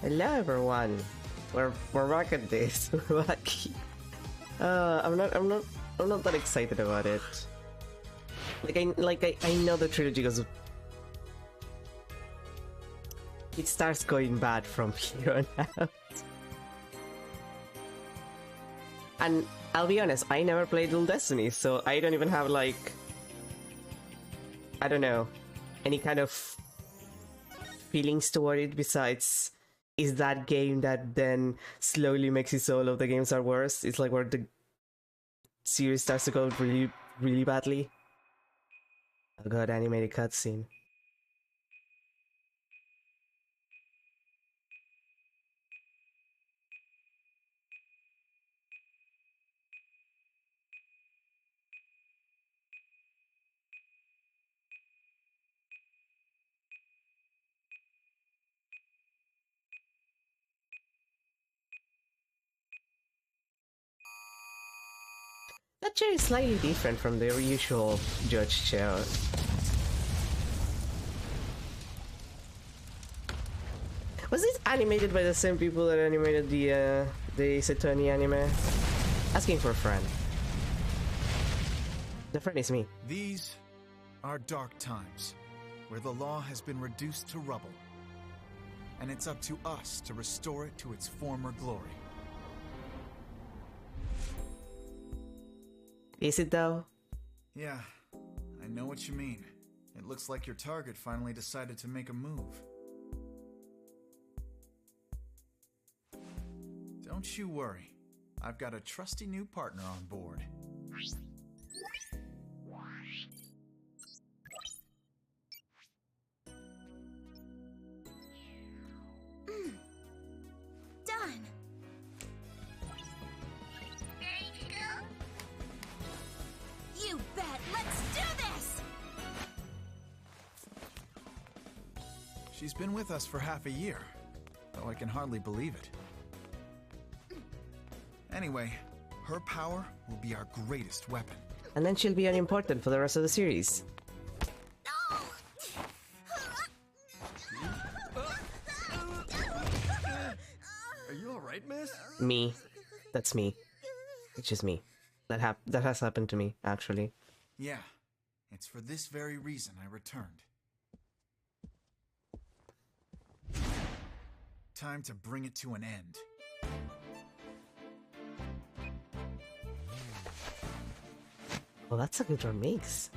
Hello everyone. We're back at this. We're back. I'm not that excited about it. I know the trilogy goes. It starts going bad from here on out. And I'll be honest, I never played Dual Destinies, so I don't even have like, I don't know, any kind of feelings toward it besides, is that game that then slowly makes it so all of the games are worse. It's like where the series starts to go really, really badly. Oh god, animated cutscene. That chair is slightly different from the usual judge chair. Was this animated by the same people that animated the Setoni anime? Asking for a friend. The friend is me. These are dark times, where the law has been reduced to rubble. And it's up to us to restore it to its former glory. Is it though? Yeah, I know what you mean. It looks like your target finally decided to make a move. Don't you worry. I've got a trusty new partner on board. Done. You bet. Let's do this. She's been with us for half a year, though I can hardly believe it. Anyway, her power will be our greatest weapon. And then she'll be unimportant for the rest of the series. Are you alright, miss? Me. That's me. It's just me. That has happened to me, actually. Yeah, it's for this very reason I returned. Time to bring it to an end. Well, that's a good remix.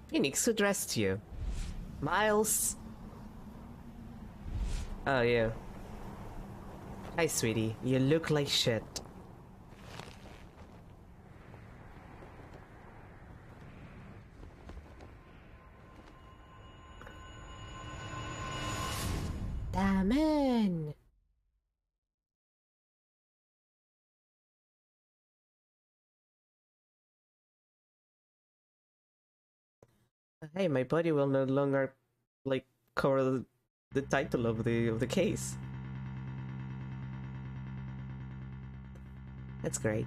Phoenix, who dressed you? Miles? Oh, yeah. Hi, sweetie. You look like shit. Daman! Hey, my body will no longer, like, cover the title of the case. That's great.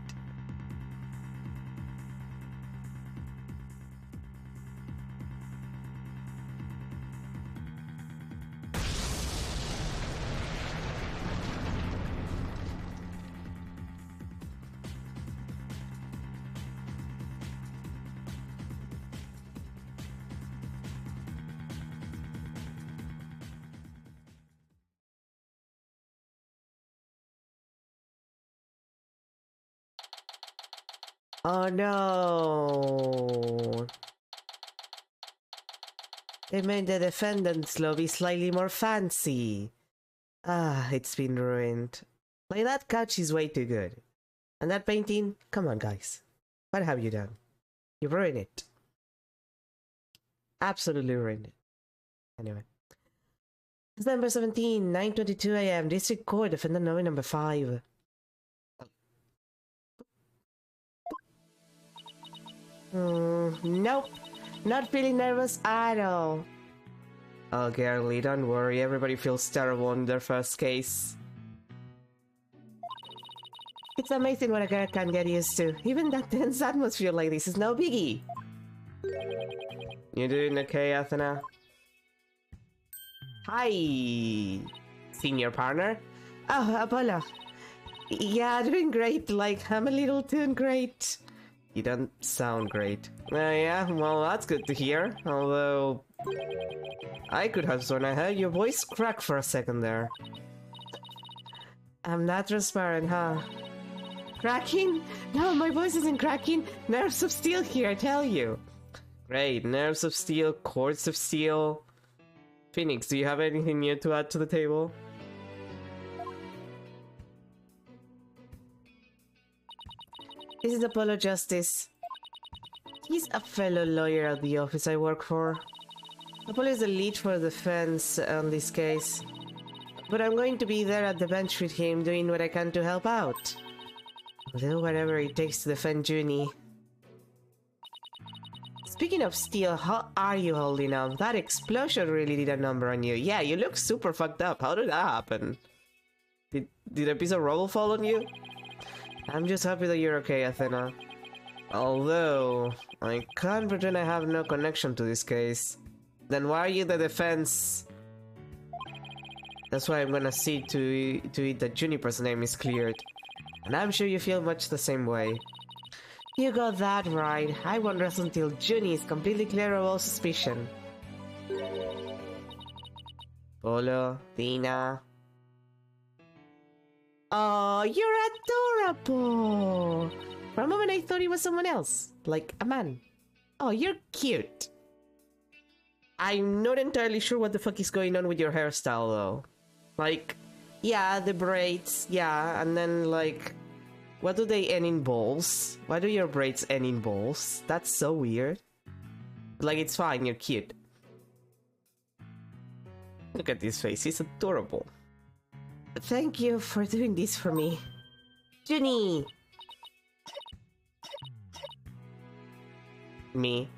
Oh no! They made the defendant's lobby slightly more fancy. Ah, it's been ruined. Like, that couch is way too good. And that painting? Come on, guys. What have you done? You've ruined it. Absolutely ruined it. Anyway. December 17, 9:22 a.m. District Court, defendant number 5. Nope. Not feeling nervous at all. Oh, girlie, don't worry. Everybody feels terrible in their first case. It's amazing what a girl can get used to. Even that tense atmosphere like this is no biggie. You doing okay, Athena? Hi, senior partner. Oh, Apollo. Yeah, doing great. Like, I'm a little too great. You don't sound great. Yeah, well, that's good to hear. Although, I could have sworn I heard your voice crack for a second there. I'm not transparent, huh? Cracking? No, my voice isn't cracking. Nerves of steel here, I tell you. Great, nerves of steel, cords of steel. Phoenix, do you have anything new to add to the table? This is Apollo Justice. He's a fellow lawyer at the office I work for. Apollo is the lead for defense on this case. But I'm going to be there at the bench with him, doing what I can to help out. I'll do whatever it takes to defend Junie. Speaking of steel, how are you holding up? That explosion really did a number on you. Yeah, you look super fucked up. How did that happen? Did a piece of rubble fall on you? I'm just happy that you're okay, Athena. Although, I can't pretend I have no connection to this case. Then why are you the defense? That's why I'm gonna see to it that Juniper's name is cleared. And I'm sure you feel much the same way. You got that right. I won't rest until Junie is completely clear of all suspicion. Polo, Tina. Oh, you're adorable! For a moment I thought he was someone else, like a man. Oh, you're cute. I'm not entirely sure what the fuck is going on with your hairstyle though. Like, yeah, the braids, yeah, and then like, what do they end in balls? Why do your braids end in balls? That's so weird. Like, it's fine, you're cute. Look at this face, he's adorable. Thank you for doing this for me. Junie! Me.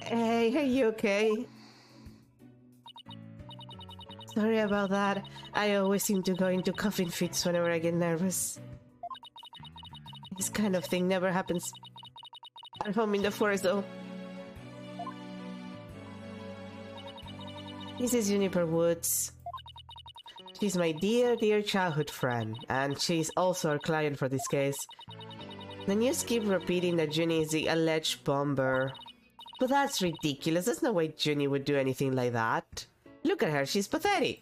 Hey, are you okay? Sorry about that. I always seem to go into coughing fits whenever I get nervous. This kind of thing never happens at home in the forest though. This is Juniper Woods. She's my dear childhood friend, and she's also our client for this case. The news keep repeating that Junie is the alleged bomber. But that's ridiculous, there's no way Junie would do anything like that. Look at her, she's pathetic.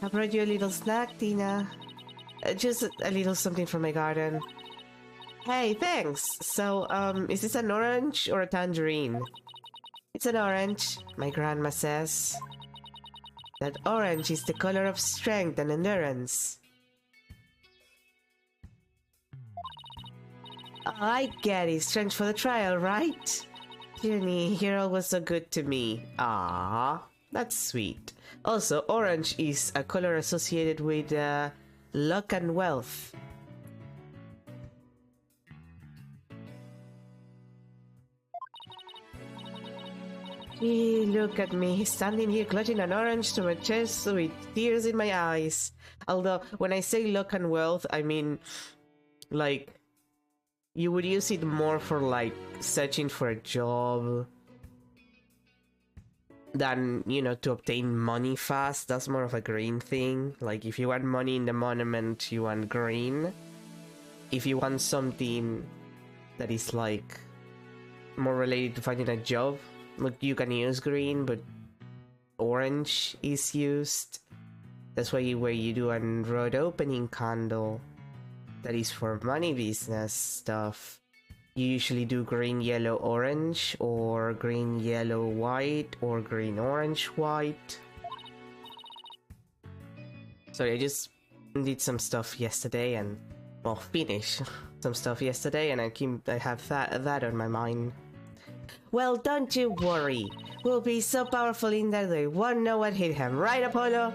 I brought you a little snack, Tina. Just a little something from my garden. Hey, thanks! So, is this an orange or a tangerine? It's an orange, my grandma says. That orange is the color of strength and endurance. Oh, I get it. Strength for the trial, right? Junie, you're always so good to me. Ah, that's sweet. Also, orange is a color associated with luck and wealth. Gee, look at me, standing here clutching an orange to my chest with tears in my eyes. Although, when I say luck and wealth, I mean, like, you would use it more for, like, searching for a job than, you know, to obtain money fast. That's more of a green thing. Like, if you want money in the monument, you want green. If you want something that is, like, more related to finding a job, look, you can use green, but orange is used. That's why where you do a road opening candle that is for money business stuff, you usually do green, yellow, orange, or green, yellow, white, or green, orange, white. Sorry, I just did some stuff yesterday and, well, finish some stuff yesterday, and I have that on my mind. Well, don't you worry. We'll be so powerful in that they won't know what hit him, right, Apollo?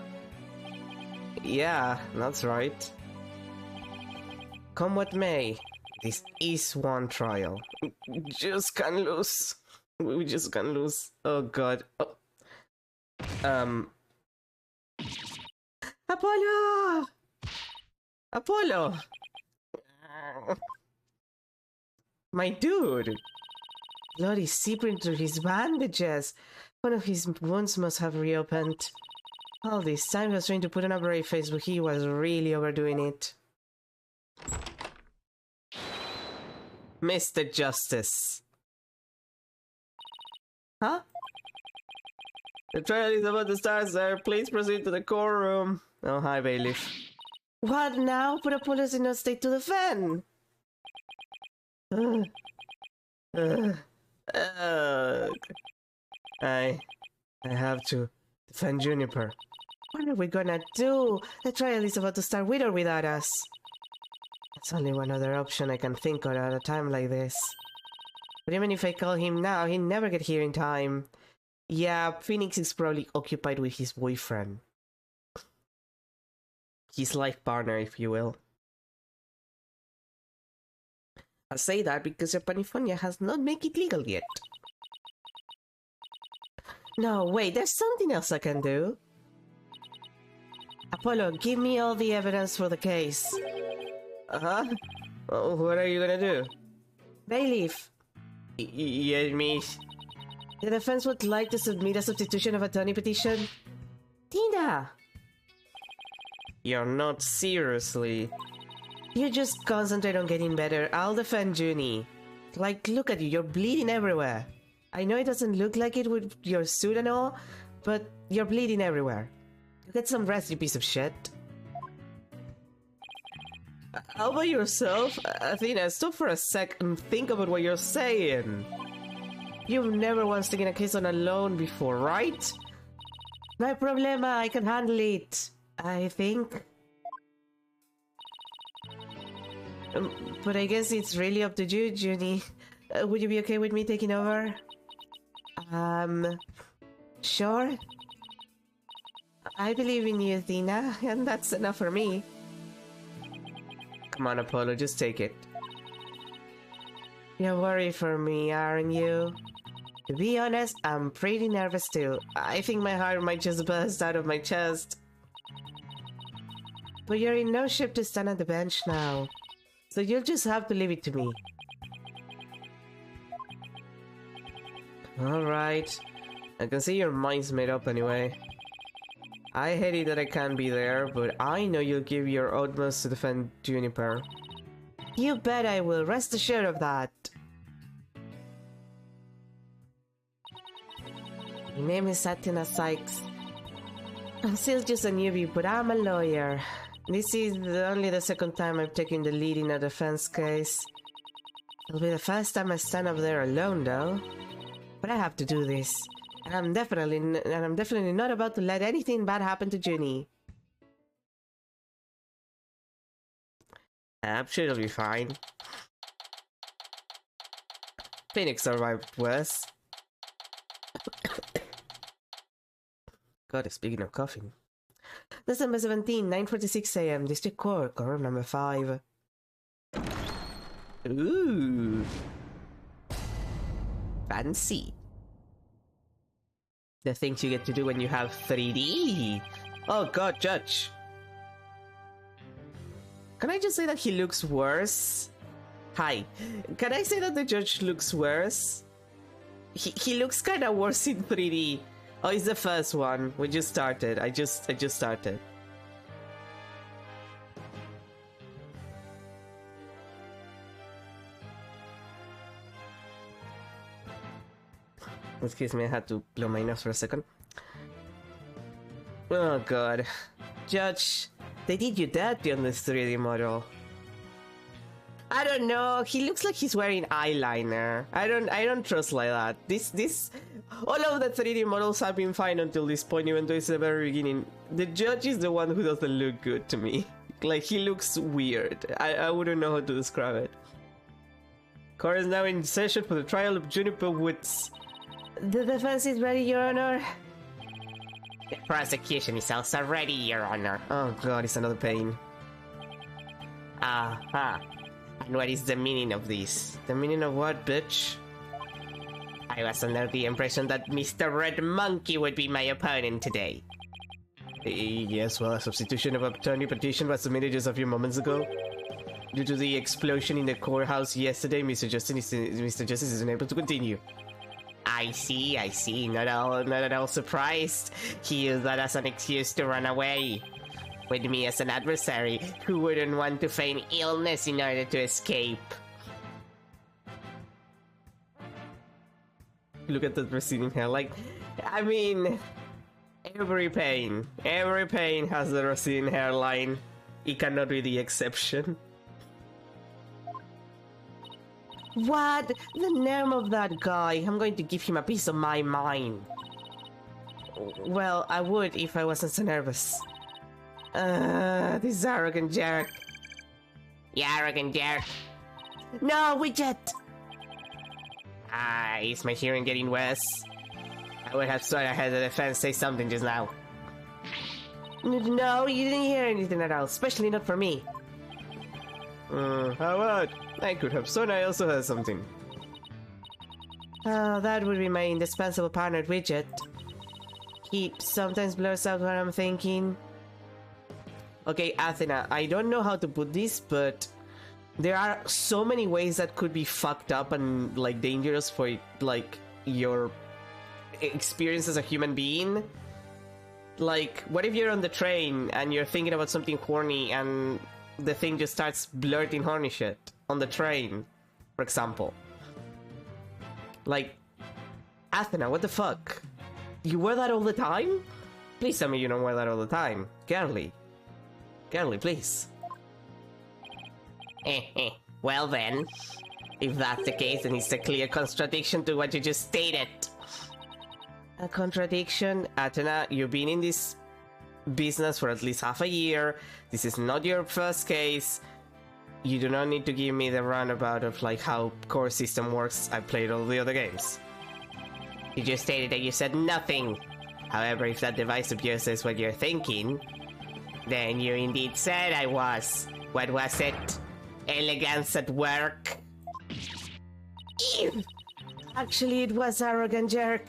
Yeah, that's right. Come what may, this is one trial. Just can't lose. We just can't lose. Oh god. Oh. Apollo! Apollo! My dude! Blood is seeping through his bandages. One of his wounds must have reopened. All this time he was trying to put on a brave face, but he was really overdoing it. Mr. Justice. Huh? The trial is about to start, sir. Please proceed to the courtroom. Oh, hi, bailiff. What now? But Apollo's in no state to defend. I have to defend Juniper. What are we gonna do? The trial is about to start with or without us. It's only one other option I can think of at a time like this. But even if I call him now, he'll never get here in time. Yeah, Phoenix is probably occupied with his boyfriend. His life partner, if you will. I say that because Epanifonia has not made it legal yet. No, wait, there's something else I can do. Apollo, give me all the evidence for the case. Uh-huh? Oh, what are you gonna do? Bailiff. Yes, miss. The defense would like to submit a substitution of attorney petition. Tina! You're not seriously. You just concentrate on getting better. I'll defend Junie. Like, look at you, you're bleeding everywhere. I know it doesn't look like it with your suit and all, but you're bleeding everywhere. Get some rest, you piece of shit. How about yourself? Athena, stop for a sec and think about what you're saying. You've never once taken a case on alone before, right? No problema, I can handle it. I think. But I guess it's really up to you, Junie. Would you be okay with me taking over? Sure. I believe in you, Athena, and that's enough for me. Come on, Apollo, just take it. You're worried for me, aren't you? To be honest, I'm pretty nervous too. I think my heart might just burst out of my chest. But you're in no shape to stand at the bench now, so you'll just have to leave it to me. Alright. I can see your mind's made up anyway. I hate it that I can't be there, but I know you'll give your utmost to defend Juniper. You bet I will, rest assured of that. My name is Athena Sykes. I'm still just a newbie, but I'm a lawyer. This is only the second time I've taken the lead in a defense case. It'll be the first time I stand up there alone, though. But I have to do this. And I'm definitely not about to let anything bad happen to Junie. I'm sure it'll be fine. Phoenix survived worse. God, speaking of coughing. December 17, 9:46 AM, District Court, Court number 5. Ooh. Fancy. The things you get to do when you have 3D. Oh god, Judge. Can I just say that he looks worse? Hi. Can I say that the judge looks worse? He looks kinda worse in 3D. Oh, it's the first one. We just started. I just started. Excuse me, I had to blow my nose for a second. Oh god. Judge, they did you dirty on this 3D model. I don't know, he looks like he's wearing eyeliner. I don't trust like that. All of the 3D models have been fine until this point, even though it's the very beginning. The judge is the one who doesn't look good to me. Like, he looks weird. I wouldn't know how to describe it. Court is now in session for the trial of Juniper Woods. The defense is ready, Your Honor. The prosecution is also ready, Your Honor. Oh god, it's another pain. Uh-huh. And what is the meaning of this? The meaning of what, bitch? I was under the impression that Mr. Red Monkey would be my opponent today. Yes, well, a substitution of attorney petition was submitted just a few moments ago. Due to the explosion in the courthouse yesterday, Mr. Justice is unable to continue. I see. Not at all surprised. He used that as an excuse to run away. With me as an adversary, who wouldn't want to feign illness in order to escape? Look at that receding hair. Like, I mean, every pain has the receding hairline. It cannot be the exception. What? The name of that guy. I'm going to give him a piece of my mind. Well, I would if I wasn't so nervous. This arrogant jerk. You arrogant jerk. No, Widget! Is my hearing getting worse? I would have thought I heard the defense say something just now. No, you didn't hear anything at all, especially not from me. How about? I could have sworn I also heard something. Oh, that would be my indispensable partner, Widget. He sometimes blurs out what I'm thinking. Okay, Athena, I don't know how to put this, but there are so many ways that could be fucked up and, like, dangerous for, like, your experience as a human being. Like, what if you're on the train and you're thinking about something horny and the thing just starts blurting horny shit on the train, for example? Like, Athena, what the fuck? You wear that all the time? Please tell me you don't wear that all the time. Girly, please. Well then, if that's the case, then it's a clear contradiction to what you just stated. A contradiction? Athena, you've been in this business for at least half a year. This is not your first case. You do not need to give me the runabout of, like, how core system works. I played all the other games. You just stated that you said nothing. However, if that device of yours is what you're thinking, then you indeed said I was. What was it? Elegance at work? Ew. Actually, it was arrogant jerk.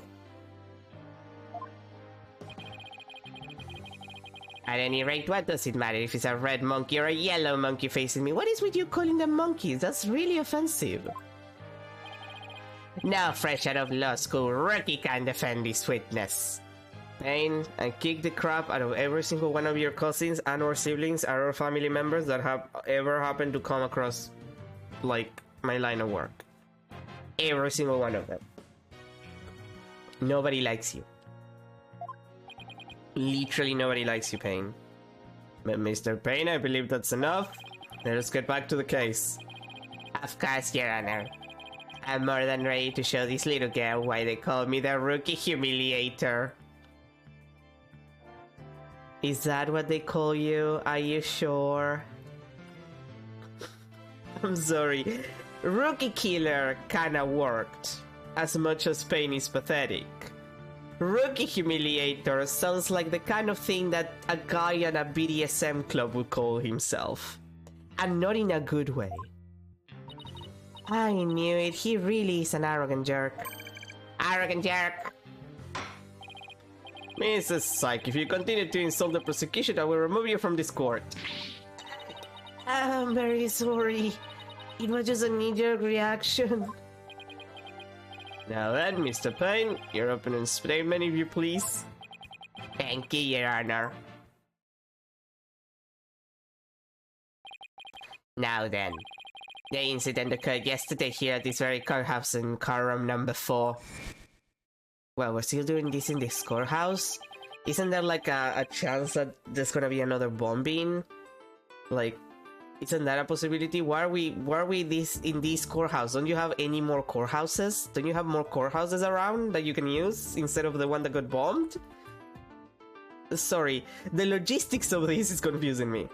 At any rate, what does it matter if it's a red monkey or a yellow monkey facing me? What is with you calling them monkeys? That's really offensive. Now, fresh out of law school, rookie can defend this witness. Pain, and kick the crap out of every single one of your cousins and or siblings or family members that have ever happened to come across, like, my line of work. Every single one of them. Nobody likes you. Literally nobody likes you, Payne. But Mr. Payne, I believe that's enough. Let us get back to the case. Of course, Your Honor. I'm more than ready to show this little girl why they call me the Rookie Humiliator. Is that what they call you? Are you sure? I'm sorry. Rookie Killer kinda worked. As much as Payne is pathetic. Rookie Humiliator sounds like the kind of thing that a guy in a BDSM club would call himself. And not in a good way. I knew it, he really is an arrogant jerk. Arrogant jerk! Mrs. Psyche, if you continue to insult the prosecution, I will remove you from this court. I'm very sorry. It was just a knee-jerk reaction. Now then, Mr. Payne, your opening statement, if you please. Thank you, Your Honor. Now then, the incident occurred yesterday here at this very courthouse in car room number 4. Well, we're still doing this in this courthouse? Isn't there like a chance that there's gonna be another bombing? Like, isn't that a possibility? Why are we in this courthouse? Don't you have any more courthouses? Don't you have more courthouses around that you can use instead of the one that got bombed? Sorry, the logistics of this is confusing me.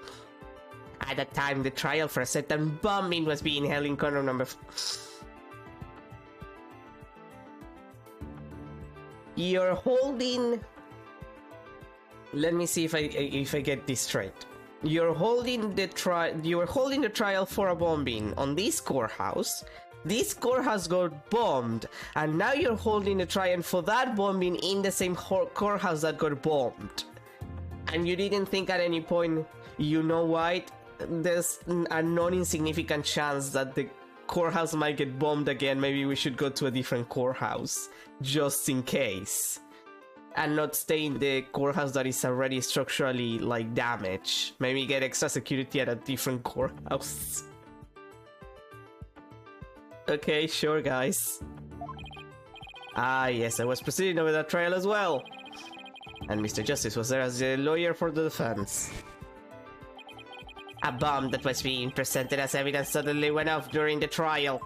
At the time, the trial for a certain bombing was being held in corner number... You're holding... Let me see if I get this straight. You're holding the trial for a bombing on this courthouse. This courthouse got bombed, and now you're holding the trial for that bombing in the same courthouse that got bombed. And you didn't think at any point, you know what? There's a non-insignificant chance that the courthouse might get bombed again. Maybe we should go to a different courthouse, just in case. And not stay in the courthouse that is already structurally, like, damaged. Maybe get extra security at a different courthouse. Okay, sure, guys. Ah, yes, I was proceeding over that trial as well. And Mr. Justice was there as the lawyer for the defense. A bomb that was being presented as evidence suddenly went off during the trial.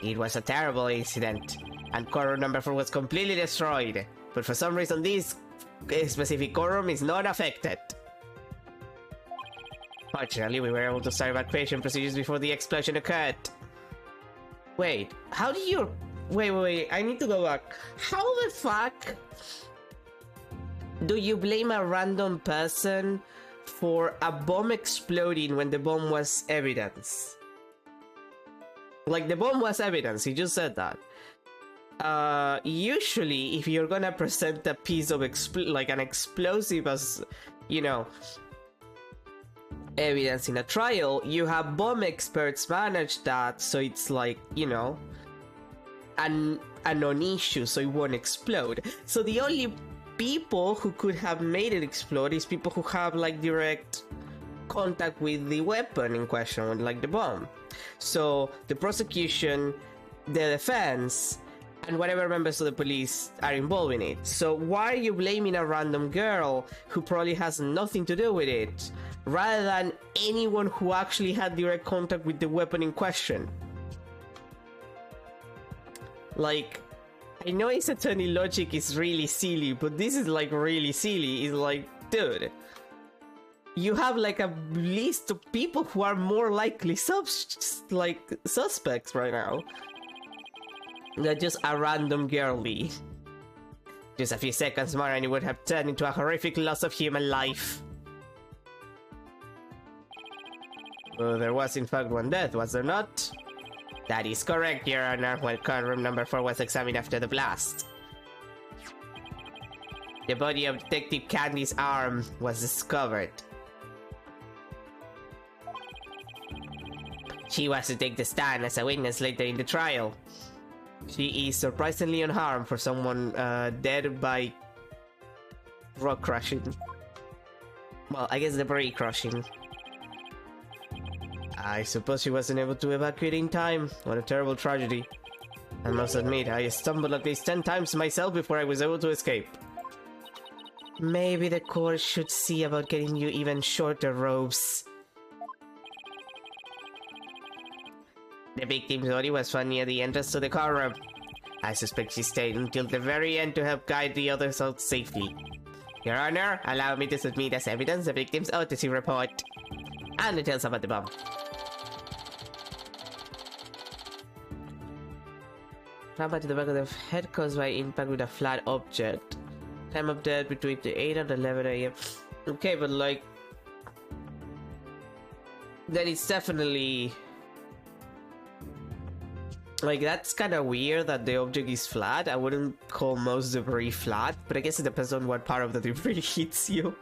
It was a terrible incident, and courtroom number 4 was completely destroyed. But for some reason, this specific courtroom is not affected. Fortunately, we were able to start evacuation procedures before the explosion occurred. Wait, how do you... Wait, I need to go back. How the fuck do you blame a random person for a bomb exploding when the bomb was evidence? Like, the bomb was evidence, he just said that. Usually, if you're gonna present a piece of like an explosive as, you know, evidence in a trial, you have bomb experts manage that, so it's like, you know, a non-issue, so it won't explode. So the only people who could have made it explode is people who have, like, direct contact with the weapon in question, like the bomb. So the prosecution, the defense, and whatever members of the police are involved in it. So why are you blaming a random girl who probably has nothing to do with it, rather than anyone who actually had direct contact with the weapon in question? Like, I know Isatoni logic is really silly, but this is, like, really silly. It's like, dude, you have, like, a list of people who are more likely suspects right now than just a random girlie. Just a few seconds more and it would have turned into a horrific loss of human life. Well, there was in fact one death, was there not? That is correct, Your Honor, when courtroom number 4 was examined after the blast. The body of Detective Candy's arm was discovered. She was to take the stand as a witness later in the trial. She is surprisingly unharmed for someone dead by rock crushing. Well, I guess debris crushing. I suppose she wasn't able to evacuate in time. What a terrible tragedy. I must admit, I stumbled at least 10 times myself before I was able to escape. Maybe the court should see about getting you even shorter robes. The victim's body was found near the entrance to the courtroom. I suspect she stayed until the very end to help guide the others out safely. Your Honor, allow me to submit as evidence the victim's autopsy report and details about the bomb. Trauma to the back of the head caused by impact with a flat object. Time of death between the 8 and 11 AM. Okay, but like... then it's definitely... like, that's kind of weird that the object is flat. I wouldn't call most debris flat, but I guess it depends on what part of the debris hits you.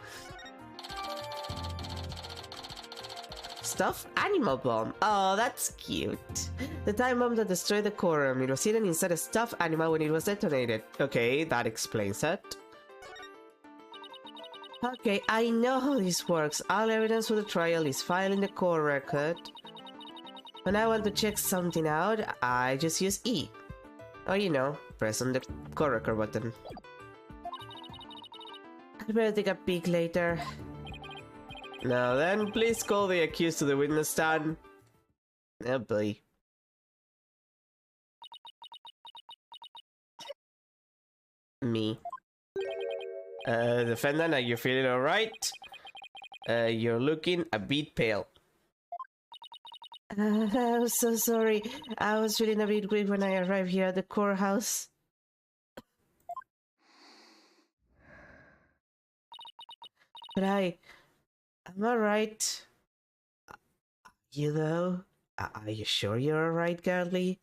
Stuffed animal bomb. Oh, that's cute. The time bomb that destroyed the courtroom. It was hidden inside a stuffed animal when it was detonated. Okay, that explains it. Okay, I know how this works. All evidence for the trial is filed in the court record. When I want to check something out, I just use E. Or, you know, press on the court record button. I'd better take a peek later. Now then, please call the accused to the witness stand. Oh boy. Me. Defendant, are you feeling alright? You're looking a bit pale. I'm so sorry. I was feeling a bit weak when I arrived here at the courthouse. But I'm alright. You though? Are you sure you're alright, girlie?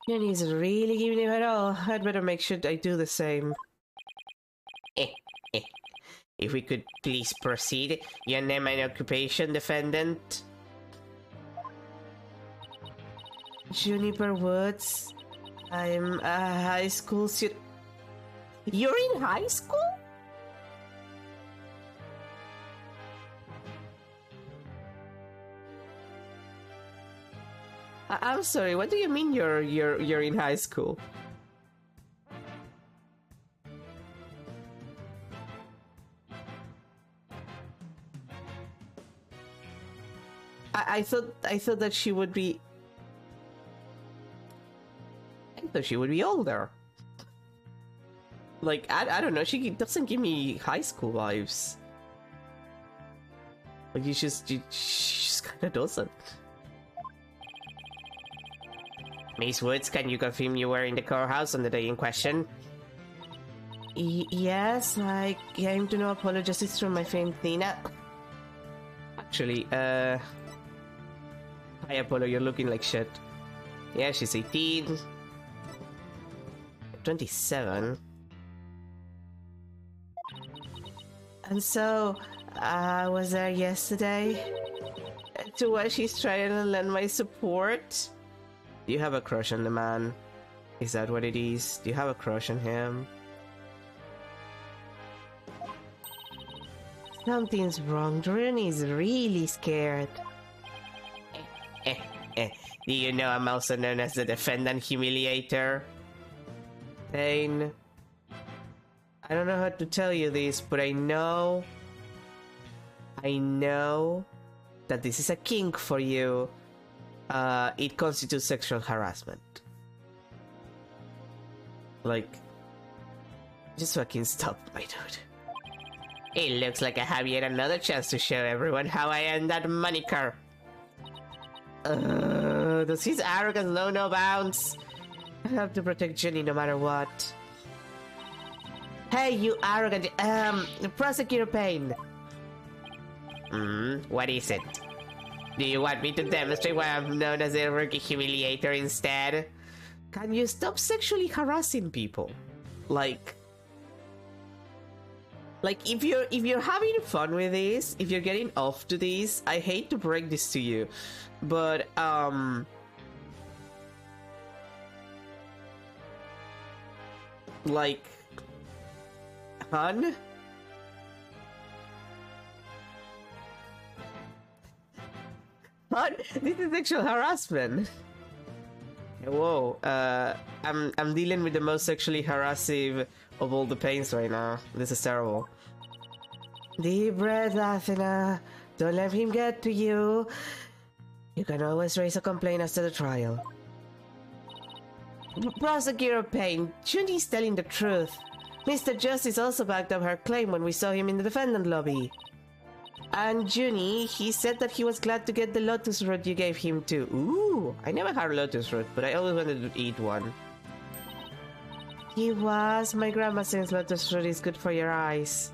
Jenny's really giving you it all. I'd better make sure I do the same. If we could please proceed. Your name and occupation, defendant? Juniper Woods. I'm a high school student. You're in high school? I'm sorry, what do you mean you're in high school? I thought that she would be... I thought she would be older. Like, I don't know, she doesn't give me high school vibes. Like, she just kinda doesn't. Miss Woods, can you confirm you were in the courthouse on the day in question? Yes, I came to no apologies from my friend Tina. Actually, hi Apollo, you're looking like shit. Yeah, she's 18. 27. And so, I was there yesterday to watch she's trying to lend my support. Do you have a crush on the man? Is that what it is? Do you have a crush on him? Something's wrong. Rooney's really scared. Do you know I'm also known as the Defendant Humiliator? Thane, I don't know how to tell you this, but I know that this is a kink for you. It constitutes sexual harassment. Like, just fucking stop, my dude. It looks like I have yet another chance to show everyone how I earned that moniker. Does his arrogance know no bounds? I have to protect Jenny no matter what. Hey, you arrogant, Prosecutor Payne. What is it? Do you want me to demonstrate why I'm known as a rookie humiliator instead? Can you stop sexually harassing people? Like if you're having fun with this, if you're getting off to this, I hate to break this to you, but like, hun? Hun? This is sexual harassment. Whoa, I'm dealing with the most sexually harassive of all the pains right now. This is terrible. Deep breath, Athena. Don't let him get to you. You can always raise a complaint after the trial. Prosecutor Payne, Junie's telling the truth. Mr. Justice also backed up her claim when we saw him in the defendant lobby. And Junie, he said that he was glad to get the lotus root you gave him too. Ooh, I never had lotus root, but I always wanted to eat one. He was. My grandma says lotus root is good for your eyes.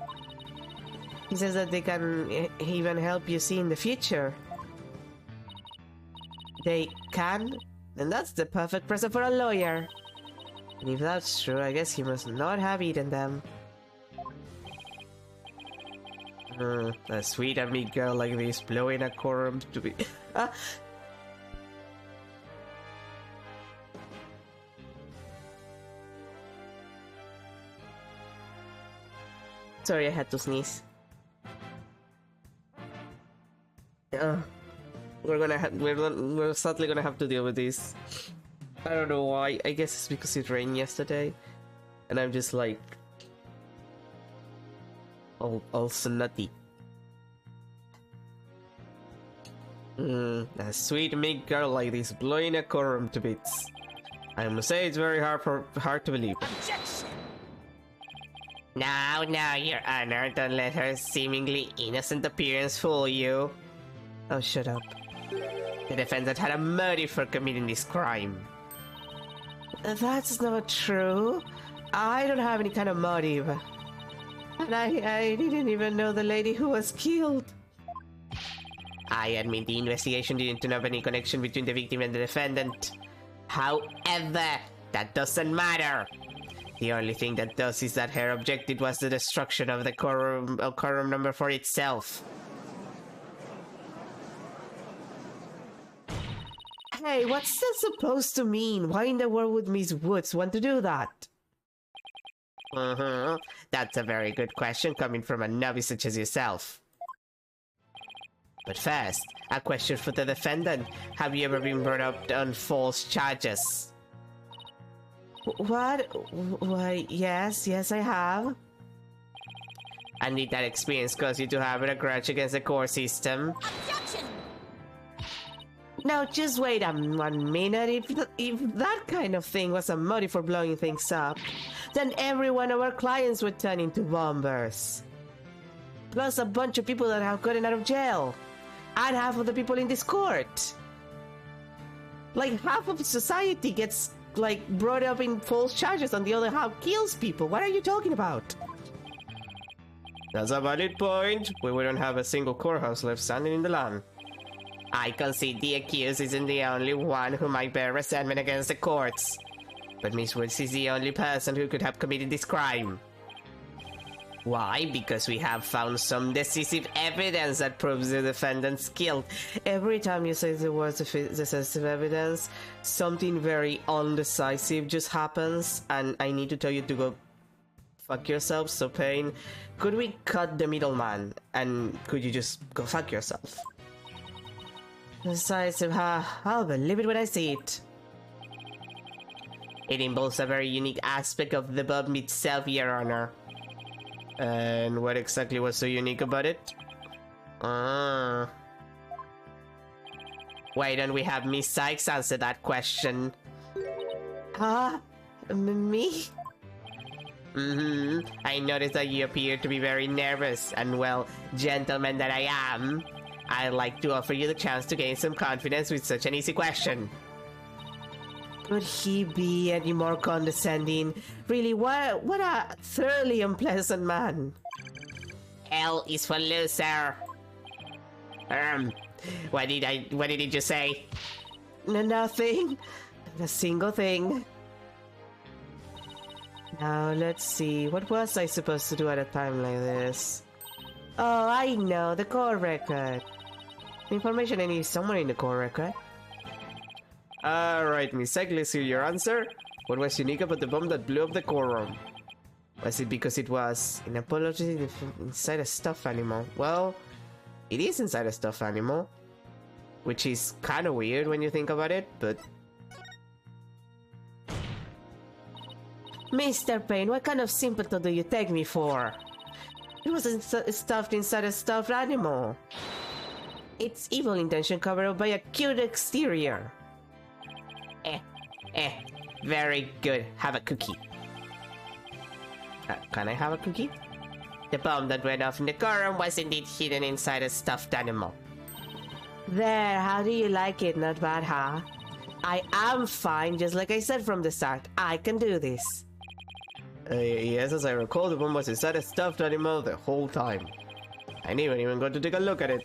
He says that they can even help you see in the future. They can? Then that's the perfect present for a lawyer. And if that's true, I guess he must not have eaten them. A sweet and meek girl like this, blowing a quorum to be... Sorry, I had to sneeze. We're sadly gonna have to deal with this. I don't know why. I guess it's because it rained yesterday, and I'm just like all snotty. A sweet meek girl like this, blowing a quorum to bits. I must say it's very hard to believe. Objection! Now, Your Honor, don't let her seemingly innocent appearance fool you. Oh, shut up. The defendant had a motive for committing this crime. That's not true. I don't have any kind of motive. And I didn't even know the lady who was killed. I admit the investigation didn't have any connection between the victim and the defendant. However, that doesn't matter. The only thing that does is that her objective was the destruction of the quorum number 4 itself. Hey, what's that supposed to mean? Why in the world would Miss Woods want to do that? That's a very good question coming from a novice such as yourself. But first, a question for the defendant. Have you ever been brought up on false charges? What? Why, yes, I have. And did that experience cause you to have a grudge against the court system? Objection! Now, just wait a 1 minute. If that kind of thing was a motive for blowing things up, then every one of our clients would turn into bombers. Plus a bunch of people that have gotten out of jail. And half of the people in this court. Like, half of society gets, like, brought up in false charges, and the other half kills people. What are you talking about? That's a valid point. We wouldn't have a single courthouse left standing in the land. I concede the accused isn't the only one who might bear resentment against the courts. But Miss Woods is the only person who could have committed this crime. Why? Because we have found some decisive evidence that proves the defendant's guilt. Every time you say the words decisive evidence, something very undecisive just happens, and I need to tell you to go fuck yourself. So, Pain, could we cut the middleman, and could you just go fuck yourself? Decisive, I'll believe it when I see it. It involves a very unique aspect of the bomb itself, Your Honor. And what exactly was so unique about it? Why don't we have Miss Sykes answer that question? Me? I noticed that you appear to be very nervous, and well, gentleman that I am, I'd like to offer you the chance to gain some confidence with such an easy question. Could he be any more condescending? Really, what a thoroughly unpleasant man. L is for loser. What did he just say? Nothing. Not a single thing. Now, let's see. What was I supposed to do at a time like this? Oh, I know. The call record. The information I need is somewhere in the call record. Alright, Miss Sykes, let's hear your answer. What was unique about the bomb that blew up the quorum? Was it because it was an apology inside a stuffed animal? Well, it is inside a stuffed animal. Which is kind of weird when you think about it, but... Mr. Payne, what kind of simpleton do you take me for? It wasn't stuffed inside a stuffed animal. Its evil intention covered up by a cute exterior. Very good. Have a cookie. Can I have a cookie? The bomb that went off in the quorum was indeed hidden inside a stuffed animal. There, how do you like it? Not bad, huh? I am fine, just like I said from the start. I can do this. Yes, as I recall, the bomb was inside a stuffed animal the whole time. I didn't even got to take a look at it.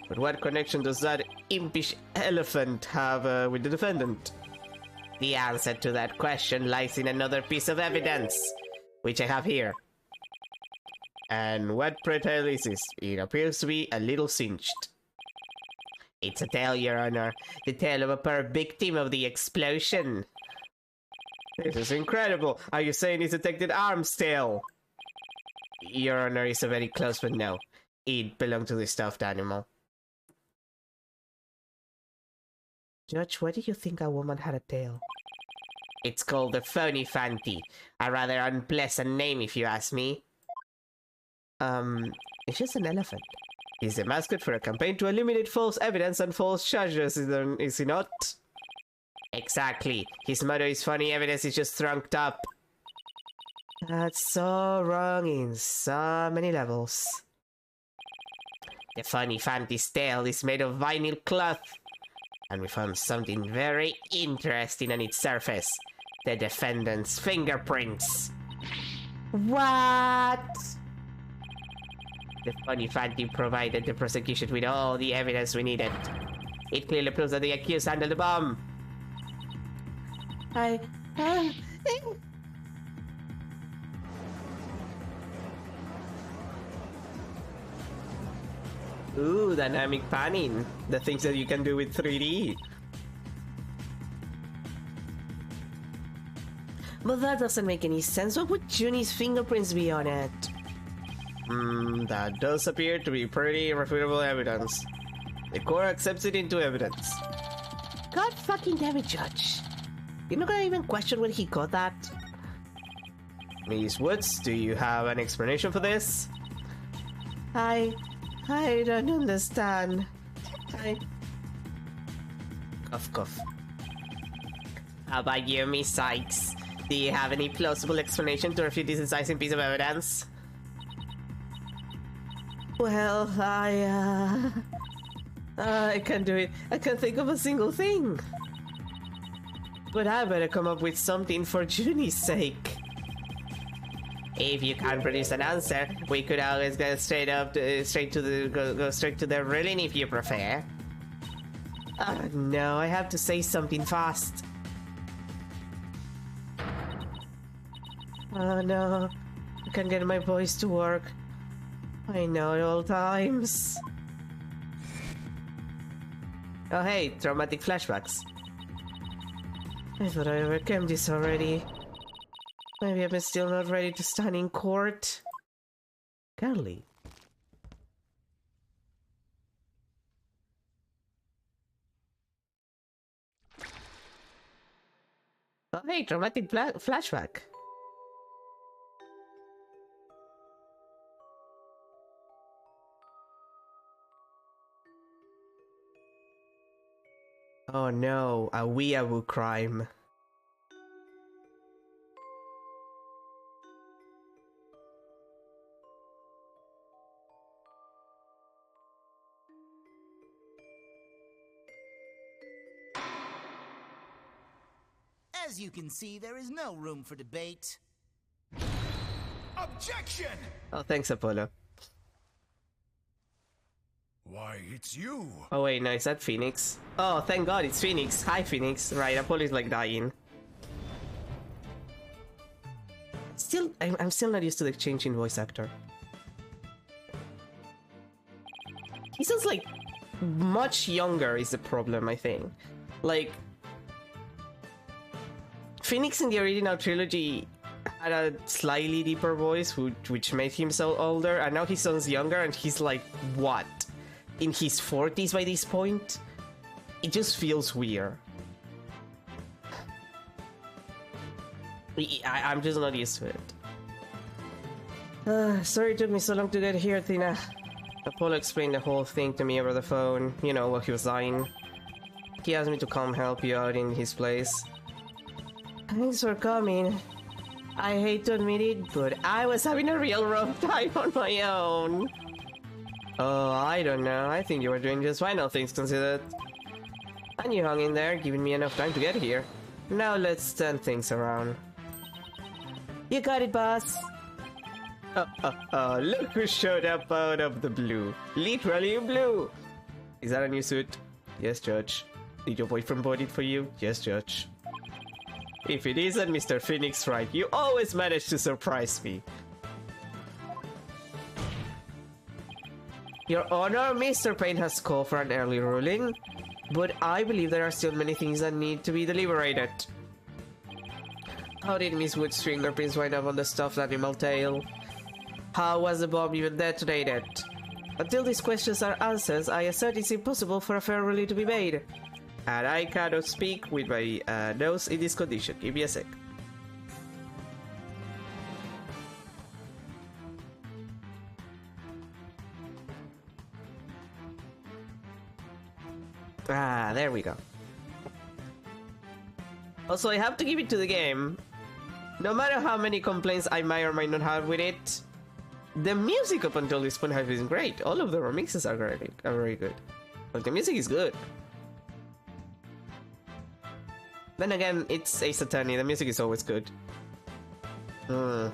But what connection does that impish elephant have with the defendant? The answer to that question lies in another piece of evidence, which I have here. And what pretell is this? It appears to be a little singed. It's a tail, Your Honor. The tail of a poor victim of the explosion. This is incredible. Are you saying it's Detective Arm's tail? Your Honor is a very close, but no. It belonged to the stuffed animal. Judge, why do you think a woman had a tail? It's called the phony Fanti. A rather unpleasant name if you ask me. It's just an elephant. He's the mascot for a campaign to eliminate false evidence and false charges, is he not? Exactly. His motto is funny evidence is just trunked up. That's so wrong in so many levels. The funny fanty's tail is made of vinyl cloth, and we found something very interesting on its surface. The defendant's fingerprints. What? The funny fanty provided the prosecution with all the evidence we needed. It clearly proves that the accused handled the bomb. Ooh, dynamic panning. The things that you can do with 3D. But that doesn't make any sense. What would Junie's fingerprints be on it? That does appear to be pretty irrefutable evidence. The court accepts it into evidence. God fucking damn it, Judge. You're not gonna even question where he got that? Miss Woods, do you have an explanation for this? I don't understand. Cough, cough. How about you, Miss Sykes? Do you have any plausible explanation to refute this incisive piece of evidence? Well, I can't do it. I can't think of a single thing. But I better come up with something for Junie's sake. If you can't produce an answer, we could always go straight to the ruling if you prefer. No, I have to say something fast. Oh no, I can't get my voice to work. I know at all times. Oh hey, traumatic flashbacks. I thought I overcame this already. Maybe I'm still not ready to stand in court. Carly. Oh hey, traumatic flashback. Oh no, a weeaboo crime. As you can see, there is no room for debate. Objection! Oh, thanks, Apollo. Why, it's you! Oh wait, no, is that Phoenix? Oh, thank God, it's Phoenix. Hi, Phoenix. Right, Apollo is like dying. I'm still not used to the change in voice actor. He sounds like much younger is the problem, I think. Like, Phoenix in the original trilogy had a slightly deeper voice, which made him so older, and now he sounds younger, and he's like, what? In his 40s by this point? It just feels weird. I'm just not used to it. Sorry it took me so long to get here, Tina. Apollo explained the whole thing to me over the phone, you know, while he was dying. He asked me to come help you out in his place. Thanks for coming. I hate to admit it, but I was having a real rough time on my own. Oh, I don't know. I think you were doing just fine, all things considered. And you hung in there, giving me enough time to get here. Now let's turn things around. You got it, boss. Look who showed up out of the blue. Literally in blue. Is that a new suit? Yes, Judge. Did your boyfriend bought it for you? Yes, Judge. If it isn't Mr. Phoenix Wright, you always manage to surprise me. Your Honor, Mr. Payne has called for an early ruling, but I believe there are still many things that need to be deliberated. How did Miss Wood's fingerprints wind up on the stuffed animal tail? How was the bomb even detonated? Until these questions are answered, I assert it's impossible for a fair ruling to be made. And I cannot speak with my nose in this condition. Give me a sec. Ah, there we go. Also, I have to give it to the game. no matter how many complaints I might or might not have with it, the music up until this point has been great. All of the remixes are great, are very good. Like, the music is good. Then again, it's Ace Attorney, the music is always good.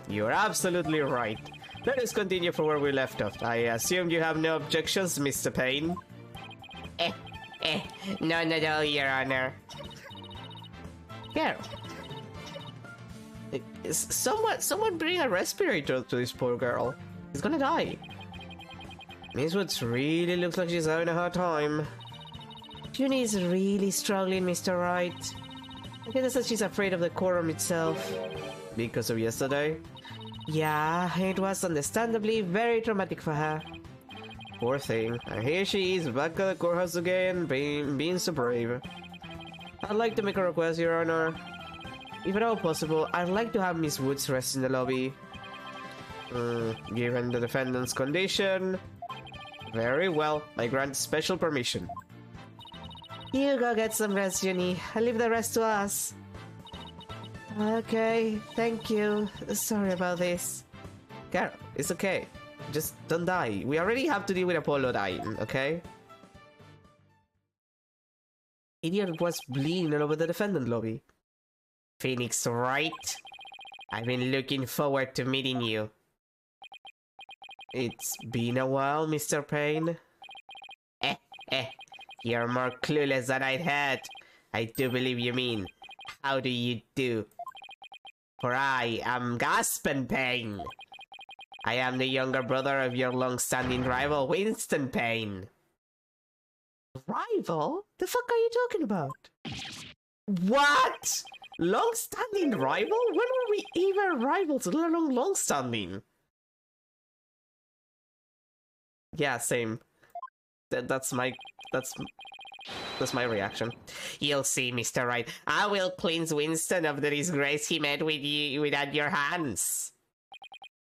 You're absolutely right. Let us continue from where we left off. I assume you have no objections, Mr. Payne? None at all, Your Honor. Yeah. Someone bring a respirator to this poor girl. She's gonna die. Miss Woods really looks like she's having a hard time. Junie is really struggling, Mr. Wright. I guess that she's afraid of the quorum itself. Because of yesterday? Yeah, it was understandably very traumatic for her. Poor thing. And here she is, back at the courthouse again, being so brave. I'd like to make a request, Your Honor. If at all possible, I'd like to have Miss Woods rest in the lobby. Given the defendant's condition... Very well, I grant special permission. You go get some rest, Junie. I'll leave the rest to us. Okay, thank you. Sorry about this. Carol, it's okay. Just don't die. We already have to deal with Apollo dying, okay? Idiot was bleeding all over the defendant lobby. Phoenix Wright? I've been looking forward to meeting you. It's been a while, Mr. Payne. You're more clueless than I'd had. I do believe you mean, how do you do? For I am Gaspin Payne. I am the younger brother of your long-standing rival, Winston Payne. Rival? The fuck are you talking about? What? Long-standing rival? When were we even rivals, let alone long-standing? Yeah, same. That's my reaction. You'll see, Mr. Wright. I will cleanse Winston of the disgrace he met with you at your hands.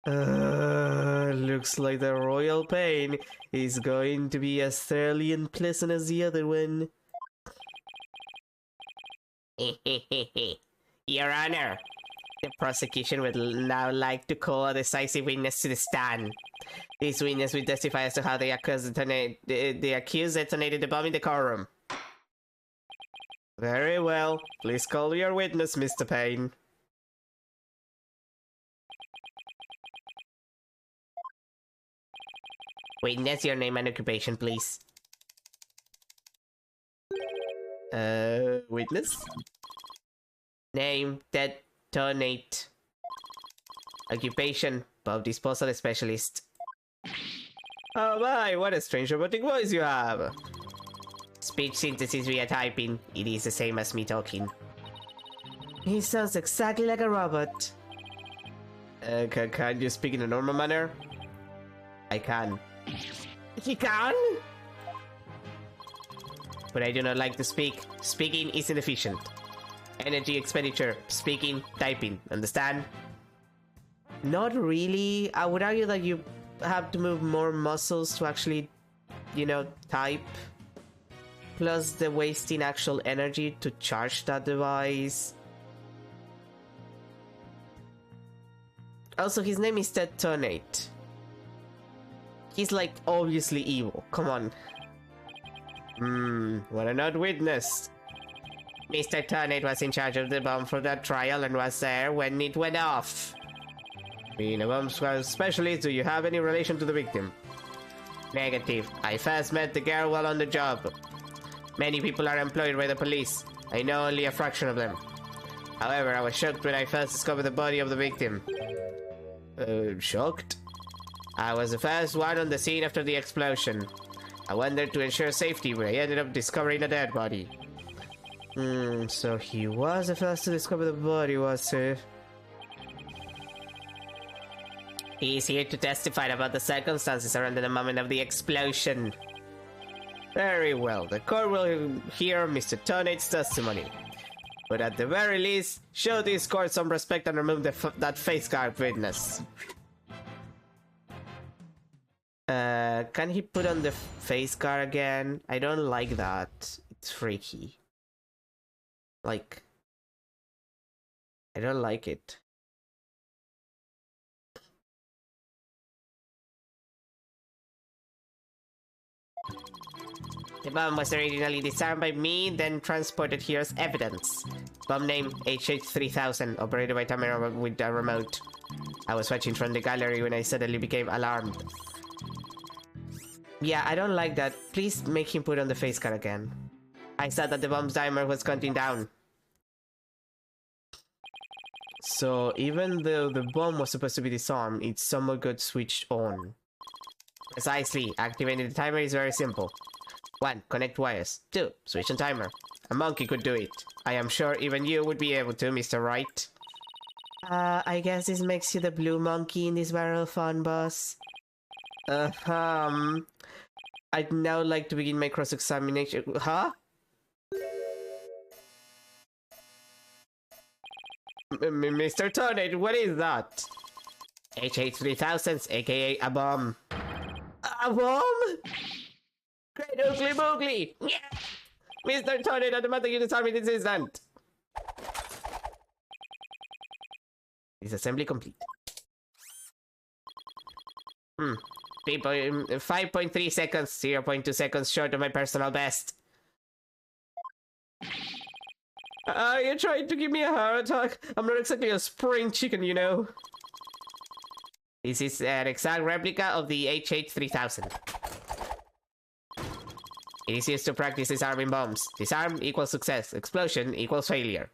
Looks like the Royal Pain is going to be as thoroughly unpleasant as the other one. Your Honor, the prosecution would now like to call a decisive witness to the stand. This witness will testify as to how the accused detonated the bomb in the courtroom. Very well. Please call your witness, Mr. Payne. Witness, your name and occupation, please. Witness? Name, detonate. Occupation, bomb disposal specialist. Oh my, what a strange robotic voice you have. Speech synthesis via typing. It is the same as me talking. He sounds exactly like a robot. Can you speak in a normal manner? I can. He can? But I do not like to speak. Speaking is inefficient. Energy expenditure. Speaking, typing. Understand? Not really. I would argue that you have to move more muscles to actually, you know, type. Plus the wasting actual energy to charge that device. Also, his name is Detonate. He's like obviously evil. Come on. What an odd witness. Mr. Turnate was in charge of the bomb for that trial and was there when it went off. Being a bomb squad specialist, do you have any relation to the victim? Negative. I first met the girl while on the job. Many people are employed by the police. I know only a fraction of them. However, I was shocked when I first discovered the body of the victim. Shocked? I was the first one on the scene after the explosion. I went there to ensure safety, but I ended up discovering a dead body. So he was the first to discover the body, was he? He is here to testify about the circumstances surrounding the moment of the explosion. Very well, the court will hear Mr. Tonate's testimony. But at the very least, show this court some respect and remove that face guard witness. Can he put on the face guard again? I don't like that. It's freaky. Like, I don't like it. The bomb was originally disarmed by me, then transported here as evidence. Bomb name HH3000, operated by Tamara with a remote. I was watching from the gallery when I suddenly became alarmed. Yeah, I don't like that. Please make him put on the face card again. I saw that the bomb's timer was counting down. So even though the bomb was supposed to be disarmed, it somehow got switched on. Precisely. Activating the timer is very simple. 1. Connect wires. 2. Switch on timer. A monkey could do it. I am sure even you would be able to, Mr. Wright. I guess this makes you the blue monkey in this barrel fun, boss. I'd now like to begin my cross-examination. Huh? Mr. Tornade, what is that? HH3000s, aka a bomb. A bomb? Great Oogly Boogly! Yeah! Mr. Tornade, automatically disarm me this instant! Disassembly complete. 5.3 seconds, 0.2 seconds short of my personal best. You're trying to give me a heart attack? I'm not exactly a spring chicken, you know. This is an exact replica of the HH3000. It is used to practice disarming bombs. Disarm equals success. Explosion equals failure.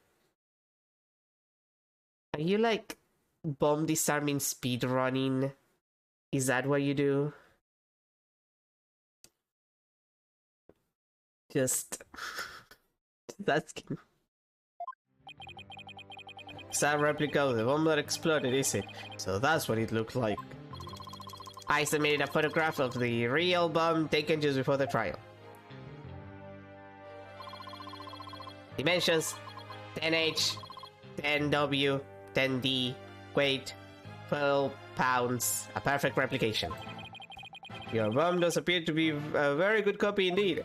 Are you like bomb disarming speed running? Is that what you do? Just asking. It's a replica of the bomb that exploded, is it? So that's what it looked like. I submitted a photograph of the real bomb taken just before the trial. Dimensions: 10H, 10W, 10D, weight, 12 pounds. A perfect replication. Your bomb does appear to be a very good copy indeed.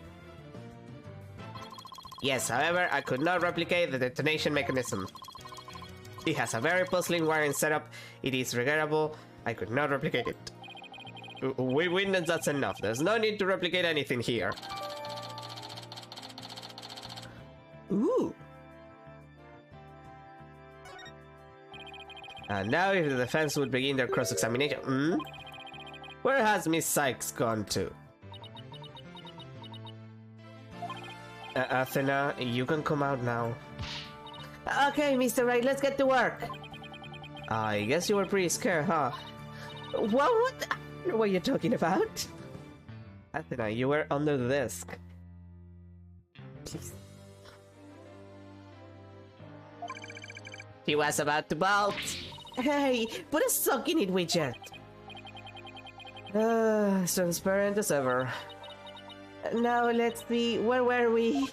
Yes, however, I could not replicate the detonation mechanism. It has a very puzzling wiring setup. It is regrettable. I could not replicate it. We witnessed that's enough. There's no need to replicate anything here. Ooh. And now if the defense would begin their cross-examination. Where has Miss Sykes gone to? Athena, you can come out now. Okay, Mr. Wright, let's get to work. I guess you were pretty scared, huh? What? I don't know what you're talking about. Athena, you were under the desk. Please. He was about to bolt. Hey, put a sock in it, widget. Transparent as ever. Now let's see, where were we?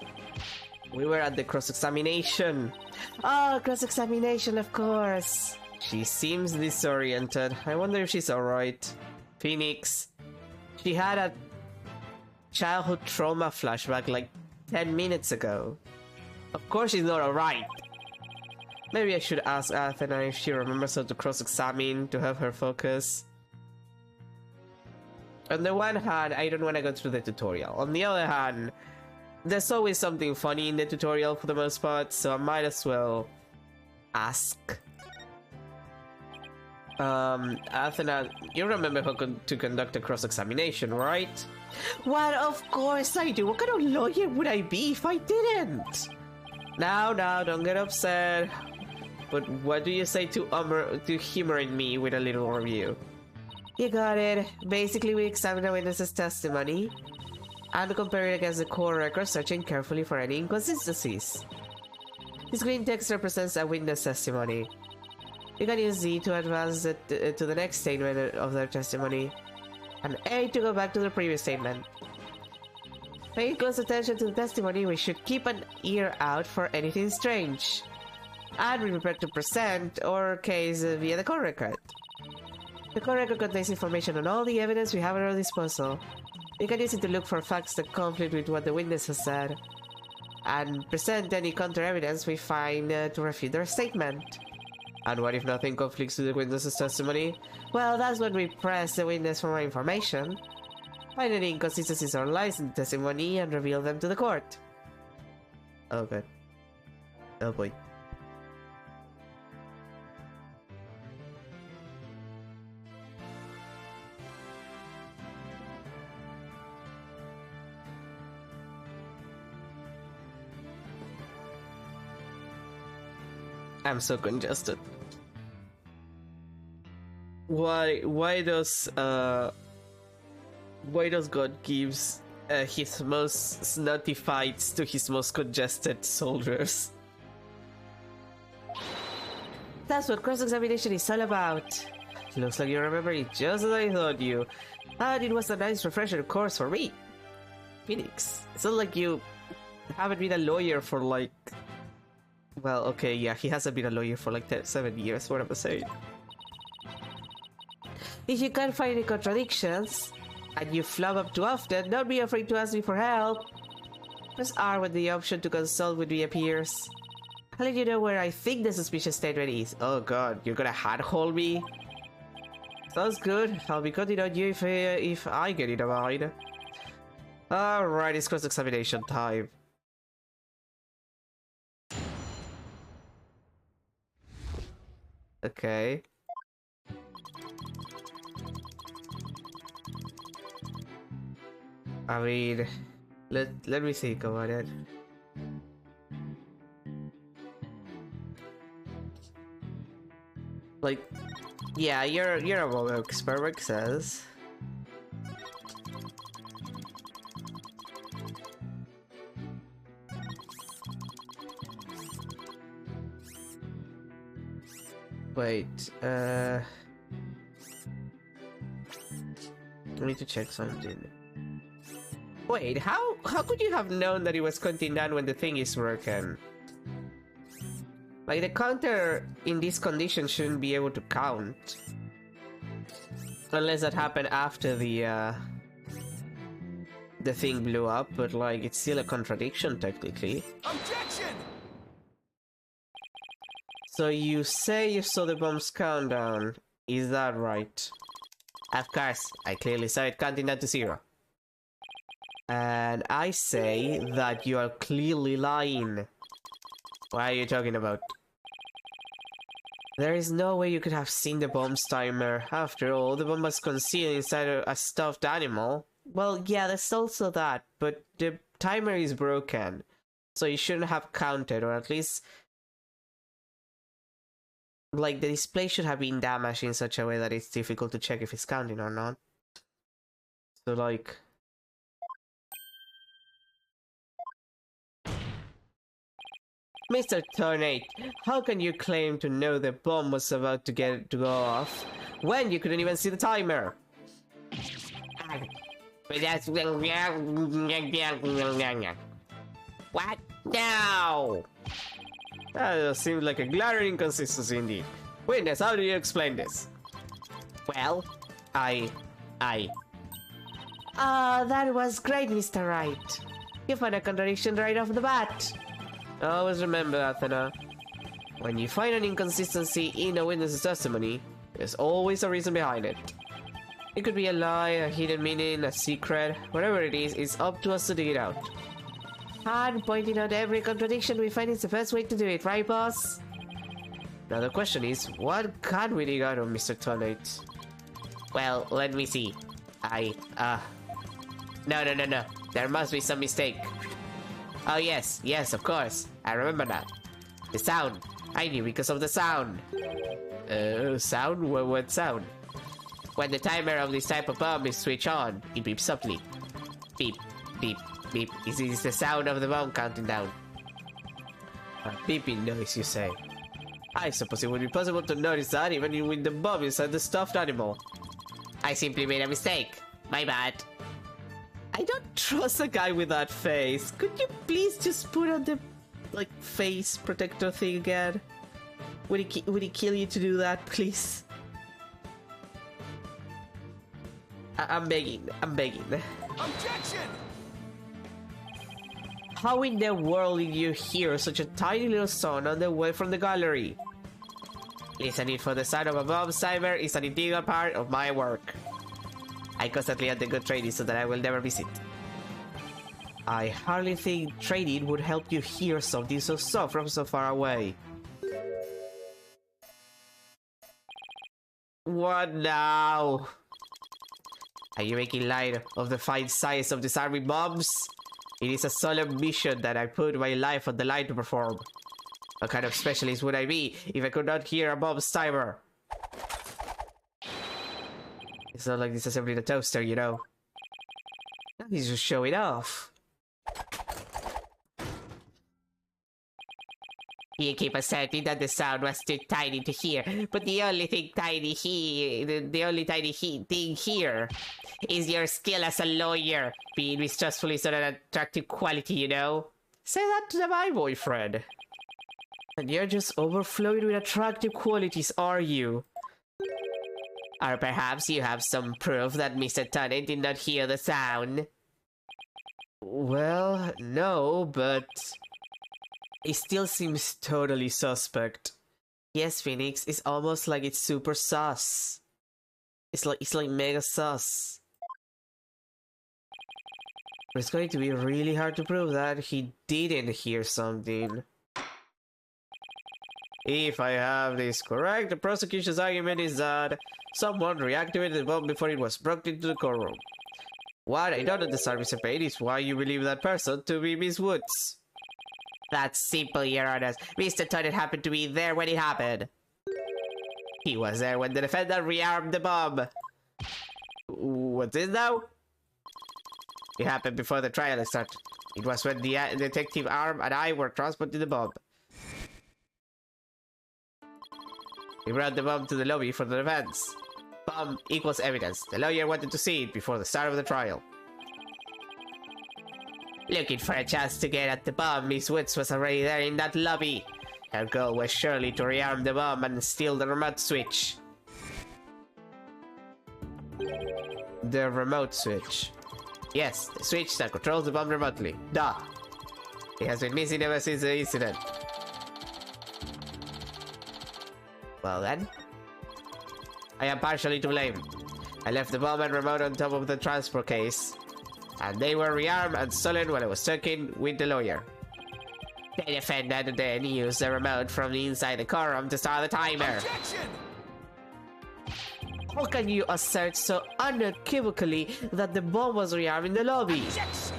We were at the cross-examination. Oh, cross-examination, of course. She seems disoriented. I wonder if she's alright. Phoenix. She had a childhood trauma flashback like 10 minutes ago. Of course she's not alright. Maybe I should ask Athena if she remembers how to cross-examine to have her focus. On the one hand, I don't want to go through the tutorial. On the other hand, there's always something funny in the tutorial for the most part, so I might as well ask. Athena, you remember how to conduct a cross-examination, right? Well, of course I do. What kind of lawyer would I be if I didn't? Now, don't get upset. But what do you say to humoring me with a little review? You got it. Basically, we examine a witness's testimony and compare it against the court record, searching carefully for any inconsistencies. This green text represents a witness testimony. You can use Z to advance it to the next statement of their testimony, and A to go back to the previous statement. Paying close attention to the testimony, we should keep an ear out for anything strange, and be prepared to present our case via the court record. The court record contains information on all the evidence we have at our disposal. We can use it to look for facts that conflict with what the witness has said, and present any counter-evidence we find to refute their statement. And what if nothing conflicts with the witness's testimony? Well, that's when we press the witness for more information. Find any inconsistencies or lies in the testimony and reveal them to the court. Oh god. Oh boy. I'm so congested. Why does God gives his most snotty fights to his most congested soldiers? That's what cross-examination is all about. Looks like you remember it just as I thought you. And it was a nice refresher course for me. Phoenix, it's not like you haven't been a lawyer for like... Well, okay, yeah, he hasn't been a lawyer for like 7 years, what am I saying? If you can't find any contradictions, and you flub up too often, don't be afraid to ask me for help. Press R when the option to consult with me appears. I'll let you know where I think the suspicious statement is. Oh god, you're gonna handhold me? Sounds good. I'll be counting on you if I get in a mind. Alright, it's cross-examination time. Okay. I mean, let me think about it. Like, yeah, you're a woman, experiment says. Wait, I need to check something. Wait, how could you have known that it was counting down when the thing is broken? Like, the counter in this condition shouldn't be able to count. Unless that happened after the thing blew up, but like, it's still a contradiction technically. Objection! So you say you saw the bomb's countdown, is that right? Of course, I clearly saw it counting down to 0. And I say that you are clearly lying. What are you talking about? There is no way you could have seen the bomb's timer. After all, the bomb was concealed inside a stuffed animal. Well, yeah, there's also that, but the timer is broken. So you shouldn't have counted, or at least... like, the display should have been damaged in such a way that it's difficult to check if it's counting or not. So, like... Mr. Tornate, how can you claim to know the bomb was about to go off when you couldn't even see the timer? What? No! That seems like a glaring inconsistency indeed. Witness, how do you explain this? Well, that was great, Mr. Wright. You found a contradiction right off the bat. Always remember, Athena, when you find an inconsistency in a witness's testimony, there's always a reason behind it. It could be a lie, a hidden meaning, a secret, whatever it is, it's up to us to dig it out. And pointing out every contradiction we find is the best way to do it, right, boss? Now the question is, what can we dig out of Mr. Tornate? Well, let me see. No. There must be some mistake. Oh yes, of course. I remember that. The sound. I knew because of the sound. Sound? What sound? When the timer of this type of bomb is switched on, it beeps softly. Beep, beep, beep. This is the sound of the bomb counting down. A beeping noise, you say? I suppose it would be possible to notice that even with the bomb inside the stuffed animal. I simply made a mistake. My bad. I don't trust a guy with that face. Could you please just put on the, like, face protector thing again? Would he kill you to do that, please? I'm begging. Objection! How in the world did you hear such a tiny little sound on the way from the gallery? Listening for the sound of a bomb timer is an integral part of my work. I I constantly had the good trading so that I will never visit. I hardly think trading would help you hear something so soft from so far away. What now? Are you making light of the fine size of these army mobs? It is a solemn mission that I put my life on the line to perform. What kind of specialist would I be if I could not hear a mom's timer? It's not like disassembling a toaster, you know. Now he's just showing off. You keep asserting that the sound was too tiny to hear, but the only thing tiny thing here is your skill as a lawyer. Being mistrustful is not an attractive quality, you know. Say that to my boyfriend. And you're just overflowing with attractive qualities, are you? Or perhaps you have some proof that Mr. Tonnant did not hear the sound? Well, no, but it still seems totally suspect. Yes, Phoenix, it's almost like it's super sus. It's like mega sus. But it's going to be really hard to prove that he didn't hear something. If I have this correct, the prosecution's argument is that someone reactivated the bomb before it was brought into the courtroom. What I don't understand, Mr. Payne, is why you believe that person to be Miss Woods. That's simple, Your Honor. Mr. Tonnant happened to be there when it happened. He was there when the defendant rearmed the bomb. What's this now? It happened before the trial started. It was when the detective Arm and I were transporting the bomb. We brought the bomb to the lobby for the defense. Bomb equals evidence. The lawyer wanted to see it before the start of the trial. Looking for a chance to get at the bomb, Miss Woods was already there in that lobby. Her goal was surely to rearm the bomb and steal the remote switch. The remote switch. Yes, the switch that controls the bomb remotely. Duh. It has been missing ever since the incident. Well then, I am partially to blame. I left the bomb and remote on top of the transport case, and they were rearmed and stolen when I was talking with the lawyer. The defendant then used the remote from the inside the courtroom to start the timer. Objection! How can you assert so unequivocally that the bomb was rearmed in the lobby? Objection!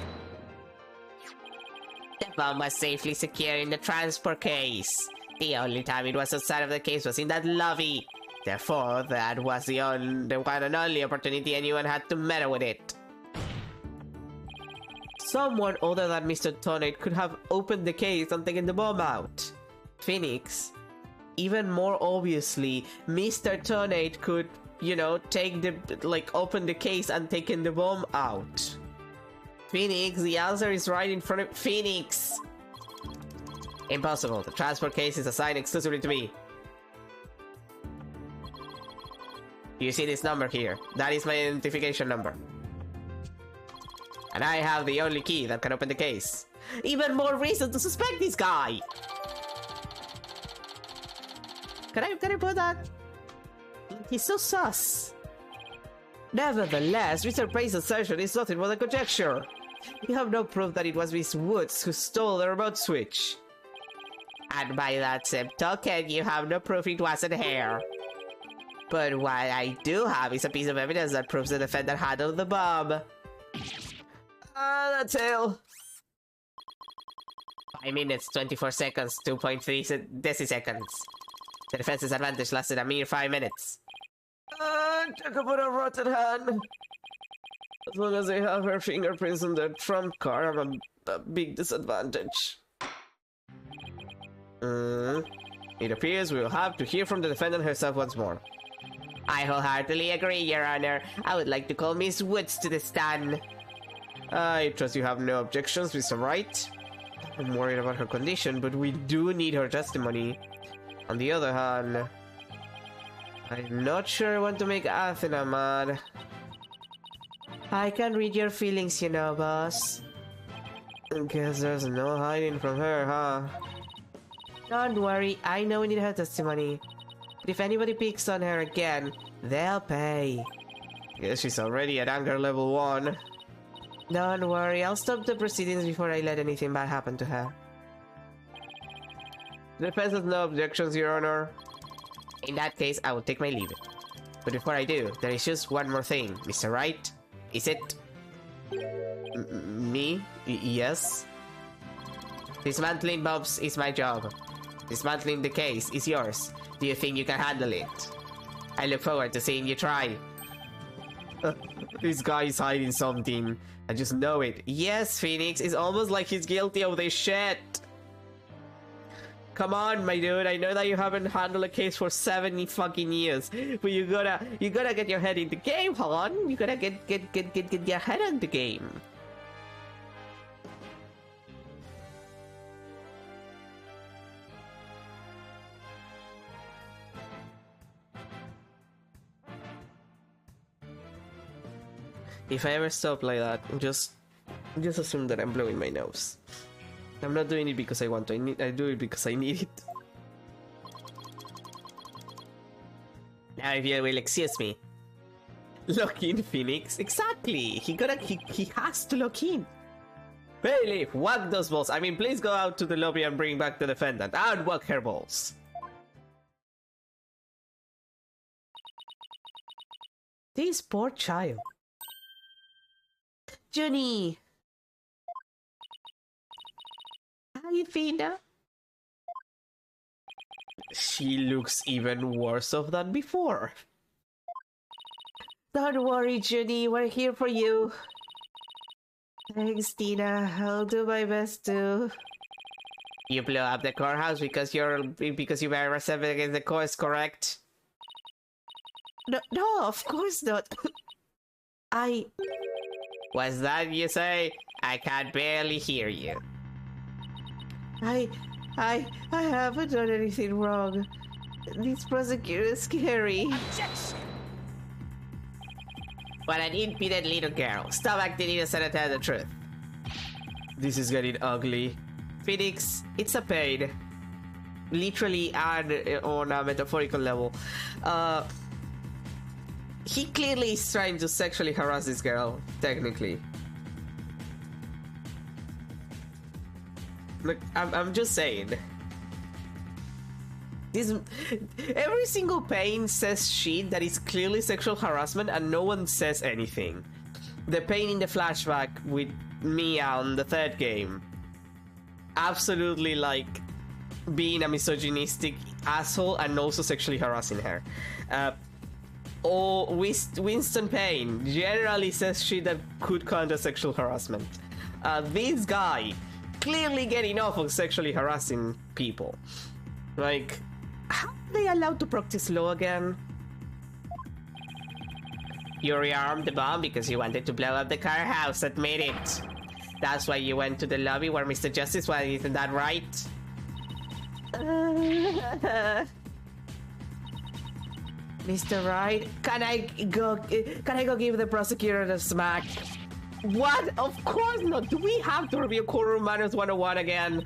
The bomb was safely secured in the transport case. The only time it was outside of the case was in that lobby. Therefore, that was the one and only opportunity anyone had to meddle with it. Someone other than Mr. Tonnant could have opened the case and taken the bomb out. Phoenix. Even more obviously, Mr. Tonnant could, you know, open the case and taken the bomb out. Phoenix, the answer is right in front of Phoenix. Impossible. The transport case is assigned exclusively to me. You see this number here? That is my identification number. And I have the only key that can open the case. Even more reason to suspect this guy! Can I put that? He's so sus. Nevertheless, Mr. Payne's assertion is nothing but a conjecture. You have no proof that it was Miss Woods who stole the remote switch. And by that same token, you have no proof it wasn't her. But what I do have is a piece of evidence that proves the defendant handled the bomb. That's all. 5 minutes, 24 seconds, 2.3 deciseconds. The defense's advantage lasted a mere 5 minutes. Talk about a rotten hand. As long as they have her fingerprints on the trump card, I'm a big disadvantage. It appears we will have to hear from the defendant herself once more. I wholeheartedly agree, Your Honor. I would like to call Miss Woods to the stand. I trust you have no objections, Mr. Wright. I'm worried about her condition, but we do need her testimony. On the other hand, I'm not sure I want to make Athena mad. I can read your feelings, you know, boss. Guess there's no hiding from her, huh? Don't worry, I know we need her testimony. But if anybody picks on her again, they'll pay. Guess she's already at anger level 1. Don't worry, I'll stop the proceedings before I let anything bad happen to her. The defense has no objections, Your Honor. In that case, I will take my leave. But before I do, there is just one more thing, Mr. Wright. Is it? Me? Yes? Dismantling mobs is my job. Dismantling the case is yours. Do you think you can handle it? I look forward to seeing you try. This guy is hiding something. I just know it. Yes, Phoenix, it's almost like he's guilty of this shit. Come on, my dude, I know that you haven't handled a case for 70 fucking years, but you gotta get your head in the game, hon. You gotta get your head in the game. If I ever stop like that, just assume that I'm blowing my nose. I'm not doing it because I want to. I do it because I need it. Now, if you will excuse me. Lock in, Phoenix. Exactly. He has to lock in. Bailiff, whack those balls. I mean, please go out to the lobby and bring back the defendant. And whack her balls. This poor child. Junie! Hi, Fina. She looks even worse off than before. Don't worry, Junie. We're here for you. Thanks, Tina. I'll do my best to. You blew up the courthouse because you were resentment against the courts, correct? No, of course not. What's that you say? I can barely hear you. I haven't done anything wrong. This prosecutor is scary. Objection! What an impudent little girl. Stop acting innocent and tell the truth. This is getting ugly. Phoenix, it's a pain. Literally and on a metaphorical level. He clearly is trying to sexually harass this girl, technically. Look, I'm just saying. Every single pain says shit that is clearly sexual harassment and no one says anything. The pain in the flashback with Mia on the third game. Absolutely like being a misogynistic asshole and also sexually harassing her. Or Winston Payne generally says shit that could count as sexual harassment. This guy clearly getting off of sexually harassing people. Like, how are they allowed to practice law again? You rearmed the bomb because you wanted to blow up the car house, admit it. That's why you went to the lobby where Mr. Justice was, isn't that right? Mr. Wright, can I go give the prosecutor the smack? What? Of course not! Do we have to review courtroom manners 101 again?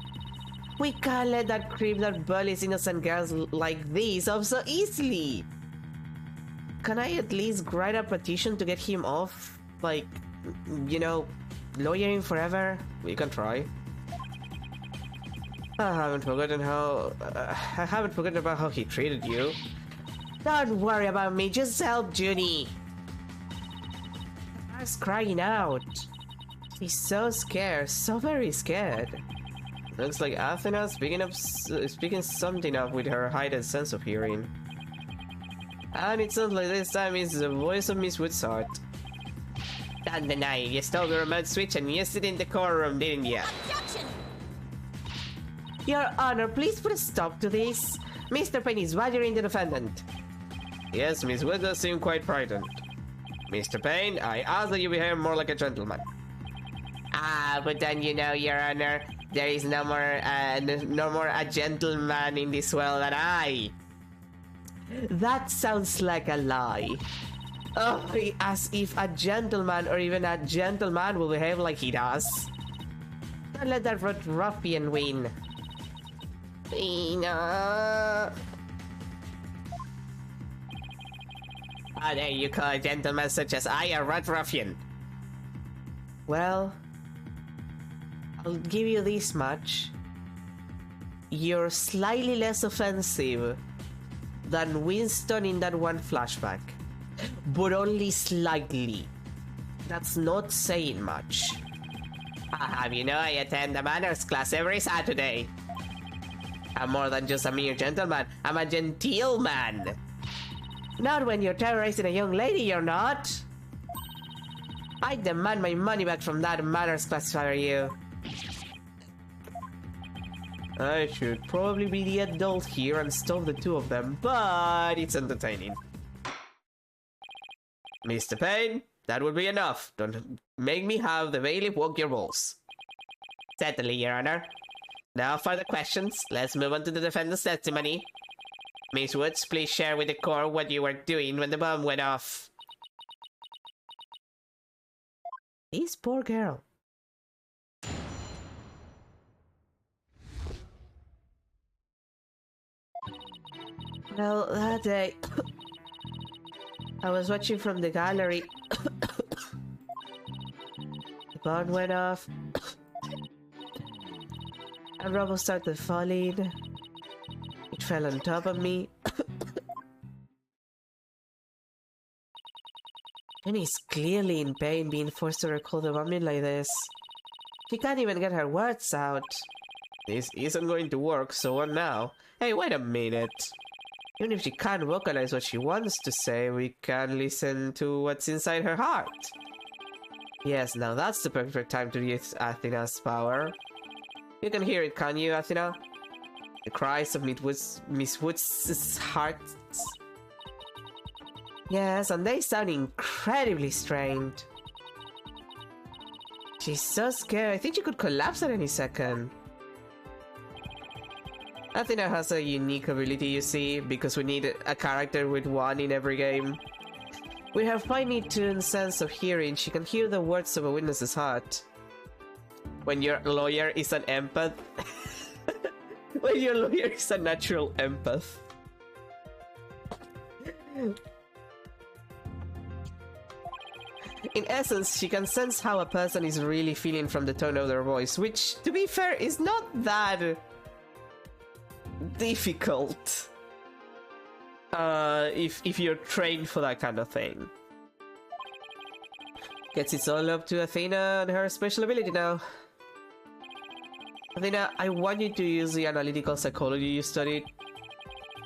We can't let that creep that bullies innocent girls like this off so easily! Can I at least write a petition to get him off? Like, you know, lawyering forever? We can try. I haven't forgotten about how he treated you. Don't worry about me, just help Junie. She's crying out. She's so scared, so very scared. Looks like Athena speaking something up with her heightened sense of hearing. And it sounds like this time it's the voice of Miss Woodsart. Don't deny it, you stole the remote switch and used it in the courtroom, didn't you? Objection! Your Honor, please put a stop to this. Mr. Payne is badgering the defendant. Yes, Miss Wood does seem quite frightened. Mr. Payne, I ask that you behave more like a gentleman. But then you know, Your Honor, there is no more a gentleman in this world than I. That sounds like a lie. Oh, as if a gentleman or even a gentleman will behave like he does. Don't let that ruffian win. Tina. How dare you call a gentleman such as I a rat ruffian? Well, I'll give you this much. You're slightly less offensive than Winston in that one flashback. But only slightly. That's not saying much. I'll have you know I attend a manners class every Saturday. I'm more than just a mere gentleman. I'm a genteel man. Not when you're terrorizing a young lady, you're not. I demand my money back from that manners class if I were you. I should probably be the adult here and stop the two of them, but it's entertaining. Mr. Payne, that would be enough. Don't make me have the bailiff walk your balls. Certainly, Your Honor. Now for the questions, let's move on to the defendant's testimony. Miss Woods, please share with the court what you were doing when the bomb went off. This poor girl. Well, that day, I was watching from the gallery. The bomb went off, and rubble started falling. It fell on top of me. Jenny's clearly in pain being forced to recall the bombing like this. She can't even get her words out. This isn't going to work, so what now? Hey, wait a minute. Even if she can't vocalize what she wants to say, we can listen to what's inside her heart. Yes, now that's the perfect time to use Athena's power. You can hear it, can't you, Athena? The cries of Miss Woods' heart. Yes, and they sound incredibly strained. She's so scared. I think she could collapse at any second. Athena has a unique ability, you see, because we need a character with one in every game. With her finely tuned sense of hearing, she can hear the words of a witness's heart. When your lawyer is an empath. When your lawyer is a natural empath. In essence, she can sense how a person is really feeling from the tone of their voice, which, to be fair, is not that difficult if you're trained for that kind of thing. Guess it's all up to Athena and her special ability now. Athena, I want you to use the analytical psychology you studied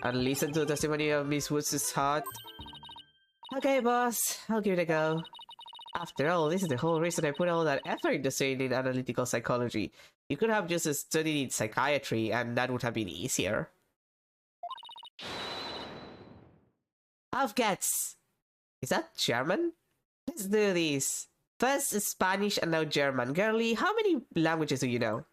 and listen to the testimony of Miss Woods' heart. Okay, boss, I'll give it a go. After all, this is the whole reason I put all that effort into studying analytical psychology. You could have just studied psychiatry, and that would have been easier. Auf geht's! Is that German? Let's do this. First Spanish and now German. Girlie, how many languages do you know?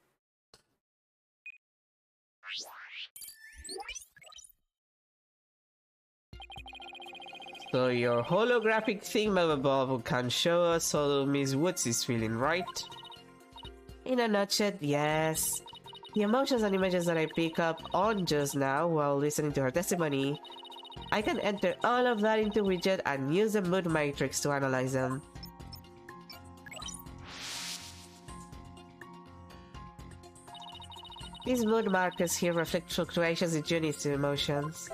So your holographic thingamabob can show us how Miss Woods is feeling, right? In a nutshell, yes. The emotions and images that I pick up on just now while listening to her testimony, I can enter all of that into widget and use the mood matrix to analyze them. These mood markers here reflect fluctuations in Juni's emotions.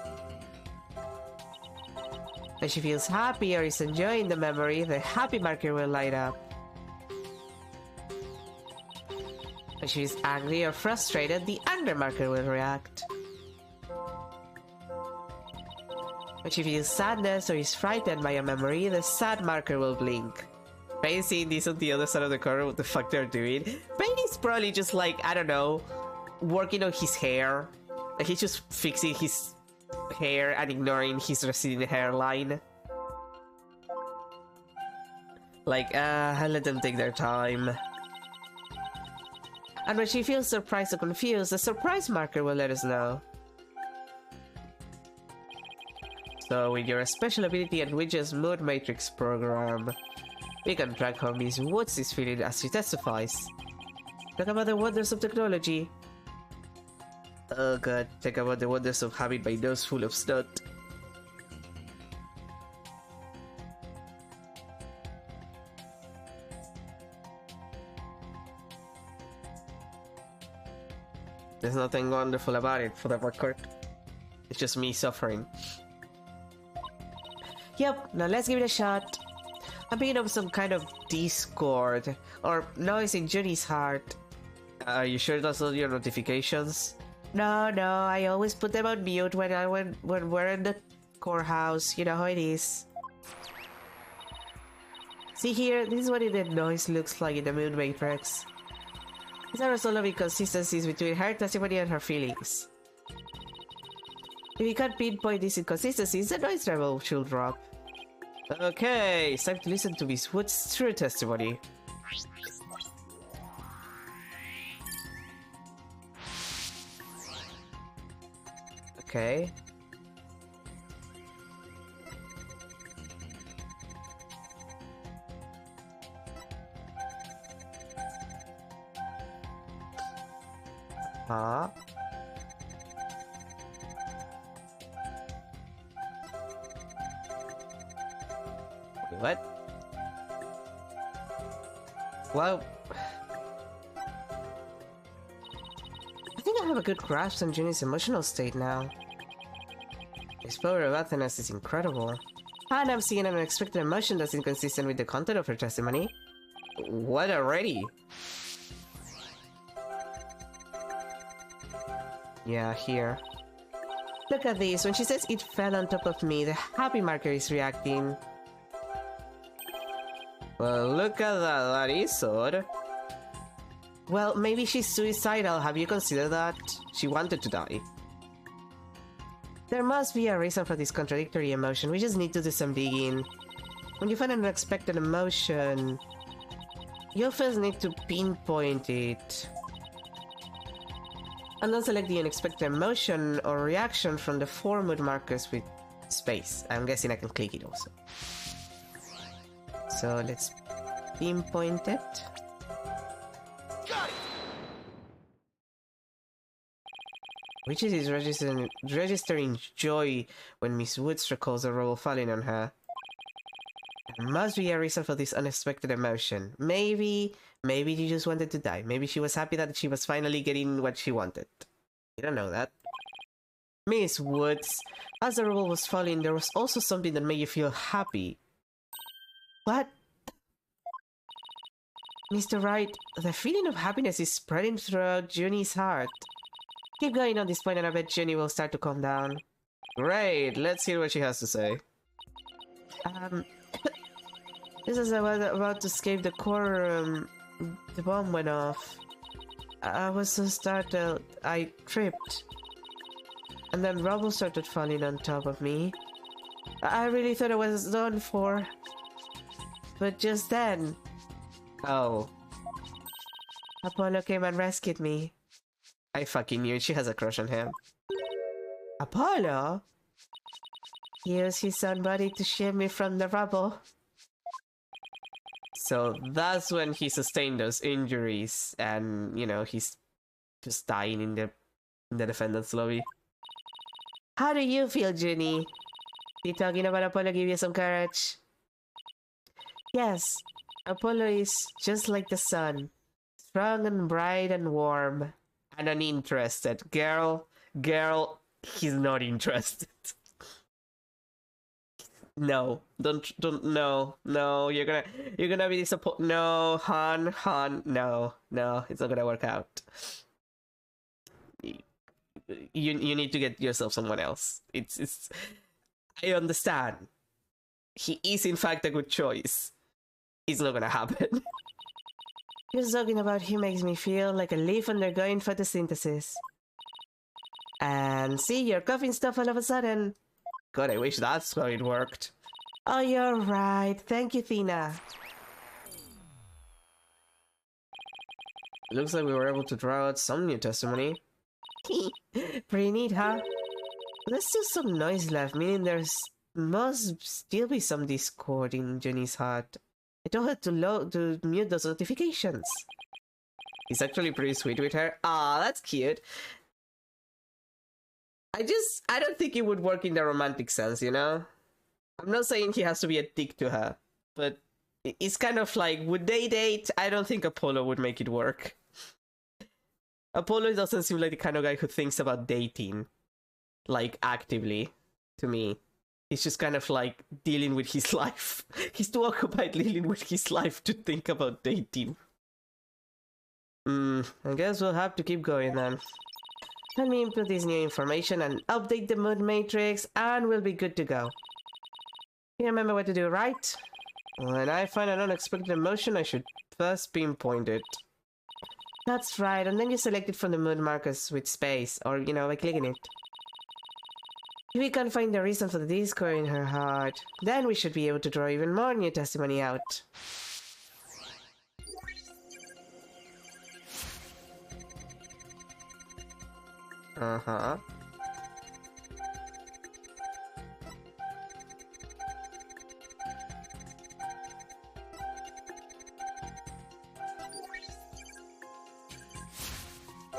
When she feels happy or is enjoying the memory, the happy marker will light up. When she is angry or frustrated, the anger marker will react. When she feels sadness or is frightened by a memory, the sad marker will blink. Pain seeing this on the other side of the corner, what the fuck they're doing. Pain is probably just like, I don't know, working on his hair. Like he's just fixing his hair and ignoring his receding hairline. Like, I'll let them take their time. And when she feels surprised or confused, the surprise marker will let us know. So with your special ability and Widget's mood matrix program, we can track how Miss Woods is feeling as she testifies. Talk about the wonders of technology. Oh god, talk about the wonders of having my nose full of snot. There's nothing wonderful about it, for the record. It's just me suffering. Yep, now let's give it a shot. I'm picking up some kind of discord or noise in Junie's heart. Are you sure that's not your notifications? No, I always put them on mute when we're in the courthouse. You know how it is. See here, this is what the noise looks like in the Moon Matrix. It's a result of inconsistencies between her testimony and her feelings. If you can't pinpoint these inconsistencies, the noise level should drop. Okay, it's time to listen to Miss Wood's true testimony. Okay. Huh? What? Well, I think I have a good grasp on Junie's emotional state now. His power of Athena's is incredible. And I'm seeing an unexpected emotion that's inconsistent with the content of her testimony. What already? Yeah, here. Look at this. When she says it fell on top of me, the happy marker is reacting. Well, look at that. That is odd. Well, maybe she's suicidal. Have you considered that? She wanted to die. There must be a reason for this contradictory emotion. We just need to do some digging. When you find an unexpected emotion, you'll first need to pinpoint it. And then select the unexpected emotion or reaction from the 4 mood markers with space. I'm guessing I can click it also. So let's pinpoint it. Which is registering joy when Miss Woods recalls a rubble falling on her. There must be a reason for this unexpected emotion. Maybe she just wanted to die. Maybe she was happy that she was finally getting what she wanted. You don't know that. Miss Woods, as the rubble was falling, there was also something that made you feel happy. What? Mr. Wright, the feeling of happiness is spreading throughout Junie's heart. Keep going on this point and I bet Junie will start to calm down. Great, let's hear what she has to say. Just as I was about to escape the core, the bomb went off. I was so startled, I tripped. And then rubble started falling on top of me. I really thought I was done for. But just then... Oh. Apollo came and rescued me. I fucking knew it. She has a crush on him. Apollo? He used his own body to shield me from the rubble. So that's when he sustained those injuries and, you know, he's just dying in the defendant's lobby. How do you feel, Junie? Did talking about Apollo give you some courage? Yes, Apollo is just like the sun. Strong and bright and warm. And uninterested. Girl, he's not interested. No, no, you're gonna be disappointed. No, Han, no, it's not gonna work out. You need to get yourself someone else. It's I understand. He is in fact a good choice. It's not gonna happen. Just talking about him makes me feel like a leaf undergoing photosynthesis. And see, you're coughing stuff all of a sudden. God, I wish that's how it worked. Oh, you're right. Thank you, Thina. Looks like we were able to draw out some new testimony. Pretty neat, huh? There's still some noise left, meaning must still be some discord in Jenny's heart. I told her to mute those notifications. He's actually pretty sweet with her. Ah, that's cute. I don't think it would work in the romantic sense, you know? I'm not saying he has to be a dick to her, but it's kind of like, would they date? I don't think Apollo would make it work. Apollo doesn't seem like the kind of guy who thinks about dating, like, actively, to me. He's just kind of like dealing with his life. He's too occupied dealing with his life to think about dating. I guess we'll have to keep going then. Let me input this new information and update the mood matrix, and we'll be good to go. You remember what to do, right? When I find an unexpected emotion, I should first pinpoint it. That's right, and then you select it from the mood markers with space, or, you know, by clicking it. If we can find the reason for the discord in her heart, then we should be able to draw even more new testimony out. Uh-huh.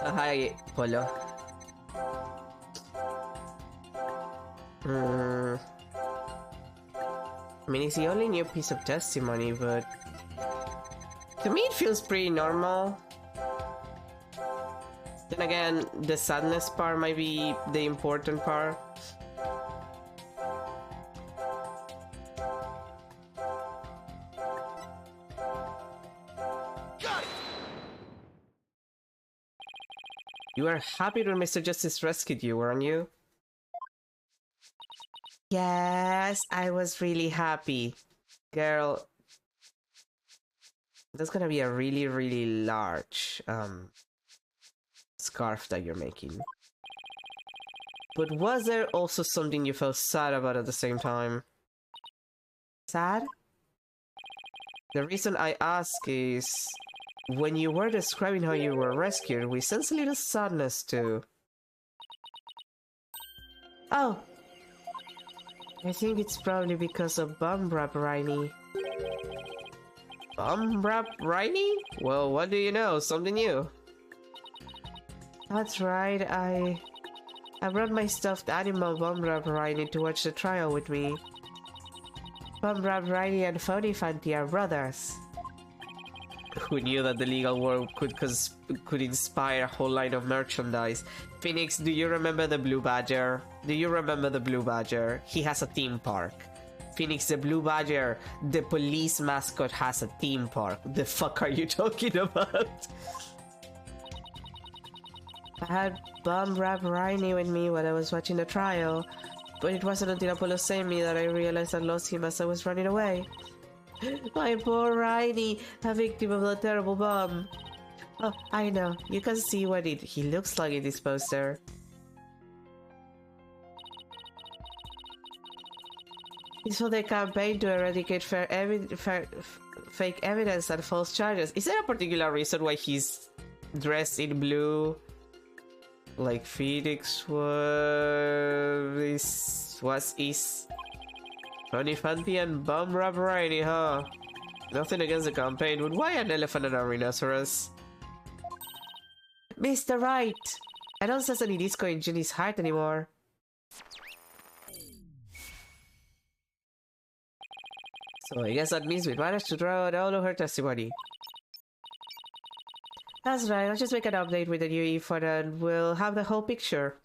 Hi, Polo. I mean, it's the only new piece of testimony, but to me it feels pretty normal. Then again, the sadness part might be the important part. You were happy when Mr. Justice rescued you, weren't you? Yes, I was really happy. Girl, that's gonna be a really, really large scarf that you're making. But was there also something you felt sad about at the same time? Sad? The reason I ask is, when you were describing how you were rescued, we sense a little sadness too. Oh! I think it's probably because of Bumrap Rainy. Bumrap Rainy? Well, what do you know? Something new. That's right, I brought my stuffed animal Bumrap Rainy to watch the trial with me. Bumrap Rainy and Phony Fanti are brothers. Who knew that the legal world could inspire a whole line of merchandise? Phoenix, do you remember the Blue Badger? Do you remember the Blue Badger? He has a theme park. Phoenix, the Blue Badger, the police mascot, has a theme park. The fuck are you talking about? I had Bumrap Rainy with me while I was watching the trial, but it wasn't until Apollo saved me that I realized I lost him as I was running away. My poor Rainy, a victim of the terrible bomb. Oh, I know. You can see what he looks like in this poster. It's for the campaign to eradicate fake evidence and false charges. Is there a particular reason why he's dressed in blue? Like Phoenix is Funny Fanti and Bumrap Rainy, huh? Nothing against the campaign, but why an elephant and a rhinoceros? Mr. Right! I don't sense any disco in Ginny's heart anymore. So I guess that means we managed to draw out all of her testimony. That's right, I'll just make an update with the new E4 and we'll have the whole picture.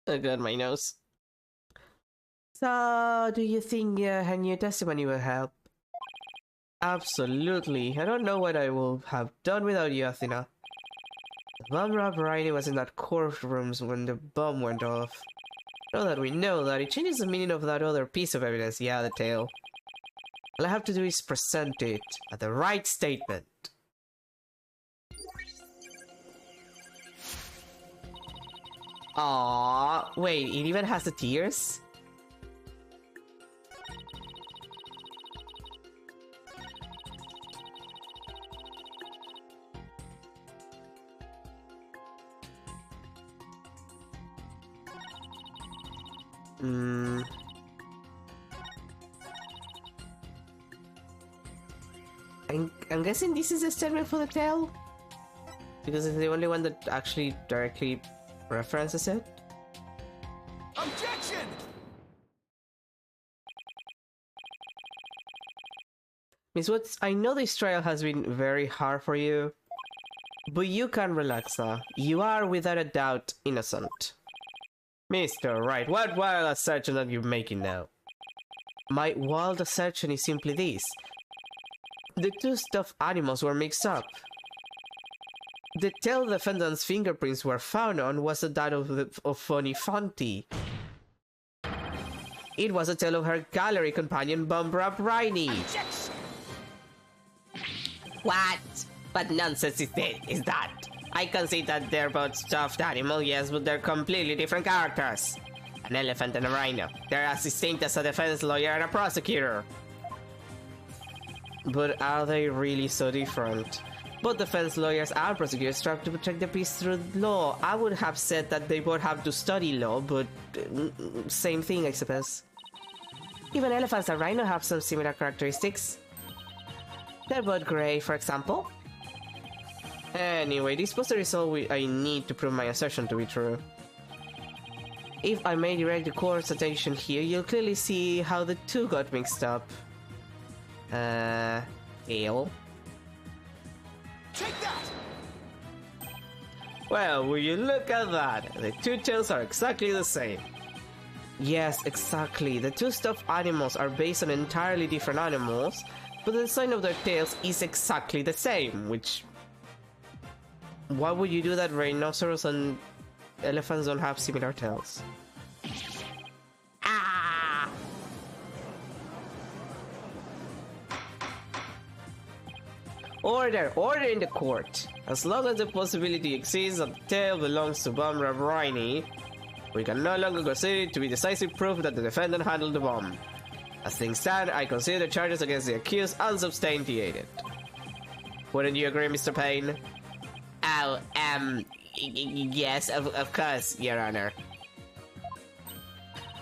I got my nose. So, do you think her new testimony will help? Absolutely. I don't know what I will have done without you, Athena. Bumrap Rainy was in that courtroom when the bomb went off. Now that we know that, it changes the meaning of that other piece of evidence, yeah, the tail. All I have to do is present it at the right statement. Aww, wait, it even has the tears? I'm guessing this is a statement for the tail? Because it's the only one that actually directly references it. Objection! Miss Woods, I know this trial has been very hard for you, but you can relax now. You are without a doubt innocent. Mr. Wright, what wild assertion are you making now? My wild assertion is simply this. The two stuffed animals were mixed up. The tail defendant's fingerprints were found on was that of Funny Fanti. It was the tail of her gallery companion, Bumbrap Riney. What? What nonsense is that? I can see that they're both stuffed animals, yes, but they're completely different characters. An elephant and a rhino. They're as distinct as a defense lawyer and a prosecutor. But are they really so different? Both defense lawyers and prosecutors strive to protect the peace through law. I would have said that they both have to study law, but same thing, I suppose. Even elephants and rhino have some similar characteristics. They're both gray, for example. Anyway, this poster is all I need to prove my assertion to be true. If I may direct the court's attention here, you'll clearly see how the two got mixed up. Tail. Take that! Well, will you look at that? The two tails are exactly the same. Yes, exactly. The two stuffed animals are based on entirely different animals, but the design of their tails is exactly the same, which... Why would you do that? Rhinoceros and elephants don't have similar tails. Ah! Order! Order in the court! As long as the possibility exists that the tail belongs to Bumbrap Riney, we can no longer consider it to be decisive proof that the defendant handled the bomb. As things stand, I consider the charges against the accused unsubstantiated. Wouldn't you agree, Mr. Payne? Oh, yes, of course, Your Honor.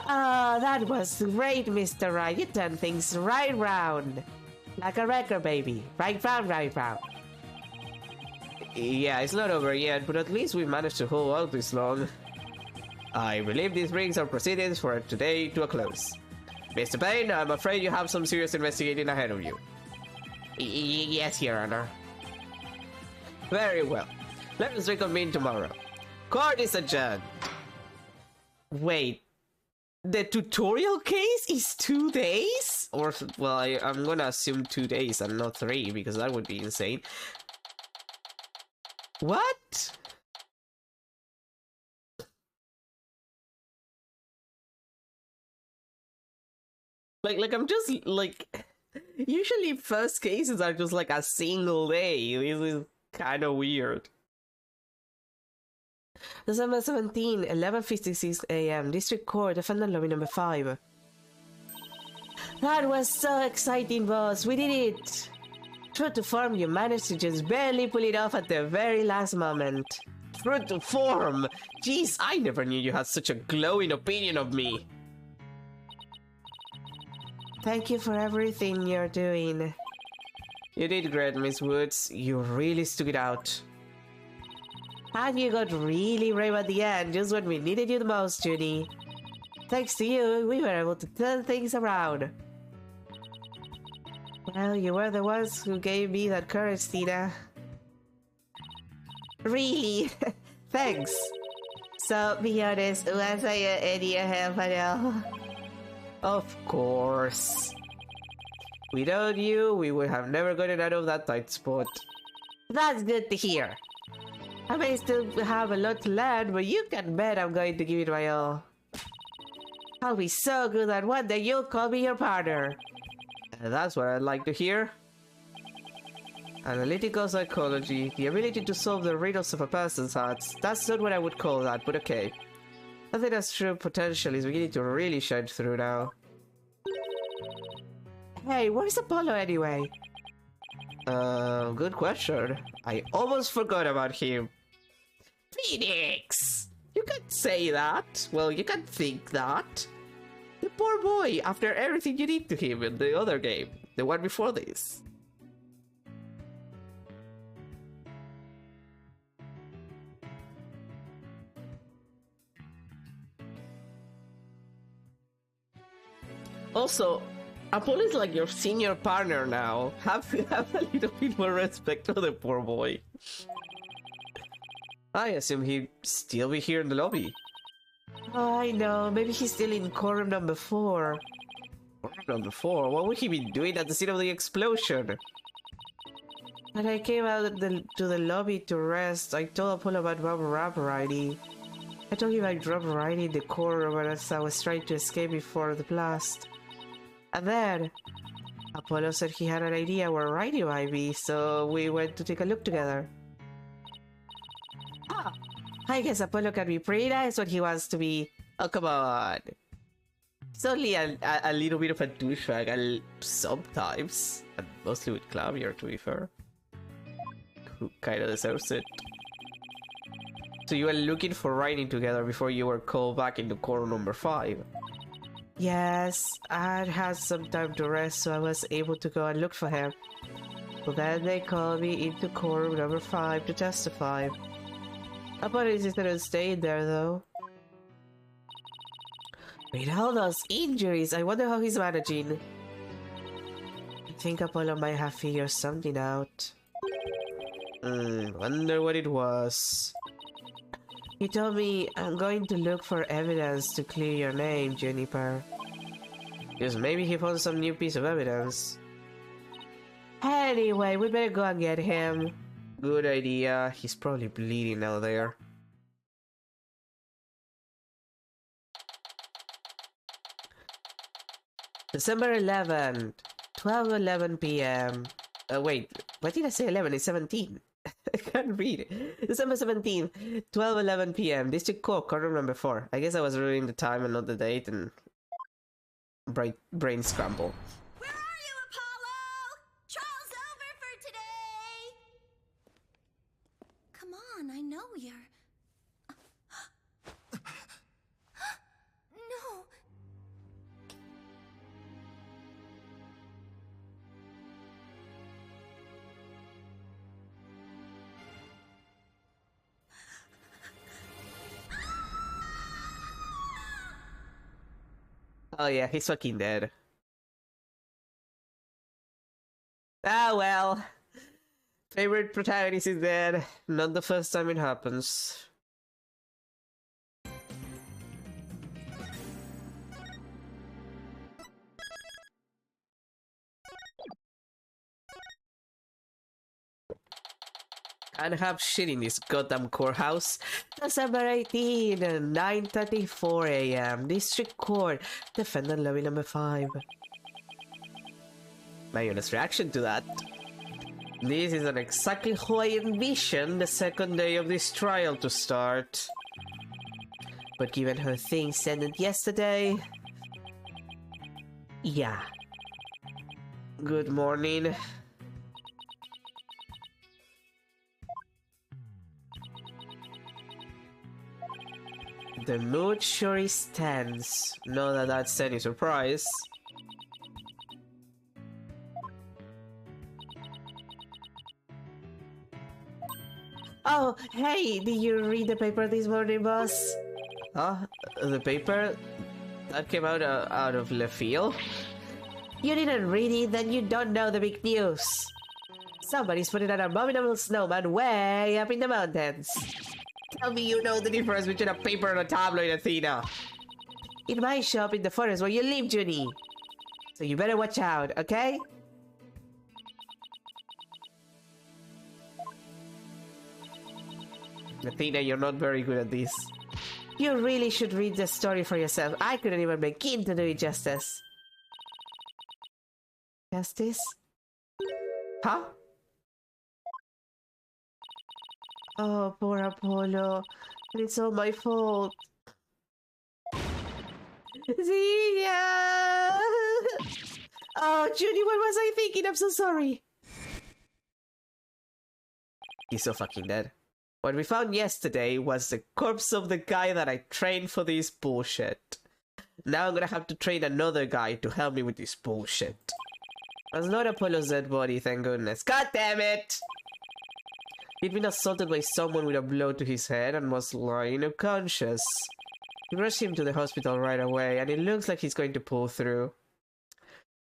Oh, that was great, Mr. Wright. You turned things right round. Like a record, baby. Right round, right round. Yeah, it's not over yet, but at least we managed to hold out this long. I believe this brings our proceedings for today to a close. Mr. Payne, I'm afraid you have some serious investigating ahead of you. Yes, Your Honor. Very well. Let us reconvene tomorrow. Court is adjourned. Wait. The tutorial case is 2 days? Or, well, I'm gonna assume 2 days and not 3, because that would be insane. What? Like I'm just, like... Usually first cases are just like a single day. This is kind of weird. December 17, 11:56 a.m. District Court, Defendant Lobby number 5. That was so exciting, boss. We did it. True to form, you managed to just barely pull it off at the very last moment. True to form? Jeez, I never knew you had such a glowing opinion of me. Thank you for everything you're doing. You did great, Miss Woods. You really stuck it out. And you got really brave at the end, just when we needed you the most, Judy. Thanks to you, we were able to turn things around. Well, you were the ones who gave me that courage, Tina. Really? Thanks. So, be honest, was I any help at all? Of course. Without you, we would have never gotten out of that tight spot. That's good to hear. I may still have a lot to learn, but you can bet I'm going to give it my all. I'll be so good that one day you'll call me your partner. That's what I'd like to hear. Analytical psychology, the ability to solve the riddles of a person's hearts. That's not what I would call that, but okay. I think that's true potential is beginning to really shine through now. Hey, where's Apollo anyway? Good question. I almost forgot about him. Phoenix! You can't say that. Well, you can't think that. The poor boy, after everything you did to him in the other game. The one before this. Also, Apollo is like your senior partner now. Have a little bit more respect for the poor boy. I assume he'd still be here in the lobby. Oh, I know. Maybe he's still in quorum number 4. Quorum number 4? What would he be doing at the scene of the explosion? When I came out to the lobby to rest, I told Apollo about Rob Variety. I told him I dropped Variety in the corner as I was trying to escape before the blast. And then, Apollo said he had an idea where Variety might be, so we went to take a look together. Ah, I guess Apollo can be pretty nice when he wants to be. Oh, come on. He's only a little bit of a douchebag sometimes. And mostly with Clavier, to be fair. Who kinda deserves it. So you were looking for riding together before you were called back into quorum number 5. Yes, I had some time to rest, so I was able to go and look for him. But then they called me into quorum number 5 to testify. Apollo insisted on staying there, though. With all those injuries, I wonder how he's managing. I think Apollo might have figured something out. Wonder what it was. He told me, I'm going to look for evidence to clear your name, Juniper. Because maybe he found some new piece of evidence. Anyway, we better go and get him. Good idea. He's probably bleeding out there. December 11th, 12:11 p.m. Wait, why did I say 11? It's 17. I can't read it. December 17th, 12:11 p.m. District Court, quorum number 4. I guess I was reading the time and not the date, and brain scramble. Where are you, Apollo? Trial's over for today. Come on, I know you're... No. Oh yeah, he's fucking dead. Ah well. Favorite protagonist is dead. Not the first time it happens. Can't have shit in this goddamn courthouse. December 18, 9:34 a.m. District Court, defendant lobby number 5. My honest reaction to that. This isn't exactly how I envisioned the second day of this trial to start. But given how things ended yesterday... Yeah. Good morning. The mood sure is tense. Not that that's any surprise. Oh, hey, did you read the paper this morning, boss? Huh? The paper? That came out of left field? You didn't read it, then you don't know the big news. Somebody's putting an abominable snowman way up in the mountains. Tell me you know the difference between a paper and a tabloid, Athena. It might show up in the forest where you live, Junie. So you better watch out, okay? Athena, you're not very good at this. You really should read the story for yourself. I couldn't even begin to do it justice. Justice? Huh? Oh, poor Apollo. It's all my fault. Zia! Oh, Junie, what was I thinking? I'm so sorry. He's so fucking dead. What we found yesterday was the corpse of the guy that I trained for this bullshit. Now I'm gonna have to train another guy to help me with this bullshit. That's not Apollo's dead body, thank goodness. God damn it! He'd been assaulted by someone with a blow to his head and was lying unconscious. We rushed him to the hospital right away, and it looks like he's going to pull through.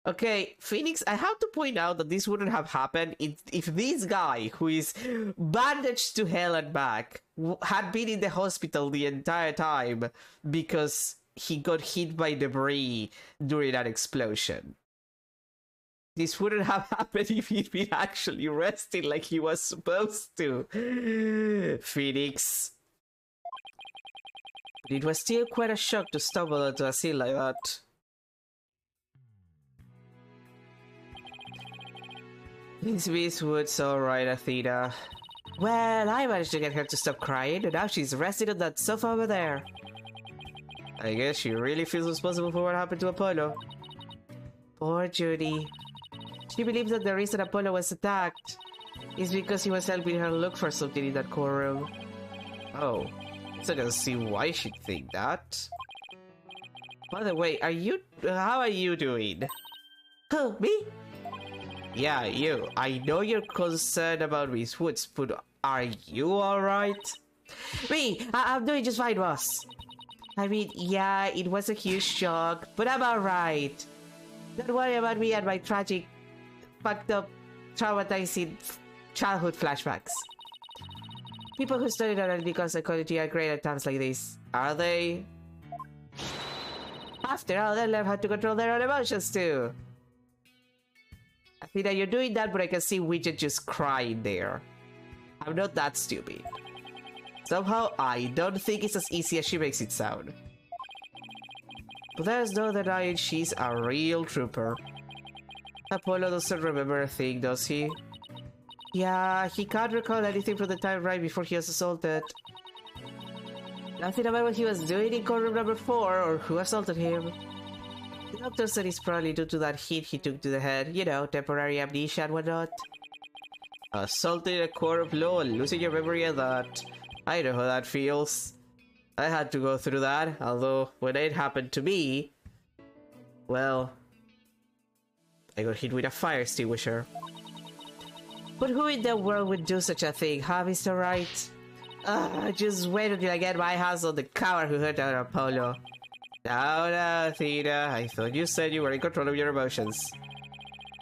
Okay, Phoenix, I have to point out that this wouldn't have happened if this guy, who is bandaged to hell and back, had been in the hospital the entire time because he got hit by debris during that explosion. This wouldn't have happened if he'd been actually resting like he was supposed to. Phoenix. But it was still quite a shock to stumble into a scene like that. Miss Wood's alright, Athena. Well, I managed to get her to stop crying, and now she's resting on that sofa over there. I guess she really feels responsible for what happened to Apollo. Poor Judy. She believes that the reason Apollo was attacked is because he was helping her look for something in that core room. Oh, so I can see why she'd think that. By the way, how are you doing? Who, me? Yeah, you. I know you're concerned about Miss Woods, but are you alright? Me, I'm doing just fine, boss. I mean, yeah, it was a huge shock, but I'm alright. Don't worry about me and my tragic, fucked up, traumatizing childhood flashbacks. People who study analytical psychology are great at times like this, are they? After all, they learn how to control their own emotions too. Athena, you're doing that, but I can see Widget just crying there. I'm not that stupid. Somehow, I don't think it's as easy as she makes it sound. But there's no denying she's a real trooper. Apollo doesn't remember a thing, does he? Yeah, he can't recall anything from the time right before he was assaulted. Nothing about what he was doing in core room number 4 or who assaulted him. The doctor said it's probably due to that hit he took to the head, you know, temporary amnesia and whatnot. Assaulting a core of law and losing your memory of that. I know how that feels. I had to go through that, although when it happened to me, well, I got hit with a fire extinguisher. But who in the world would do such a thing, huh, Mr. Wright? Just wait until I get my hands on the coward who hurt our Apollo. Now, Athena, I thought you said you were in control of your emotions.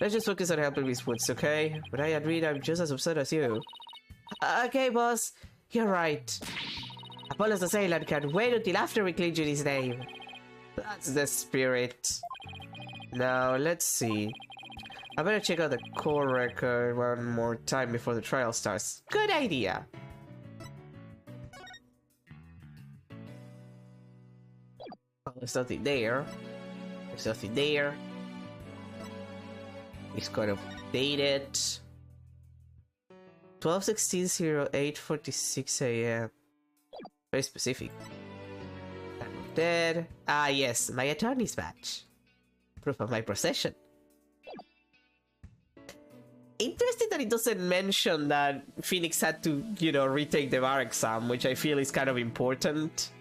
Let's just focus on helping Miss Woods, okay? But I admit I'm just as upset as you. Okay, boss. You're right. Apollo's assailant can't wait until after we clean Judy's name. That's the spirit. Now, let's see. I better check out the core record one more time before the trial starts. Good idea. Oh, there's nothing there. There's nothing there. It's kind of dated. 12/16/08:46 a.m. Very specific. I'm dead. Ah, yes, my attorney's badge. Proof of my possession. Interesting that it doesn't mention that Phoenix had to, you know, retake the bar exam, which I feel is kind of important.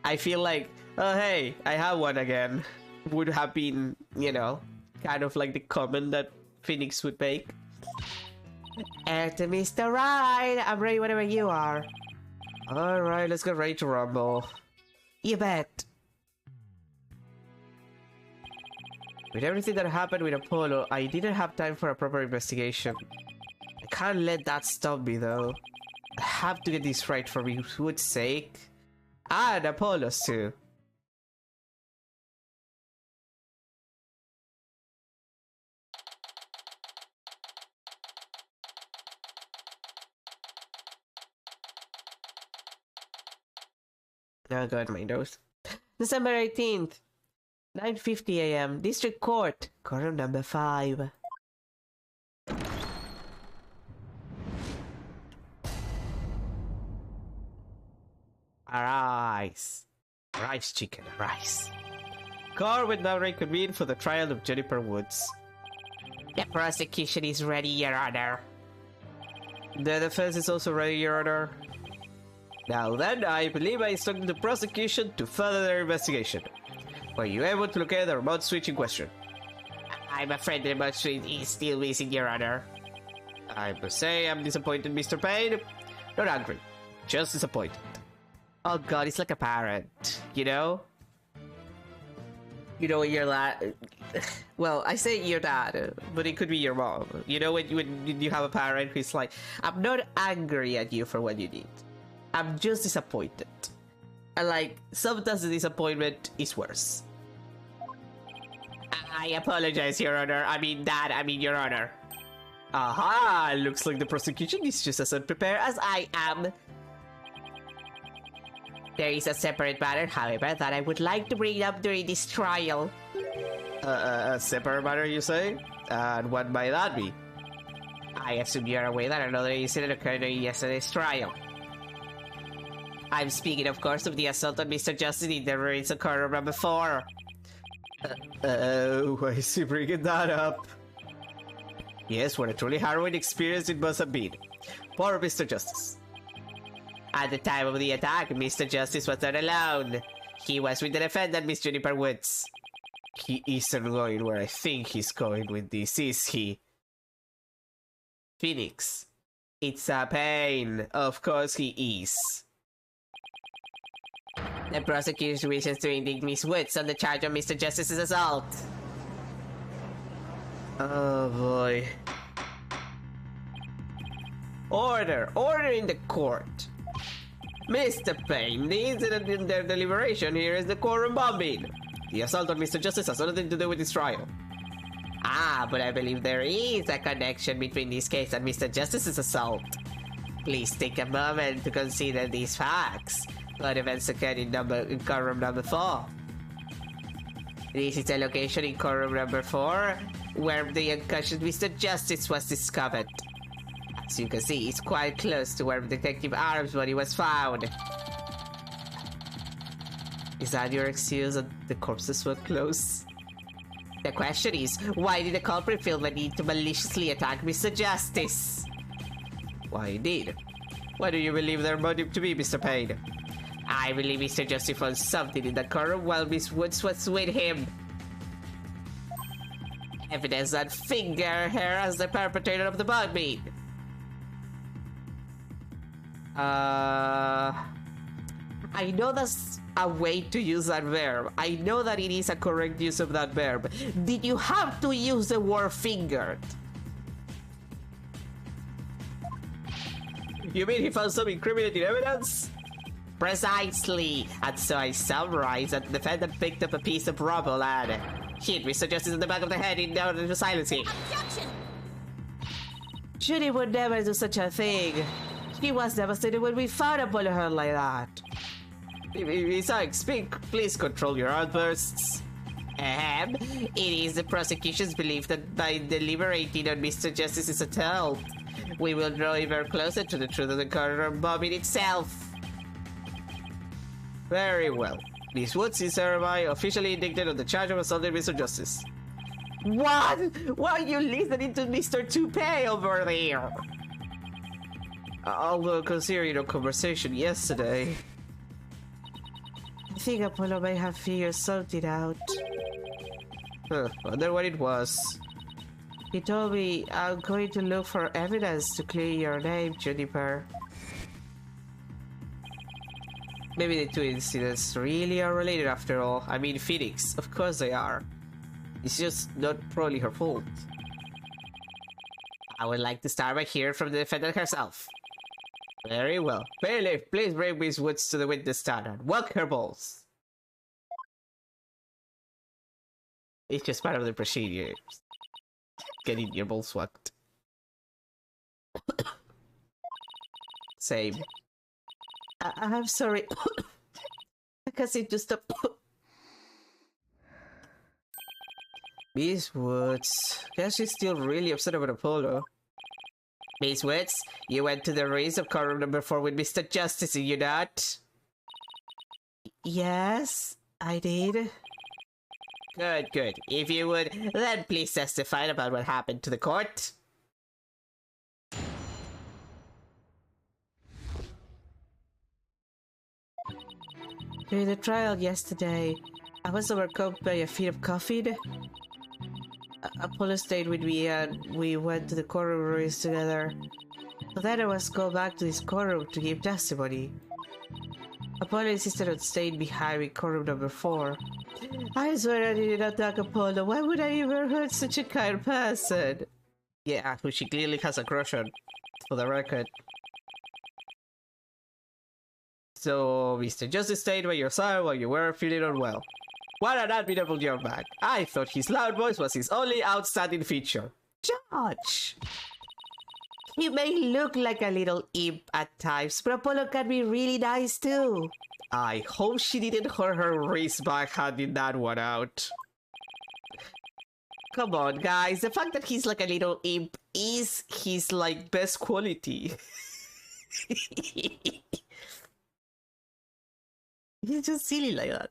I feel like, oh hey, I have one again, would have been, you know, kind of like the comment that Phoenix would make. Mr. Right, I'm ready whenever you are. Alright, let's get ready to rumble. You bet. With everything that happened with Apollo, I didn't have time for a proper investigation. I can't let that stop me though. I have to get this right for Miss Wood's sake. And Apollo's too. Oh god, my nose. December 18th. 9:50 a.m. District Court. Courtroom number 5. Arise. Arise, chicken, arise. Court will now reconvene for the trial of Juniper Woods. The prosecution is ready, Your Honor. The defense is also ready, Your Honor. Now then, I believe I instructed the prosecution to further their investigation. Were you able to locate the remote switch in question? I'm afraid the remote switch is still missing, Your Honor. I must say I'm disappointed, Mr. Payne. Not angry, just disappointed. Oh god, it's like a parent, you know? You know, your dad. Well, I say your dad, but it could be your mom. You know, when you have a parent who's like, I'm not angry at you for what you did. I'm just disappointed. And like, sometimes the disappointment is worse. I apologize, Your Honor. I mean, Dad, I mean, Your Honor. Aha! Looks like the prosecution is just as unprepared as I am. There is a separate matter, however, that I would like to bring up during this trial. A separate matter, you say? And what might that be? I assume you're aware that another incident occurred during yesterday's trial. I'm speaking, of course, of the assault on Mr. Justice in the ruins of courtroom number 4. Why is he bringing that up? Yes, what a truly harrowing experience it must have been. Poor Mr. Justice. At the time of the attack, Mr. Justice was not alone. He was with the defendant, Miss Juniper Woods. He isn't going where I think he's going with this, is he? Phoenix. It's a pain. Of course he is. The prosecution wishes to indict Miss Woods on the charge of Mr. Justice's assault. Oh boy. Order! Order in the court! Mr. Payne, the incident in their deliberation here is the courtroom bombing. The assault on Mr. Justice has nothing to do with this trial. Ah, but I believe there is a connection between this case and Mr. Justice's assault. Please take a moment to consider these facts. What events occurred in courtroom number 4? This is a location in courtroom number 4 where the unconscious Mr. Justice was discovered. As you can see, it's quite close to where Detective Arm's body was found. Is that your excuse that the corpses were close? The question is, why did the culprit feel the need to maliciously attack Mr. Justice? Why indeed? What do you believe their motive to be, Mr. Payne? I believe Mr. Justice found something in the courtroom while Miss Woods was with him. Evidence that finger her as the perpetrator of the bombing. I know that's a way to use that verb. I know that it is a correct use of that verb. Did you have to use the word fingered? You mean he found some incriminating evidence? Precisely. And so I summarize that the defendant picked up a piece of rubble and hit Mr. Justice in the back of the head in order to silence him. Objection! Judy would never do such a thing. She was devastated when we found a bullet hole like that. Besides, please control your outbursts. It is the prosecution's belief that by deliberating on Mr. Justice's assault, we will draw ever closer to the truth of the courtroom bombing itself. Very well. Miss Woods is hereby officially indicted on the charge of assaulting Mr. Justice. What? Why are you listening to Mr. Toupee over there? Although considering our conversation yesterday, I think Apollo may have figured something out. Wonder what it was. He told me I'm going to look for evidence to clear your name, Juniper. Maybe the two incidents really are related after all. I mean, Phoenix, of course they are. It's just not probably her fault. I would like to start by hearing from the defendant herself. Very well. Bailiff, please bring Miss Woods to the witness stand and walk her balls. It's just part of the procedure. Getting your balls walked. Same. I'm sorry. I can't seem to stop. Miss Woods. Guess she's still really upset about Apollo. Miss Woods, you went to the ruins of courtroom number 4 with Mr. Justice, did you not? Yes, I did. Good, good. If you would, then please testify about what happened to the court. During the trial yesterday, I was overcome by a fit of coughing. Apollo stayed with me and we went to the courtroom ruins together. But then I was called back to this courtroom to give testimony. Apollo insisted on staying behind with core room number 4. I swear I didn't attack Apollo. Why would I ever hurt such a kind person? Yeah, who she clearly has a crush on, for the record. So, Mr. Justice stayed by your side while you were feeling unwell. What an admirable young man. I thought his loud voice was his only outstanding feature. Judge! He may look like a little imp at times, but Apollo can be really nice too. I hope she didn't hurt her wrist by handing that one out. Come on, guys. The fact that he's like a little imp is his, like, best quality. He's just silly like that.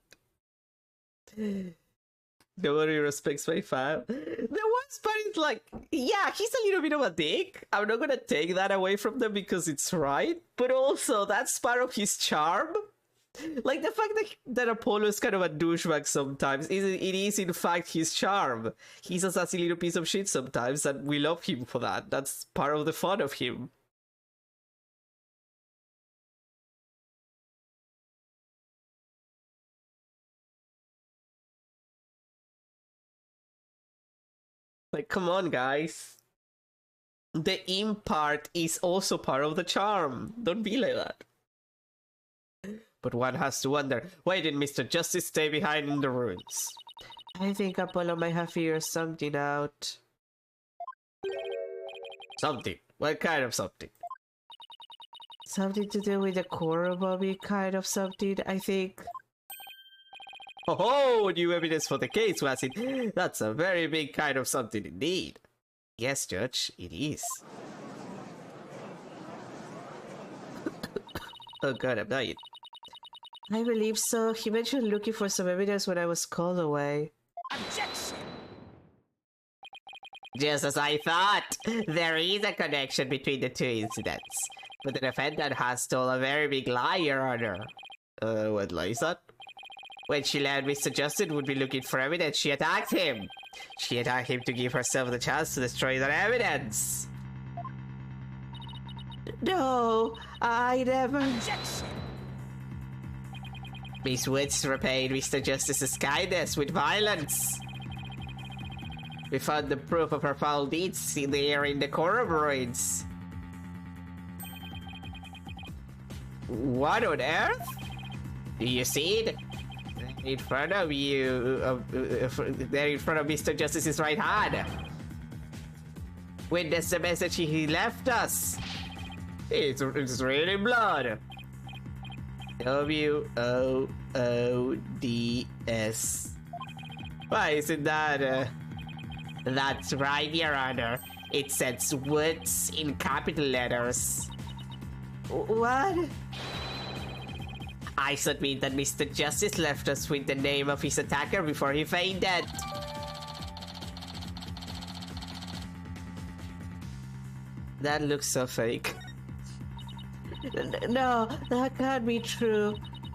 Nobody respects my fan. The worst part is like, yeah, he's a little bit of a dick. I'm not gonna take that away from them because it's right. But also, that's part of his charm. Like, the fact that Apollo is kind of a douchebag sometimes, it is in fact his charm. He's a sassy little piece of shit sometimes, and we love him for that. That's part of the fun of him. Like, come on, guys. The imp part is also part of the charm. Don't be like that. But one has to wonder, why did Mr. Justice stay behind in the ruins? I think Apollo might have figured something out. Something? What kind of something? Something to do with the core Bobby, kind of something, I think. Oh, new evidence for the case, was it? That's a very big kind of something indeed. Yes, Judge, it is. Oh god, I'm dying. I believe so. He mentioned looking for some evidence when I was called away. Objection! Just as I thought, there is a connection between the two incidents. But the defendant has told a very big lie, Your Honor. What lie is that? When she learned Mr. Justin would be looking for evidence, she attacked him. She attacked him to give herself the chance to destroy that evidence. No, I never... Objection! Miss Woods repaid Mr. Justice's kindness with violence. We found the proof of her foul deeds there in the core ruins. What on earth? Do you see it? In front of you, there in front of Mr. Justice's right hand. Witness the message he left us. It's really blood. W-O-O-D-S. Why isn't that, That's right, Your Honor. It says Woods in capital letters. What? I submit that Mr. Justice left us with the name of his attacker before he fainted. That looks so fake. No, that can't be true.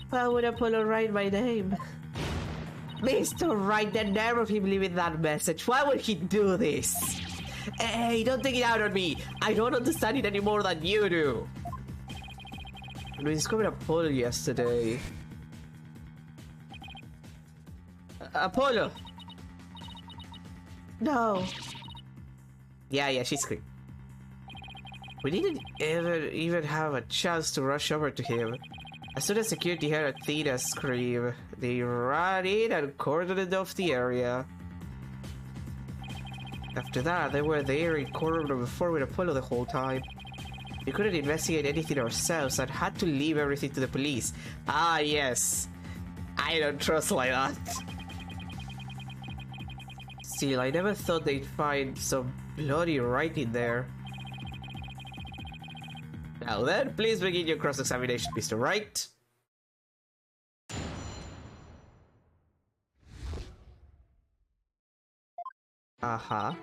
Why would Apollo write my name? Mr. Wright, the nerve of him leaving that message. Why would he do this? Hey, don't take it out on me. I don't understand it any more than you do. We discovered Apollo yesterday. Apollo! No. Yeah, she screamed. We didn't even have a chance to rush over to him. As soon as security heard Athena scream, they ran in and cordoned off the area. After that, they were there in corner number 4 with Apollo the whole time. We couldn't investigate anything ourselves and had to leave everything to the police. Ah, yes. I don't trust like that. Still, I never thought they'd find some bloody writing there. Now then, please begin your cross-examination, Mr. Wright. Uh-huh.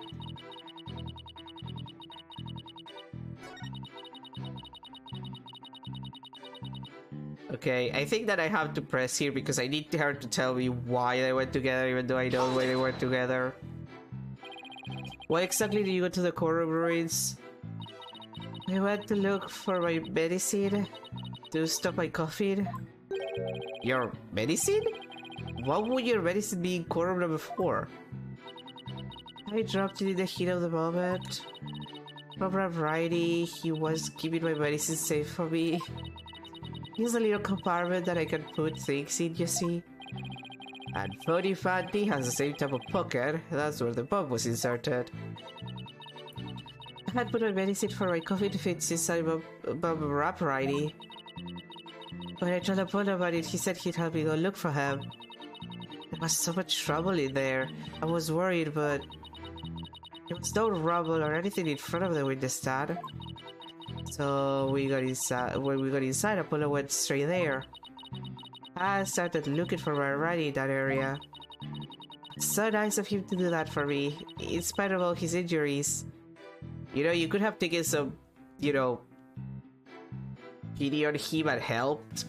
Okay, I think that I have to press here because I need her to tell me why they went together, even though I know why they went together. Why exactly did you go to the core ruins? I went to look for my medicine to stop my coughing. Your medicine? What would your medicine be in core room number 4? I dropped it in the heat of the moment. For variety, he was keeping my medicine safe for me. Here's a little compartment that I can put things in, you see. And Funny Fanny has the same type of pocket. That's where the bomb was inserted. I had put my medicine for my coffee fits inside my wrap variety. When I told Apollo about it, he said he'd help me go look for him. There was so much trouble in there. I was worried, but there was no rubble or anything in front of the window stand. So we got inside. When we got inside, Apollo went straight there. I started looking for my writing in that area. It's so nice of him to do that for me, in spite of all his injuries. You know, you could have taken some, you know, pity on him and helped,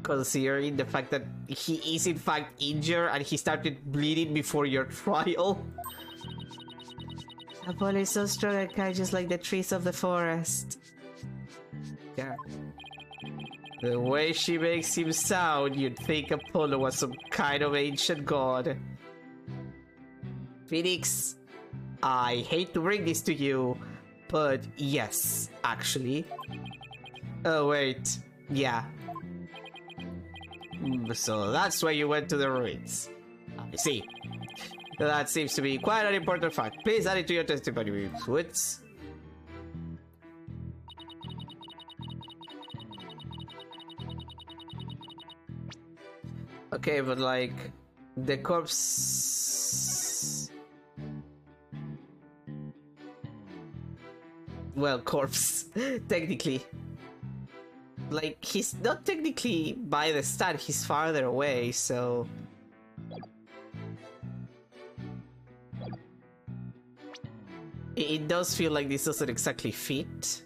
considering the fact that he is in fact injured and he started bleeding before your trial. Apollo is so strong and kind, just like the trees of the forest. Yeah. The way she makes him sound, you'd think Apollo was some kind of ancient god. Phoenix, I hate to bring this to you, but yes, actually. Oh wait, yeah. So that's why you went to the ruins. I see. That seems to be quite an important fact. Please add it to your testimony, Woods. Okay, but like, the corpse... Well, corpse, technically. Like, he's not technically by the stand, he's farther away, so... It does feel like this doesn't exactly fit.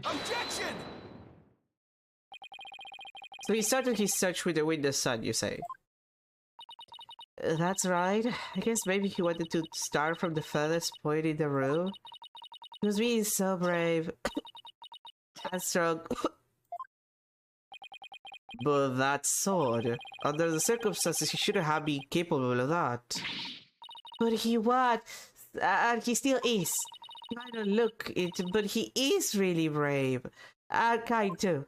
Objection! So he started his search with the window sun, you say? That's right. I guess maybe he wanted to start from the furthest point in the room. He was being so brave. And strong. But that's odd. Under the circumstances, he shouldn't have been capable of that. But he was. And he still is. He might not look it, but he is really brave. And kind too.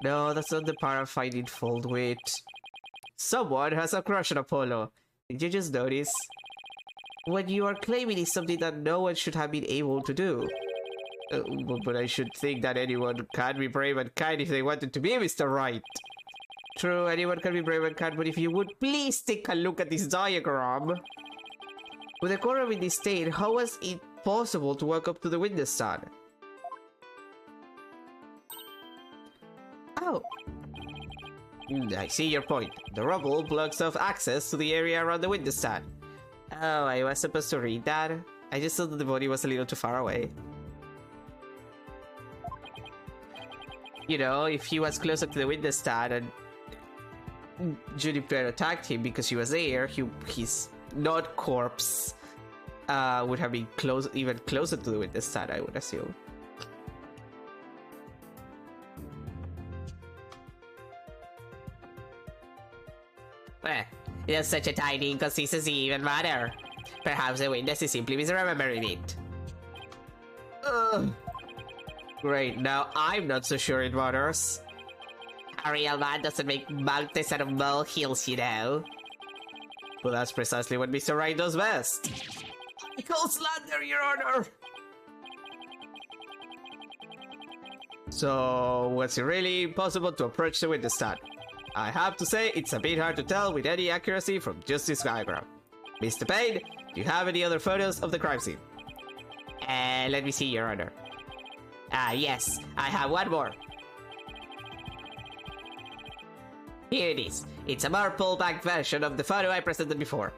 No, that's not the part I'm finding fault with. Someone has a crush on Apollo. Did you just notice? What you are claiming is something that no one should have been able to do. But I should think that anyone can be brave and kind if they wanted to be, Mr. Wright. True, anyone can be brave and kind, but if you would please take a look at this diagram. With the corner in this state, how was it possible to walk up to the window stand? Oh. I see your point. The rubble blocks off access to the area around the window stand. Oh, I was supposed to read that? I just thought that the body was a little too far away. You know, if he was closer to the window stand and Juniper attacked him because he was there, his not corpse would have been even closer to the window stand, I would assume. It was such a tiny inconsistency even matter. Perhaps the witness is simply misremembering it. Ugh. Great, now I'm not so sure it matters. A real man doesn't make mountains out of molehills, you know. But that's precisely what Mr. Wright does best. I call slander, Your Honor! So, was it really possible to approach the witness stand? I have to say, it's a bit hard to tell with any accuracy from just this diagram. Mr. Payne, do you have any other photos of the crime scene? Let me see, Your Honor. Yes, I have one more. Here it is. It's a more pulled-back version of the photo I presented before.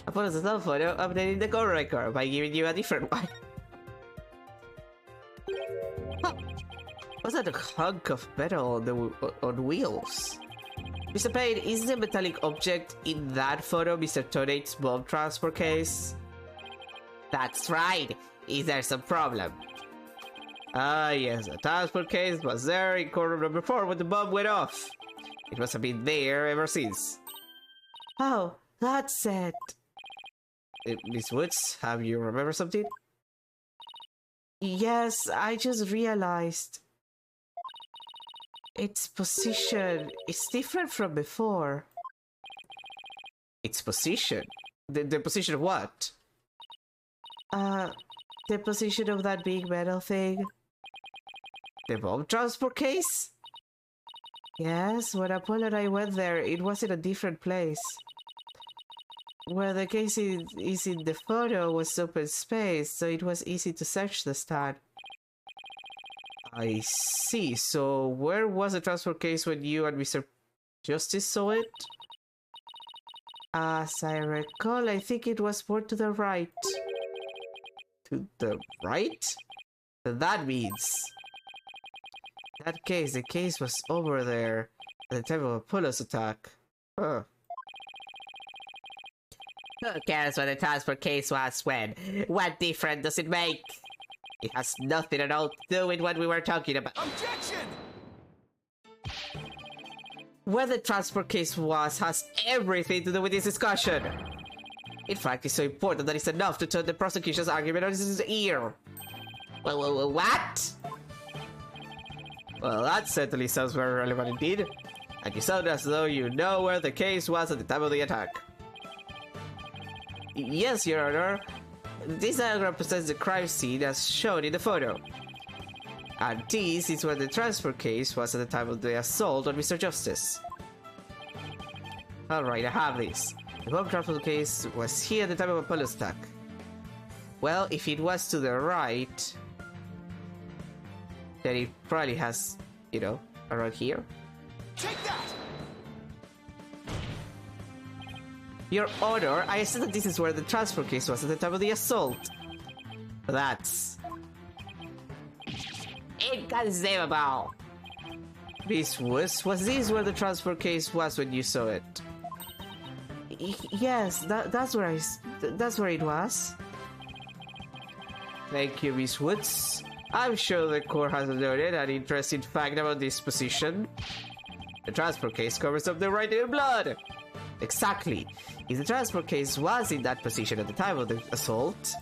Apollo's a photo updating the goal record by giving you a different one. Huh. What's that, a hunk of metal on wheels? Mr. Payne, is the metallic object in that photo Mr. Tonate's bomb transport case? That's right. Is there some problem? Ah, yes, the transport case was there in corner number 4 when the bomb went off. It must have been there ever since. Oh, that's it. Miss Woods, have you remembered something? Yes, I just realized. Its position is different from before. Its position? The position of what? The position of that big metal thing. The bomb transport case? Yes, when Apollo and I went there, it was in a different place. Where the case is in the photo was open space, so it was easy to search the stand. I see. So where was the transport case when you and Mr. Justice saw it? As I recall, I think it was more to the right. To the right? That means... The case was over there at the time of Apollo's attack. Huh. Who cares what the transport case was when? What difference does it make? It has nothing at all to do with what we were talking about. Objection! Where the transport case was has everything to do with this discussion. In fact, it's so important that it's enough to turn the prosecution's argument on his ear. What? Well, that certainly sounds very relevant indeed. And you sound as though you know where the case was at the time of the attack. Yes, Your Honor. This diagram represents the crime scene as shown in the photo. And this is where the transfer case was at the time of the assault on Mr. Justice. Alright, I have this. The bomb transfer case was here at the time of Apollo's attack. Well, if it was to the right, then it probably has, you know, around here. Take that! Your Honor, I assume that this is where the transfer case was at the time of the assault. That's inconceivable. Miss Woods, was this where the transfer case was when you saw it? Yes, that's where it was. Thank you, Miss Woods. I'm sure the court has noted an interesting fact about this position. The transfer case covers up the writing in blood. Exactly. If the transport case was in that position at the time of the assault,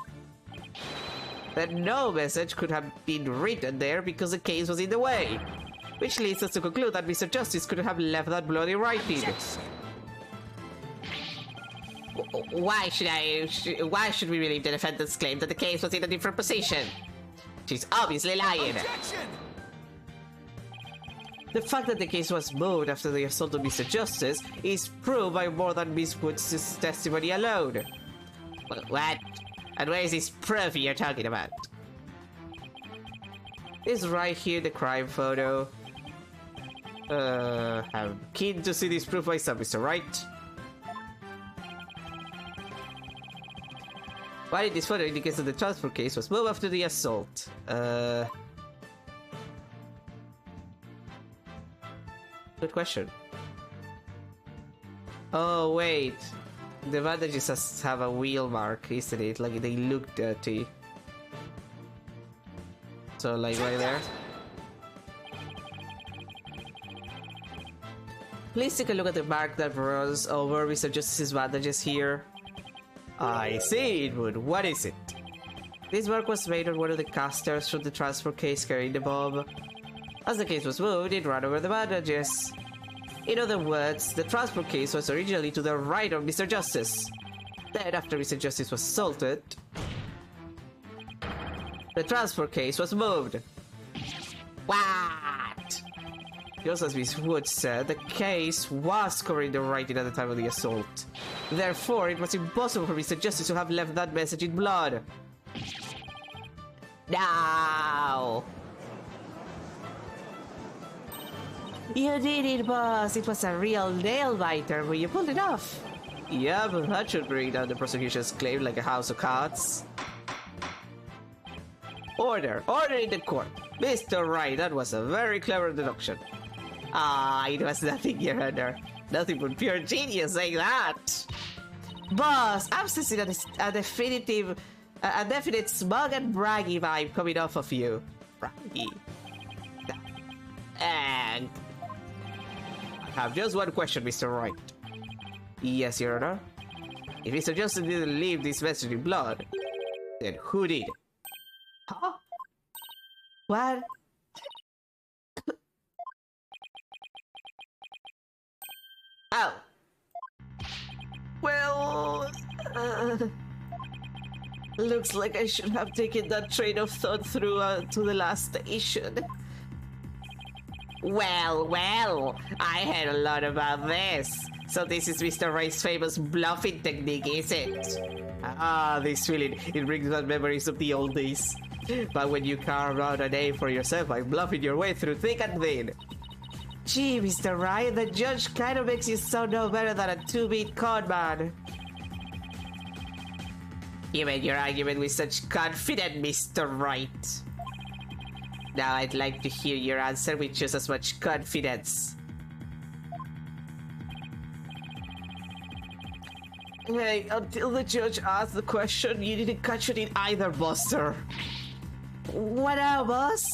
then no message could have been written there because the case was in the way. Which leads us to conclude that Mr. Justice couldn't have left that bloody writing. Why should we believe the defendant's claim that the case was in a different position? She's obviously lying. Objection! The fact that the case was moved after the assault on Mr. Justice is proved by more than Miss Woods' testimony alone. What? And where is this proof you're talking about? It's right here, the crime photo. I'm keen to see this proof myself, Mr. Wright. Why did this photo indicates that the transfer case was moved after the assault? Good question. Oh, wait. The bandages have a wheel mark, isn't it? Like, they look dirty. So, like, right there. Please take a look at the mark that runs over Mr. Justice's bandages here. I see it, but what is it? This mark was made on one of the casters from the transfer case carrying the bomb. As the case was moved, it ran over the bandages. In other words, the transport case was originally to the right of Mr. Justice. Then, after Mr. Justice was assaulted, the transport case was moved. What? Just as Miss Wood said, the case was covering the writing at the time of the assault. Therefore, it was impossible for Mr. Justice to have left that message in blood. No! You did it, boss! It was a real nail-biter when you pulled it off! Yeah, but that should bring down the prosecution's claim like a house of cards. Order! Order in the court! Mr. Wright, that was a very clever deduction. Ah, it was nothing, Your Honor. Nothing but pure genius saying that! Boss, I'm sensing a definitive A definite smug and braggy vibe coming off of you. Braggy. And I have just one question, Mr. Wright. Yes, Your Honor. If Mr. Johnson didn't leave this message in blood, then who did? Huh? What? Oh. Well, looks like I should have taken that train of thought through to the last station. Well, I heard a lot about this. So this is Mr. Wright's famous bluffing technique, is it? Ah, this feeling, it brings back memories of the old days. But when you carve out a name for yourself by bluffing your way through thick and thin. Gee, Mr. Wright, the judge kind of makes you sound no better than a 2-bit con man. You made your argument with such confidence, Mr. Wright. Now I'd like to hear your answer with just as much confidence. Hey, until the judge asked the question, you didn't catch it in either, Buster. What now, boss?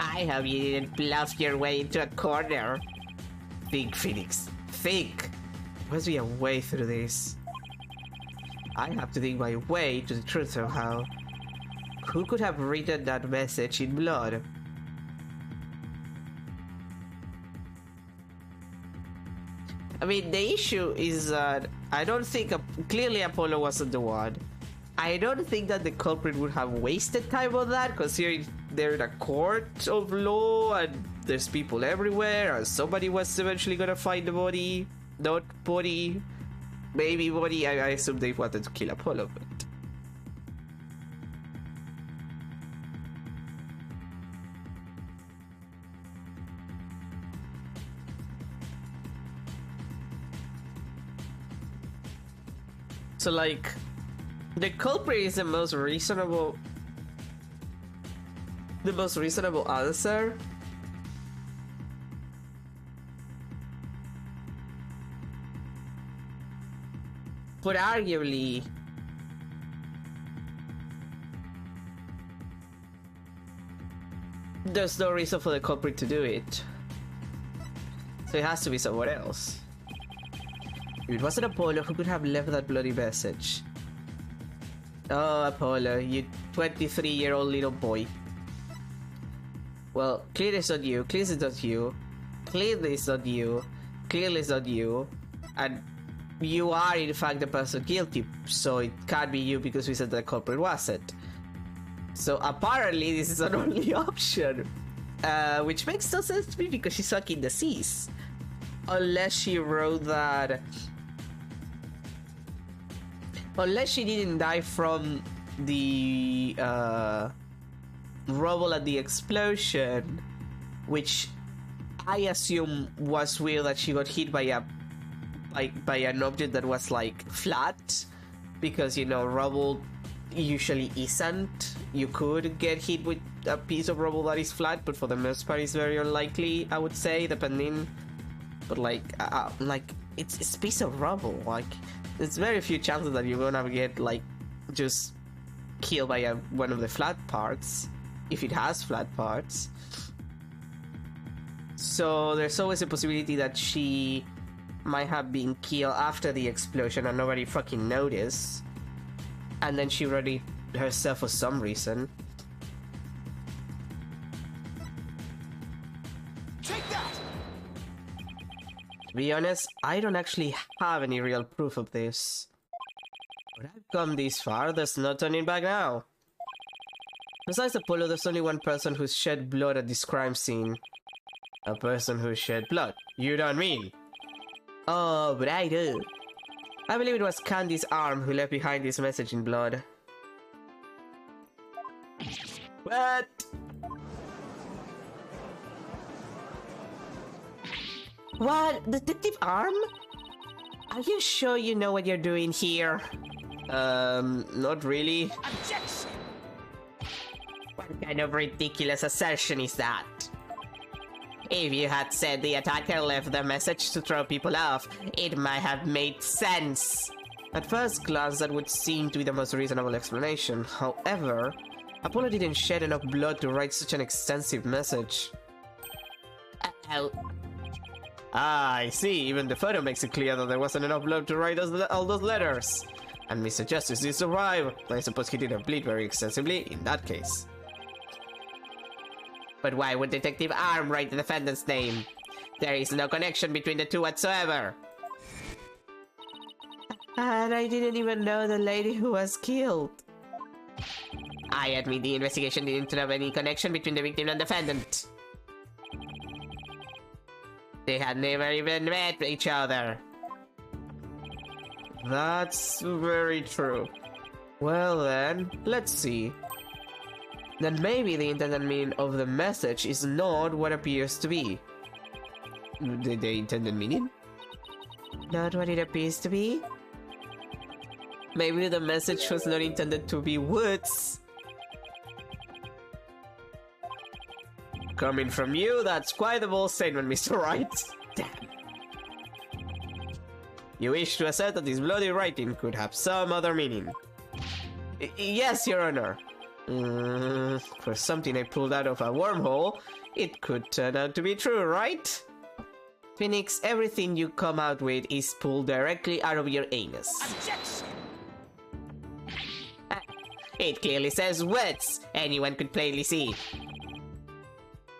I hope you didn't bluff your way into a corner. Think, Phoenix. Think. There must be a way through this. I have to think my way to the truth somehow. Who could have written that message in blood? I mean, the issue is that I don't think clearly Apollo wasn't the one. I don't think that the culprit would have wasted time on that, considering they're in a court of law and there's people everywhere, and somebody was eventually gonna find the body. Not body, maybe body. I assume they wanted to kill Apollo, but. So, like, the culprit is the most reasonable answer. But arguably, there's no reason for the culprit to do it. So it has to be someone else. If it wasn't Apollo, who could have left that bloody message? Oh, Apollo, you 23-year-old little boy. Well, clearly it's not you, clearly it's not you, clearly it's not you, clearly it's not you, and you are in fact the person guilty, so it can't be you because we said the culprit wasn't. So apparently this is an only option, which makes no sense to me because she's stuck in the seas. Unless she wrote that... Unless she didn't die from the rubble at the explosion, which I assume was weird that she got hit by an object that was like flat, because you know rubble usually isn't. You could get hit with a piece of rubble that is flat, but for the most part it's very unlikely, I would say, depending. But like it's a piece of rubble. Like, there's very few chances that you're gonna get like just killed by one of the flat parts, if it has flat parts. So there's always a possibility that she might have been killed after the explosion and nobody fucking noticed, and then she wrote it herself for some reason. To be honest, I don't actually have any real proof of this. But I've come this far, there's no turning back now. Besides Apollo, there's only one person who's shed blood at this crime scene. A person who shed blood. You don't mean? Oh, but I do. I believe it was Candy's arm who left behind this message in blood. What? What? Detective Arm? Are you sure you know what you're doing here? Not really. Objection! What kind of ridiculous assertion is that? If you had said the attacker left the message to throw people off, it might have made sense. At first glance, that would seem to be the most reasonable explanation. However, Apollo didn't shed enough blood to write such an extensive message. Uh-oh. Ah, I see. Even the photo makes it clear that there wasn't enough blood to write all those letters. And Mr. Justice did survive. I suppose he didn't bleed very extensively in that case. But why would Detective Arm write the defendant's name? There is no connection between the two whatsoever. And I didn't even know the lady who was killed. I admit the investigation didn't have any connection between the victim and defendant. They had never even met each other. That's very true. Well then, let's see. Then maybe the intended meaning of the message is not what appears to be. The intended meaning? Not what it appears to be? Maybe the message was not intended to be woods. Coming from you, that's quite a bold statement, Mr. Wright. Damn. You wish to assert that this bloody writing could have some other meaning? Yes, Your Honor. For something I pulled out of a wormhole, it could turn out to be true, right? Phoenix, everything you come out with is pulled directly out of your anus. Objection! It clearly says words. Anyone could plainly see.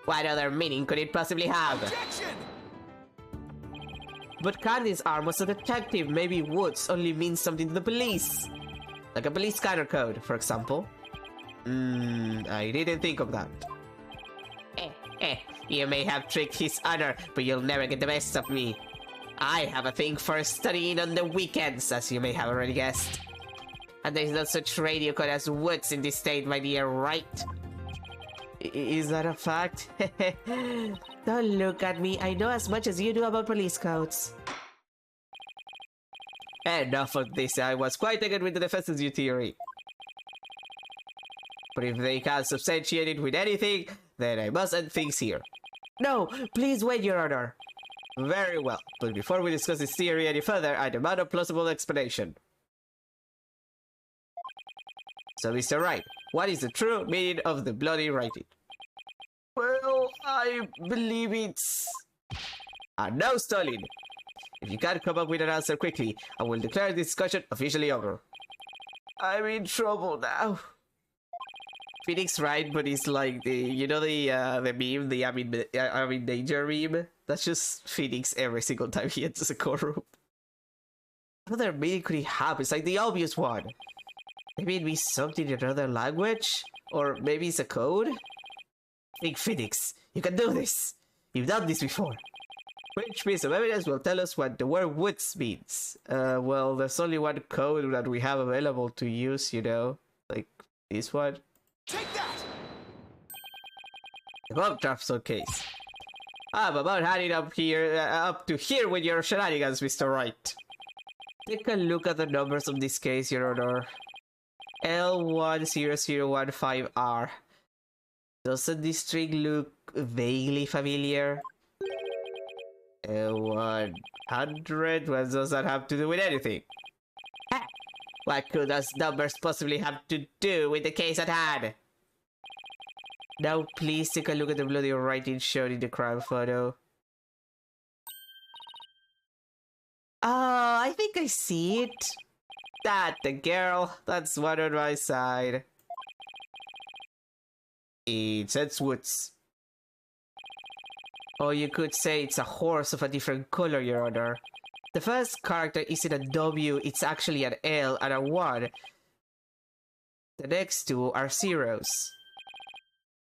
What other meaning could it possibly have? Objection! But Candy's arm was a detective. Maybe woods only means something to the police. Like a police scanner code, for example. I didn't think of that. You may have tricked his honor, but you'll never get the best of me. I have a thing for studying on the weekends, as you may have already guessed. And there's no such radio code as woods in this state, my dear, right? Is that a fact? Don't look at me. I know as much as you do about police codes. Enough of this. I was quite taken with the defense's new theory. But if they can't substantiate it with anything, then I must end things here. No, please wait, Your Honor. Very well, but before we discuss this theory any further, I demand a plausible explanation. So, Mr. Wright, what is the true meaning of the bloody writing? Well, I believe it's... no stalling! If you can't come up with an answer quickly, I will declare this discussion officially over. I'm in trouble now. Phoenix Wright, but it's like the, you know, the meme, the I'm in danger meme? That's just Phoenix every single time he enters a courtroom. What other meaning could he have? It's like the obvious one. Maybe it'd be something in another language? Or maybe it's a code? Think, Phoenix, you can do this! You've done this before! Which piece of evidence will tell us what the word woods means? Well, there's only one code that we have available to use, you know? Like, this one. Take that! The bomb trapstone case. I'm about handing up to here with your shenanigans, Mr. Wright. Take a look at the numbers of this case, Your Honor. L10015R. Doesn't this string look vaguely familiar? L100? What does that have to do with anything? What could those numbers possibly have to do with the case at hand? Now please take a look at the bloody writing shown in the crime photo. Oh, I think I see it. That the girl. That's one on my side. It says woods. Or you could say it's a horse of a different color, Your Honor. The first character isn't a W, it's actually an L and a 1. The next two are zeros.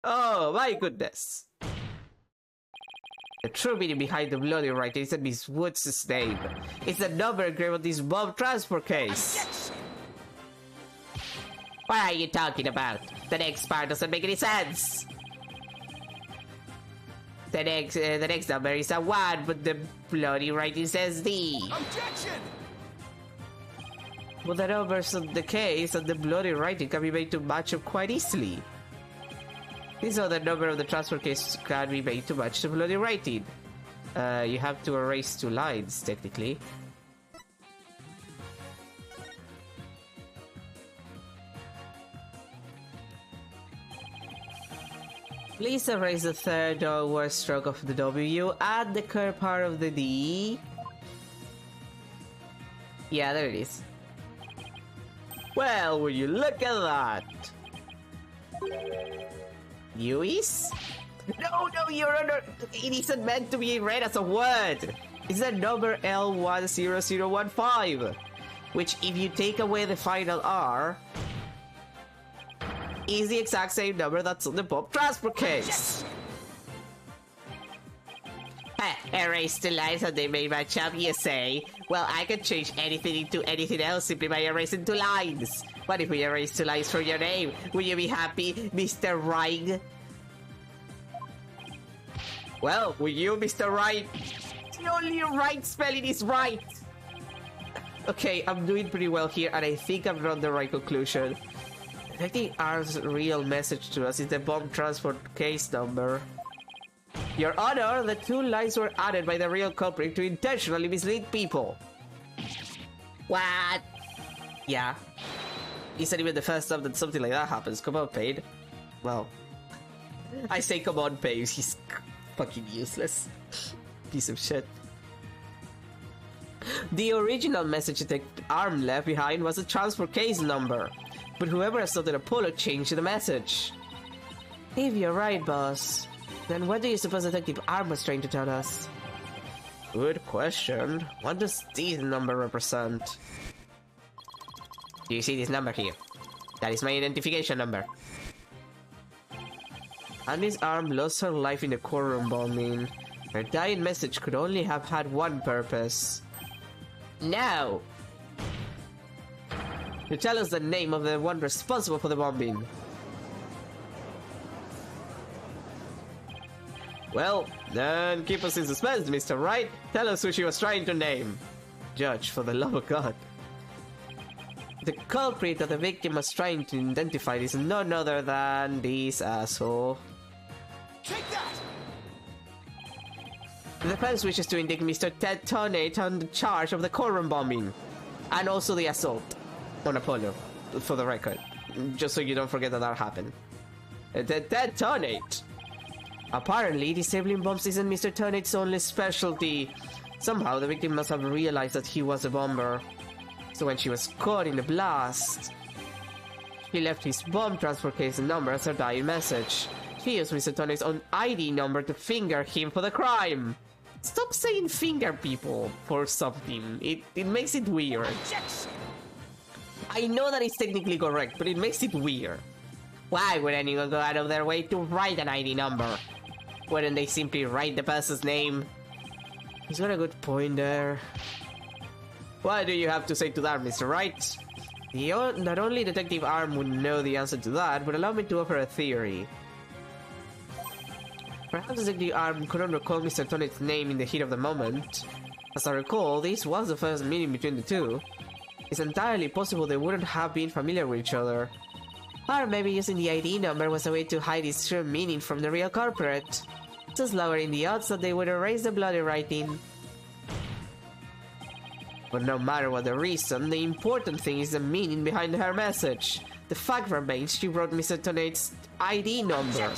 Oh my goodness! The true meaning behind the bloody writing isn't Miss Woods' name. It's the number engraved on this bomb transport case. What are you talking about? The next part doesn't make any sense. The next number is a 1, but the bloody writing says D. Objection! Well, the numbers of the case and the bloody writing can be made to match up quite easily. This other number of the transfer case can be made to match the bloody writing. You have to erase 2 lines, technically. Please erase the third downward stroke of the W. Add the curved part of the D. Yeah, there it is. Well, will you look at that? Lewis? No, Your Honor! It isn't meant to be read as a word! It's the number L10015, which, if you take away the final R, is the exact same number that's on the bomb transport case. Erase the lines that they may match up, you say? Well, I can change anything into anything else simply by erasing two lines. What if we erase two lines from your name? Will you be happy, Mr. Right? Well, will you, Mr. Right? The only right spelling is right. Okay, I'm doing pretty well here, and I think I've drawn the right conclusion. I think R's real message to us is the bomb transport case number. Your Honor, the two lines were added by the real culprit to intentionally mislead people. What? Yeah. Isn't even the first time that something like that happens. Come on, Pain. Well, I say come on, Pain. He's fucking useless. Piece of shit. The original message the arm left behind was a transfer case number, but whoever assaulted Apollo changed the message. If you're right, boss, then what do you suppose Detective Arm was trying to tell us? Good question. What does this number represent? Do you see this number here? That is my identification number. Annie's Arm lost her life in the courtroom bombing. Her dying message could only have had one purpose. No! To tell us the name of the one responsible for the bombing. Well, then keep us in suspense, Mr. Wright. Tell us who she was trying to name. Judge, for the love of God. The culprit that the victim was trying to identify is none other than this asshole. Take that! The defense wishes to indict Mr. Ted Tonate on the charge of the courtroom bombing, and also the assault on Apollo, for the record, just so you don't forget that happened. Ted Tonate! Apparently, disabling bombs isn't Mr. Tonate's only specialty. Somehow, the victim must have realized that he was a bomber. So when she was caught in the blast, he left his bomb transport case number as her dying message. He used Mr. Tonate's own ID number to finger him for the crime. Stop saying finger people for something. It makes it weird. I know that it's technically correct, but it makes it weird. Why would anyone go out of their way to write an ID number? Wouldn't they simply write the person's name? He's got a good point there. What do you have to say to that, Mr. Wright? Not only Detective Arm would know the answer to that, but allow me to offer a theory. Perhaps Detective Arm couldn't recall Mr. Tonate's name in the heat of the moment. As I recall, this was the first meeting between the two. It's entirely possible they wouldn't have been familiar with each other. Or maybe using the ID number was a way to hide its true meaning from the real culprit, just lowering the odds that they would erase the bloody writing. But no matter what the reason, the important thing is the meaning behind her message. The fact remains she wrote Mr. Tonate's ID number.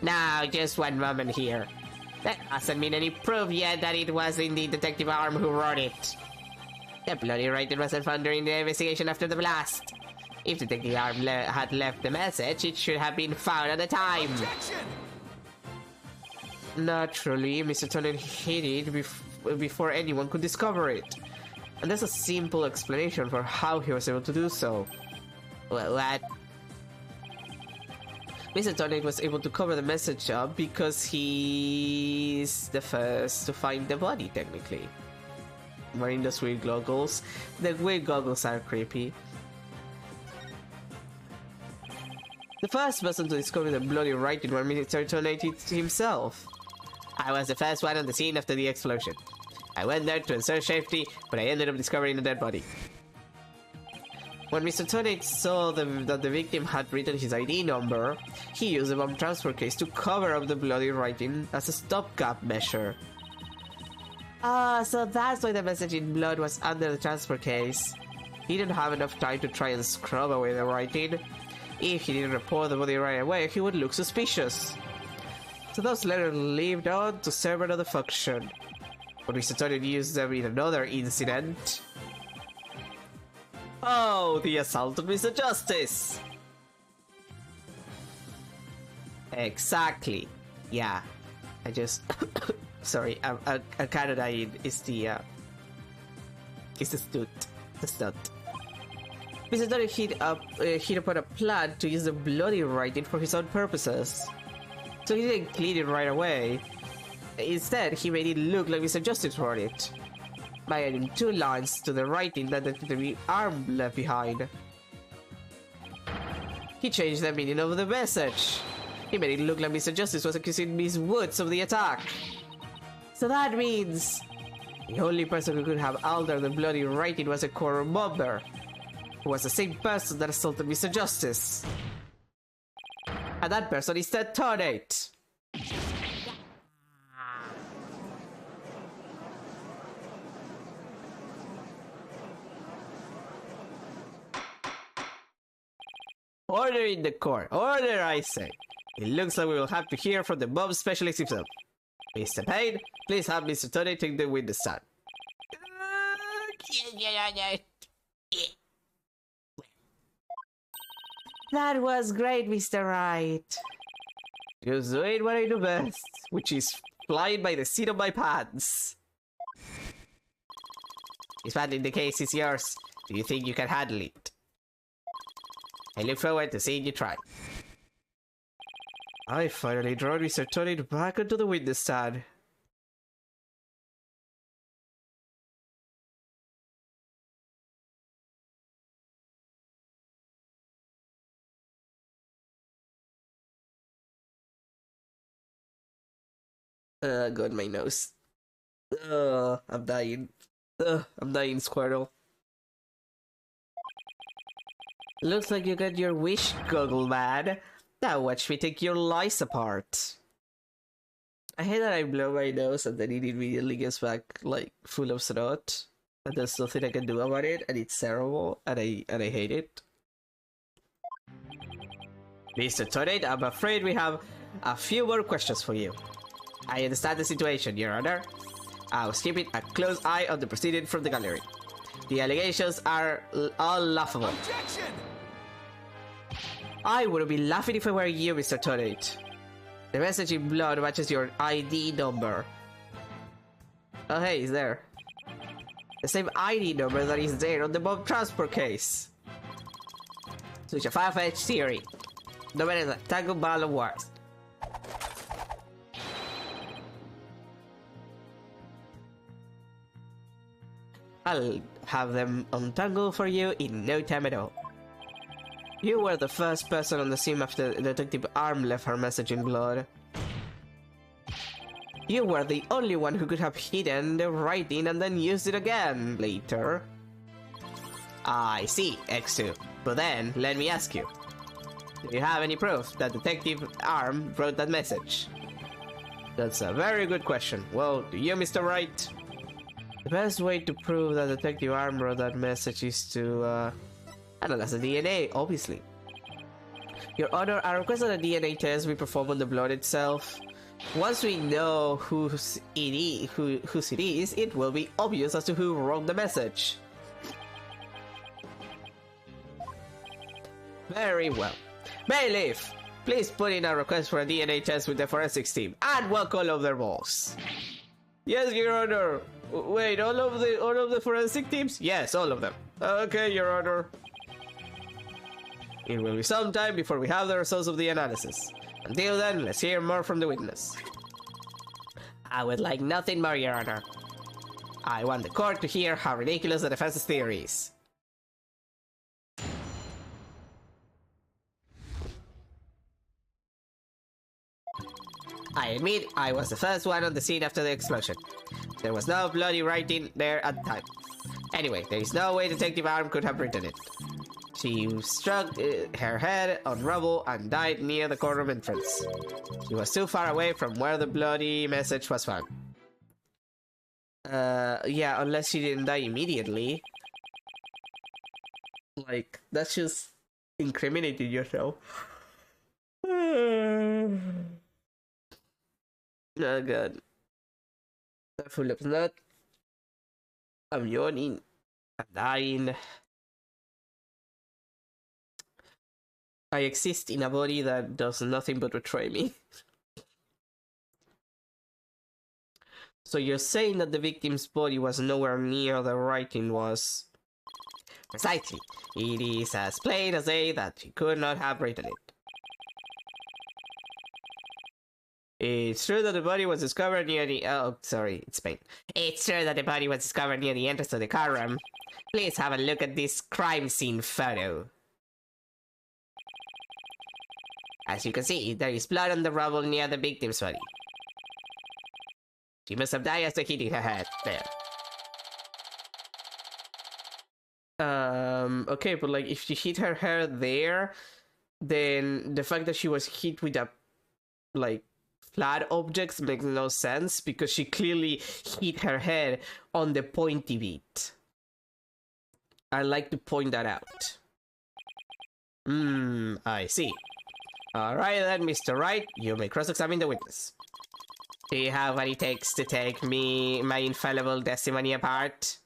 Now, just one moment here. That doesn't mean any proof yet that it was indeed Detective Arm who wrote it. The bloody writing wasn't found during the investigation after the blast. If Detective Arm had left the message, it should have been found at the time. Objection! Naturally, Mr. Tonate hid it before anyone could discover it. And there's a simple explanation for how he was able to do so. What? Mr. Tonate was able to cover the message up because he's the first to find the body, technically. Wearing those weird goggles. The weird goggles are creepy. The first person to discover the bloody writing was Mr. Tonate himself. I was the first one on the scene after the explosion. I went there to ensure safety, but I ended up discovering a dead body. When Mr. Tonate saw that the victim had written his ID number, he used a bomb transfer case to cover up the bloody writing as a stopgap measure. So that's why the message in blood was under the transfer case. He didn't have enough time to try and scrub away the writing. If he didn't report the body right away, he would look suspicious. So those letters lived on to serve another function. But we started to use them in another incident. Oh, the assault on Mr. Justice! Exactly. Yeah. I just... Sorry, I'm kinda dying. It's the stunt. The stunt. Mr. Donner hit upon a plan to use the bloody writing for his own purposes. So he didn't clean it right away. Instead, he made it look like Mr. Justice wrote it, by adding 2 lines to the writing that the arm left behind. He changed the meaning of the message. He made it look like Mr. Justice was accusing Miss Woods of the attack. So that means the only person who could have altered the bloody writing was a core member, who was the same person that assaulted Mr. Justice. And that person is Ted Tornate. Order in the court. Order, I say. It looks like we will have to hear from the mob specialist himself. Mr. Payne, please have Mr. Tornate take the witness stand. That was great, Mr. Wright. Just doing what I do best, which is flying by the seat of my pants. Dismantling the case is yours. Do you think you can handle it? I look forward to seeing you try. I finally draw Mr. Tornate back onto the witness stand. God, my nose. I'm dying. I'm dying, Squirtle. Looks like you got your wish, Goggle Man. Now watch me take your lies apart. I hate that I blow my nose and then it immediately gets back, like, full of snot. And there's nothing I can do about it, and it's terrible, and I hate it. Mr. Tornate, I'm afraid we have a few more questions for you. I understand the situation, Your Honor. I was keeping a close eye on the proceeding from the gallery. The allegations are all laughable. Objection! I wouldn't be laughing if I were you, Mr. Tornate. The message in blood matches your ID number. Oh hey, it's there. The same ID number that is there on the bomb transport case. Such a far-fetched theory. No better than Tango Ball of Wars. I'll have them untangle for you in no time at all. You were the first person on the scene after Detective Arm left her message in blood. You were the only one who could have hidden the writing and then used it again later. I see, X2. But then, let me ask you. Do you have any proof that Detective Arm wrote that message? That's a very good question. Well, do you, Mr. Wright? The best way to prove that Detective Arm wrote that message is to, analyze the DNA, obviously. Your Honor, I request that a DNA test be performed on the blood itself. Once we know whose it is, it will be obvious as to who wrote the message. Very well. Bailiff, please put in a request for a DNA test with the forensics team and walk all of their balls. Yes, Your Honor. Wait, all of the forensic teams? Yes, all of them. Okay, Your Honor. It will be some time before we have the results of the analysis. Until then, let's hear more from the witness. I would like nothing more, Your Honor. I want the court to hear how ridiculous the defense's theory is. I admit I was the first one on the scene after the explosion. There was no bloody writing there at the time. Anyway, there is no way Detective Arm could have written it. She struck her head on rubble and died near the courtroom entrance. She was too far away from where the bloody message was found. Yeah, unless she didn't die immediately. Like, that's just incriminating yourself. Oh god. I'm full of snot. I'm yawning. I'm dying. I exist in a body that does nothing but betray me. So you're saying that the victim's body was nowhere near the writing was? Precisely. It is as plain as day that he could not have written it. It's true that the body was discovered near the... Oh, sorry, it's Spain. It's true that the body was discovered near the entrance of the car room. Please have a look at this crime scene photo. As you can see, there is blood on the rubble near the victim's body. She must have died after hitting her head. There. Okay, but like, if she hit her head there, then the fact that she was hit with a, like, flat objects makes no sense, because she clearly hit her head on the pointy bit. I like to point that out. I see. Alright then, Mr. Wright, you may cross-examine the witness. Do you have what it takes to take my infallible testimony apart?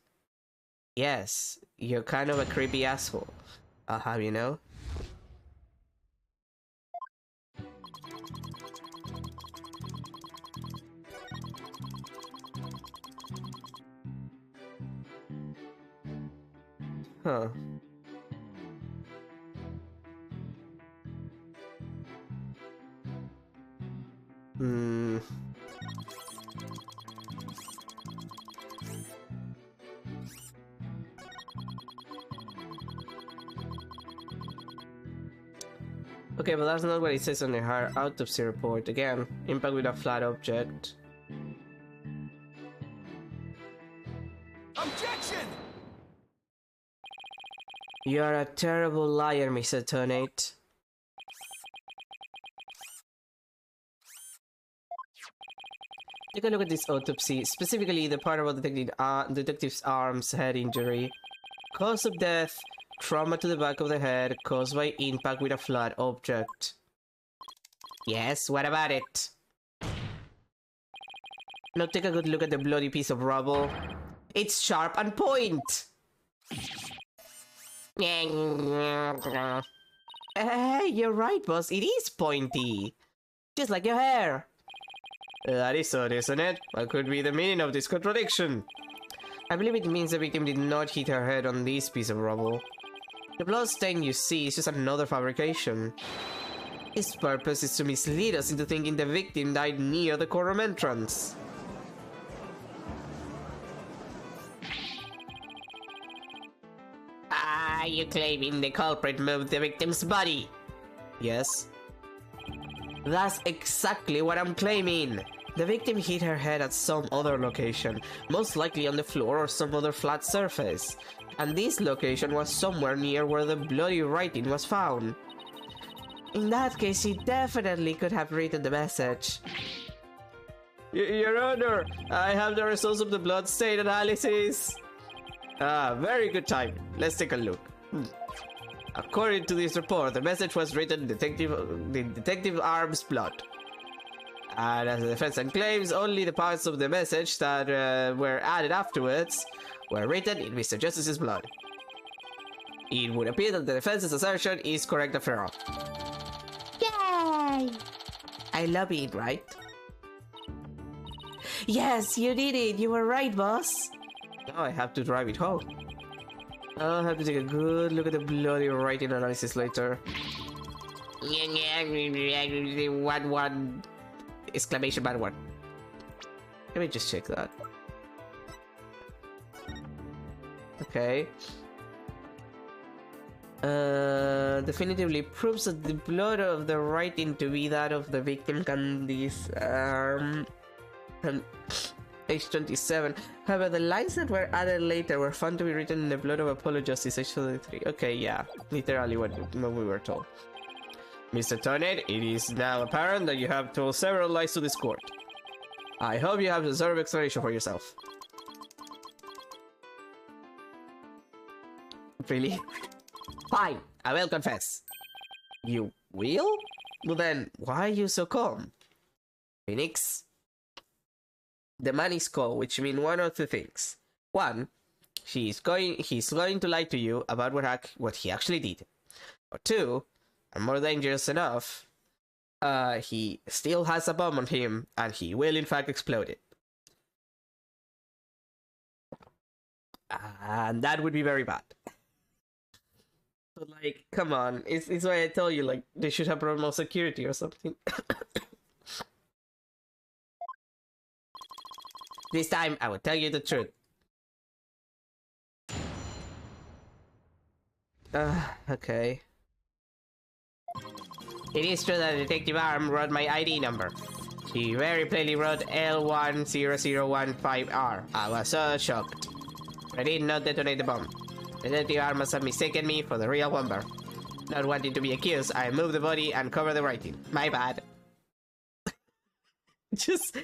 Yes, you're kind of a creepy asshole. I'll have you know. Huh. Okay, but that's not what it says on the higher autopsy report. Again, impact with a flat object. Objection! You're a terrible liar, Mr. Tonate. Take a look at this autopsy, specifically the part about detective's arm's head injury. Cause of death, trauma to the back of the head caused by impact with a flat object. Yes, what about it? Now take a good look at the bloody piece of rubble. It's sharp and point! Hey, you're right, boss. It is pointy. Just like your hair. That is odd, isn't it? What could be the meaning of this contradiction? I believe it means the victim did not hit her head on this piece of rubble. The blood stain you see is just another fabrication. Its purpose is to mislead us into thinking the victim died near the courtroom entrance. Are you claiming the culprit moved the victim's body? Yes. That's exactly what I'm claiming. The victim hit her head at some other location, most likely on the floor or some other flat surface. And this location was somewhere near where the bloody writing was found. In that case, she definitely could have written the message. Your Honor, I have the results of the blood stain analysis. Ah, very good time. Let's take a look. According to this report, the message was written in Detective Arm's blood. And as the defense claims, only the parts of the message that were added afterwards were written in Mr. Justice's blood. It would appear that the defense's assertion is correct after all. Yay! I love it, right? Yes, you did it! You were right, boss! Now I have to drive it home. I'll have to take a good look at the bloody writing analysis later. One exclamation mark one. Let me just check that. Okay. Definitively proves that the blood of the writing to be that of the victim Candy's Page 27. However, the lines that were added later were found to be written in the blood of Apollo Justice, Page 23. Okay, yeah. Literally what we were told. Mr. Tonate, it is now apparent that you have told several lies to this court. I hope you have deserved explanation for yourself. Really? Fine, I will confess. You will? Well then, why are you so calm? Phoenix? The man is cold, which means one or two things. One, he's going to lie to you about what he actually did. Or two, and more dangerous enough, he still has a bomb on him, and he will in fact explode it. And that would be very bad. But like, come on, it's why I tell you, like, they should have promote security or something. This time, I will tell you the truth. Okay. It is true that Detective Arm wrote my ID number. She very plainly wrote L10015R. I was so shocked. I did not detonate the bomb. Detective Arm must have mistaken me for the real Womber. Not wanting to be accused, I moved the body and covered the writing. My bad. Just...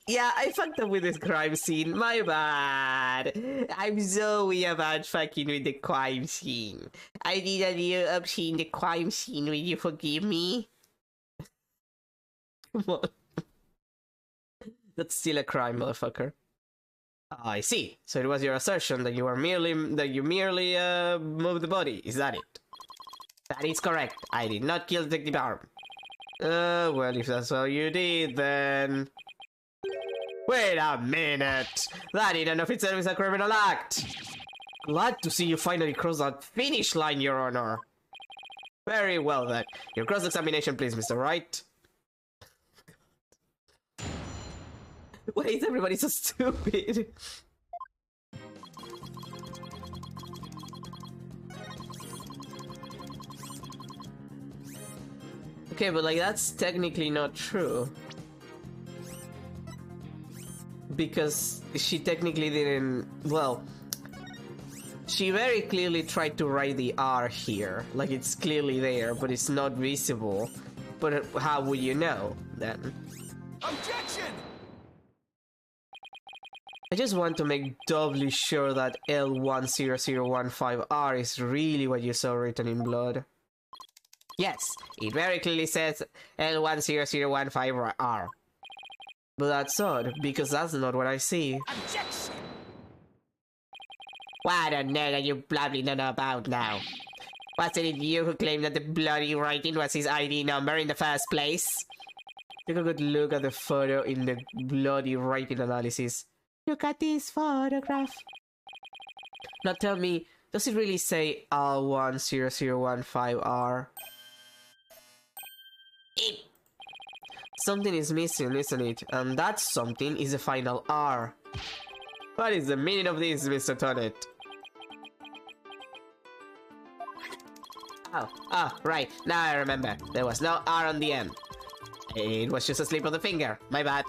yeah, I fucked up with this crime scene. My bad. I'm sorry about fucking with the crime scene. I did a little upset in the crime scene. Will you forgive me? Come on. That's still a crime, motherfucker. I see. So it was your assertion that you merely moved the body. Is that it? That is correct. I did not kill Detective Arm. Well, if that's all you did, then... Wait a minute! That in and of itself is a criminal act! Glad to see you finally cross that finish line, Your Honor. Very well, then. Your cross-examination, please, Mr. Wright. Why is everybody so stupid? Okay, but like, that's technically not true. Because she technically didn't... well... she very clearly tried to write the R here. Like, it's clearly there, but it's not visible. But how would you know, then? Objection! I just want to make doubly sure that L10015R is really what you saw written in blood. Yes, it very clearly says L10015R. But that's odd, because that's not what I see. Objection! What on earth are you blabbing on about now? Wasn't it you who claimed that the bloody writing was his ID number in the first place? Take a good look at the photo in the bloody writing analysis. Look at this photograph. Now tell me, does it really say L10015R? Something is missing, isn't it? And that something is the final R. What is the meaning of this, Mr. Tonnet? Oh, right. Now I remember. There was no R on the end. It was just a slip of the finger. My bad.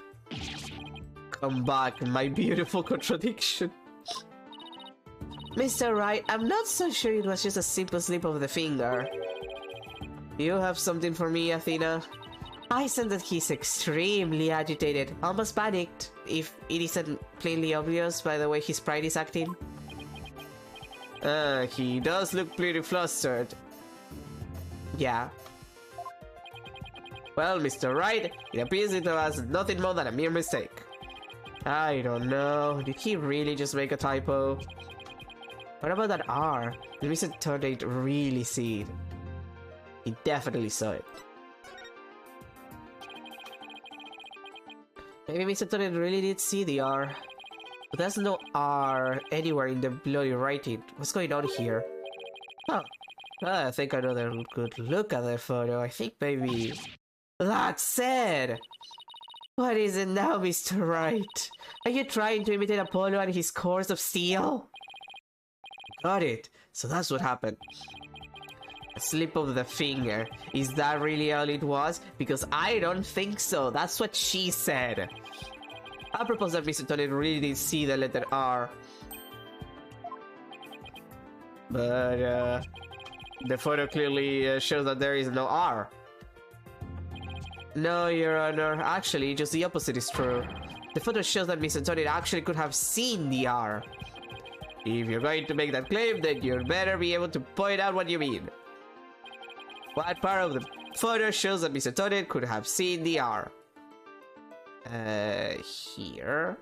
Come back, my beautiful contradiction. Mr. Wright, I'm not so sure it was just a simple slip of the finger. Do you have something for me, Athena? I sense that he's extremely agitated, almost panicked, if it isn't plainly obvious by the way his pride is acting. He does look pretty flustered. Yeah. Well, Mr. Wright, it appears it was nothing more than a mere mistake. I don't know, did he really just make a typo? What about that R? Did Mr. Tonnet really see it? He definitely saw it. Maybe Mr. Tonnet really did see the R. But there's no R anywhere in the bloody writing. What's going on here? Huh. I think I know a good look at the photo. I think maybe... That's it! What is it now, Mr. Wright? Are you trying to imitate Apollo and his cores of steel? Got it. So that's what happened. A slip of the finger. Is that really all it was? Because I don't think so. That's what she said. I propose that Mr. Tonnet really did see the letter R. But, the photo clearly shows that there is no R. No, Your Honor. Actually, just the opposite is true. The photo shows that Mr. Tonnet actually could have seen the R. If you're going to make that claim, then you better be able to point out what you mean. What part of the photo shows that Mr. Toadette could have seen the R? Here.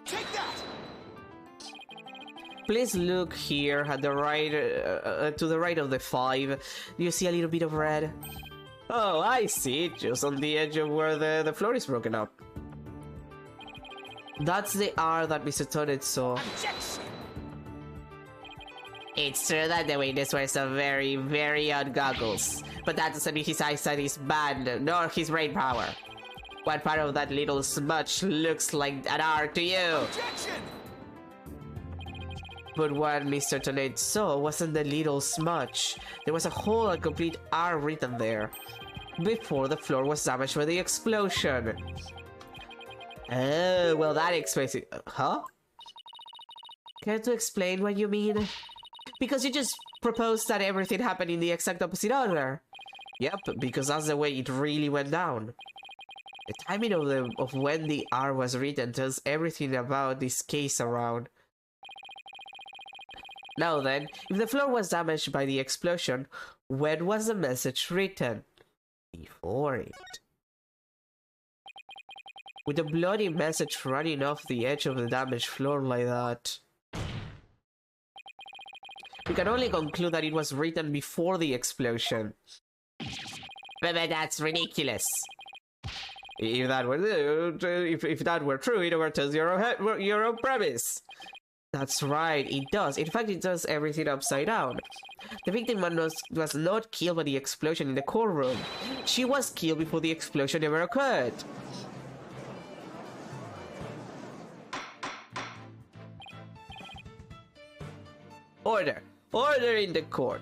Take that! Please look here at the right, to the right of the 5. Do you see a little bit of red? Oh, I see, just on the edge of where the floor is broken up. That's the R that Mr. Toadette saw. Objection! It's true that the witness wears some very, very odd goggles, but that doesn't mean his eyesight is bad, nor his brain power. What part of that little smudge looks like an R to you? Objection! But what Mr. Toadette saw wasn't the little smudge. There was a whole and complete R written there, before the floor was damaged by the explosion. Oh, well that explains it. Huh? Care to explain what you mean? Because you just proposed that everything happened in the exact opposite order. Yep, because that's the way it really went down. The timing of when the R was written tells everything about this case around. Now then, if the floor was damaged by the explosion, when was the message written? Before it. With a bloody message running off the edge of the damaged floor like that, we can only conclude that it was written before the explosion. But that's ridiculous. If that were true, it overturns your own premise. That's right, it does. In fact, it does everything upside down. The victim was not killed by the explosion in the courtroom. She was killed before the explosion ever occurred. Order! Order in the court!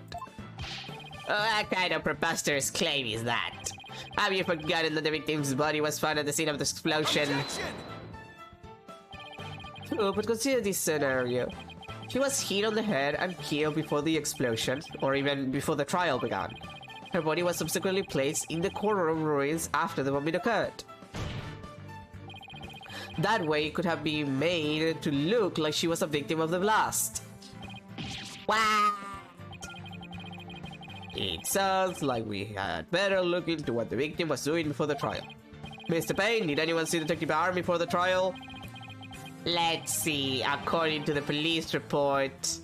What kind of preposterous claim is that? Have you forgotten that the victim's body was found at the scene of the explosion? Objection! True, but consider this scenario. She was hit on the head and killed before the explosion, or even before the trial began. Her body was subsequently placed in the courtroom ruins after the bombing occurred. That way, it could have been made to look like she was a victim of the blast. What? It sounds like we had better look into what the victim was doing before the trial. Mr. Payne, did anyone see Detective R before the trial? Let's see, according to the police report...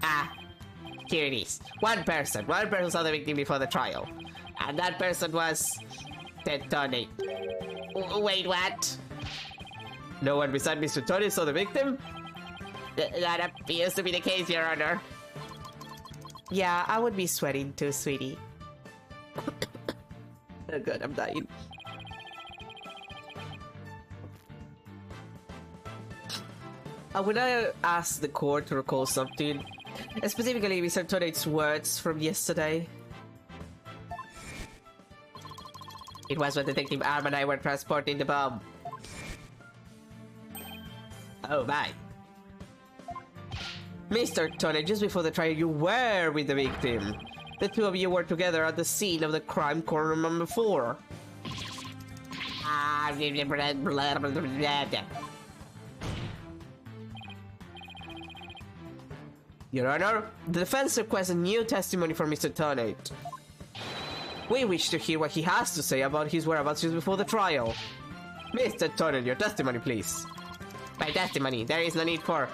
Ah, here it is. One person saw the victim before the trial. And that person was... Ted Tony. Wait, what? No one beside Mr. Tony saw the victim? That appears to be the case, Your Honor. Yeah, I would be sweating too, sweetie. Oh god, I'm dying. I would ask the court to recall something, specifically Mr. Todette's words from yesterday. It was when Detective Arm and I were transporting the bomb. Oh my. Mr. Todette, just before the trial, you were with the victim. The two of you were together at the scene of the crime, corner number 4. Your Honor, the defense requests a new testimony from Mr. Todette. We wish to hear what he has to say about his whereabouts just before the trial. Mr. Todette, your testimony, please. My testimony, there is no need for...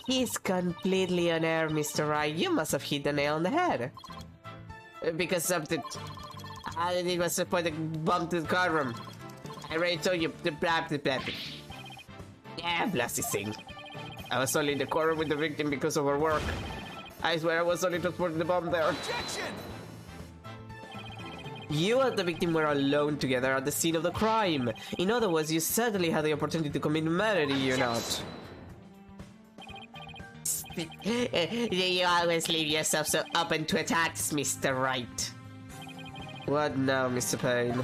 He's completely on air, Mr. Wright. You must have hit the nail on the head. Because something... it was for the bomb to the car room. I already told you... Yeah, blast this thing. I was only in the corner with the victim because of our work. I swear I was only transporting the bomb there. Objection! You and the victim were alone together at the scene of the crime. In other words, you certainly had the opportunity to commit murder, did you not? You always leave yourself so open to attacks, Mr. Wright. What now, Mr. Payne?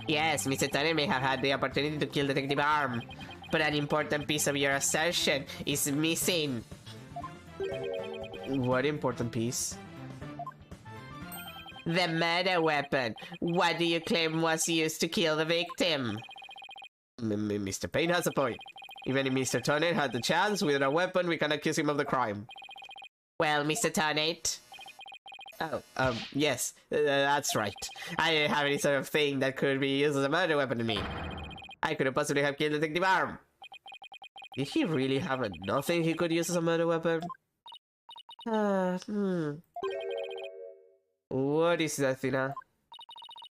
Yes, Mr. Tanner may have had the opportunity to kill Detective Arm, but an important piece of your assertion is missing. What important piece? The murder weapon. What do you claim was used to kill the victim? Mr. Payne has a point. Even if Mr. Tonate had the chance, with a weapon, we can accuse him of the crime. Well, Mr. Tonate. Oh, yes, that's right. I didn't have any sort of thing that could be used as a murder weapon to me. I couldn't possibly have killed Detective Arm. Did he really have nothing he could use as a murder weapon? What is that, Athena?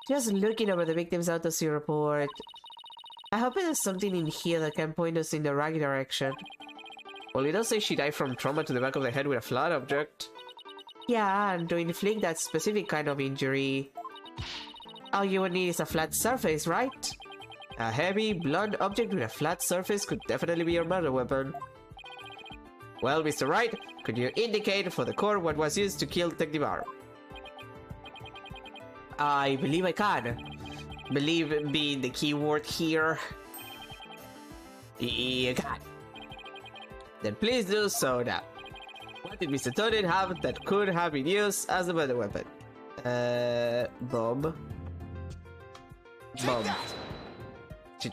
Just looking over the victim's autopsy report. I hope there's something in here that can point us in the right direction. Well, it does say she died from trauma to the back of the head with a flat object. Yeah, and to inflict that specific kind of injury, all you would need is a flat surface, right? A heavy, blunt object with a flat surface could definitely be your murder weapon. Well, Mr. Wright, could you indicate for the court what was used to kill Detective Arm? I believe I can. Believe being the key word here. You can. Then please do so now. What did Mr. Tonate have that could have been used as a murder weapon? Bomb. Bomb.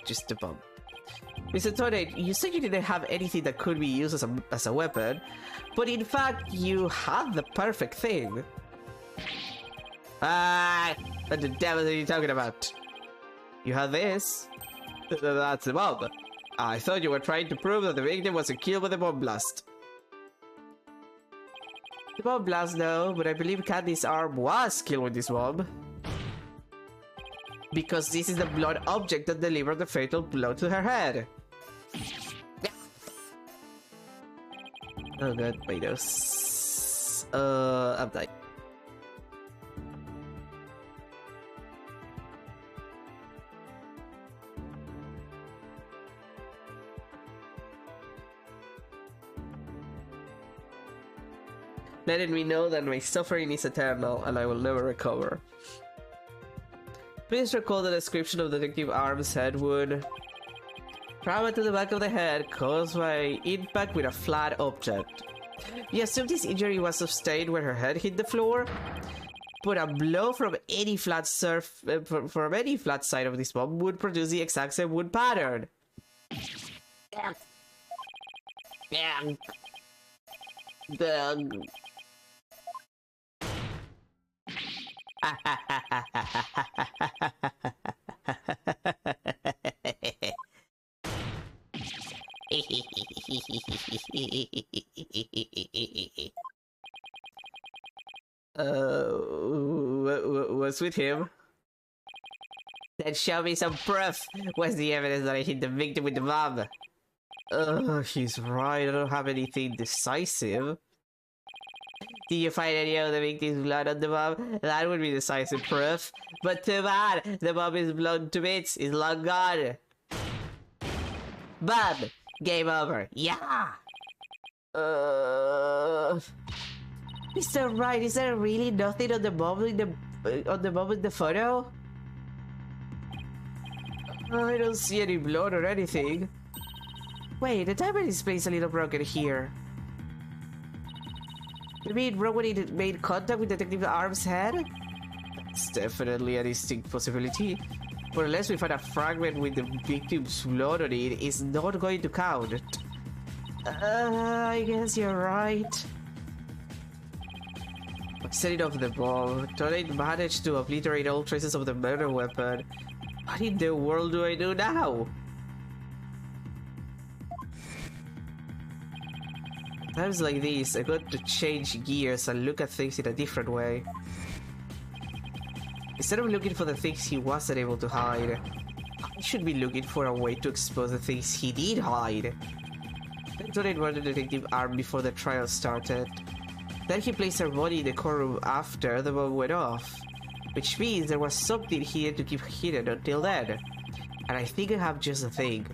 Just a bomb. Mr. Tonate, you said you didn't have anything that could be used as a weapon, but in fact, you had the perfect thing. What the devil are you talking about? You had this? That's the bomb. I thought you were trying to prove that the victim wasn't killed with a bomb blast. The bomb blast, no, but I believe Candy's arm was killed with this bomb. Because this is the blood object that delivered the fatal blow to her head. Oh god, my nose. I'm dying. Letting me know that my suffering is eternal and I will never recover. Please recall the description of Detective Arm's head wound. Trauma to the back of the head caused by impact with a flat object. You assume this injury was sustained when her head hit the floor, but a blow from any flat from any flat side of this bomb would produce the exact same wound pattern. What's with him? Then show me some proof. What's the evidence that I hit the victim with the bomb? He's right. I don't have anything decisive. Did you find any of the victim's blood on the bomb? That would be decisive proof. But too bad, the bomb is blown to bits. It's long gone. Bomb! Game over. Yeah! Mr. Wright, is there really nothing on the bomb in the photo? I don't see any blood or anything. Wait, the timer display's a little broken here. You mean broke when it made contact with Detective Arm's head? It's definitely a distinct possibility. But unless we find a fragment with the victim's blood on it, it's not going to count. I guess you're right. Setting off the bomb, Tonate managed to obliterate all traces of the murder weapon. What in the world do I do now? Times like these, I got to change gears and look at things in a different way. Instead of looking for the things he wasn't able to hide, I should be looking for a way to expose the things he did hide. Tonate murdered Detective Arm before the trial started. Then he placed her body in the courtroom after the bomb went off, which means there was something he had to keep hidden until then. And I think I have just the thing.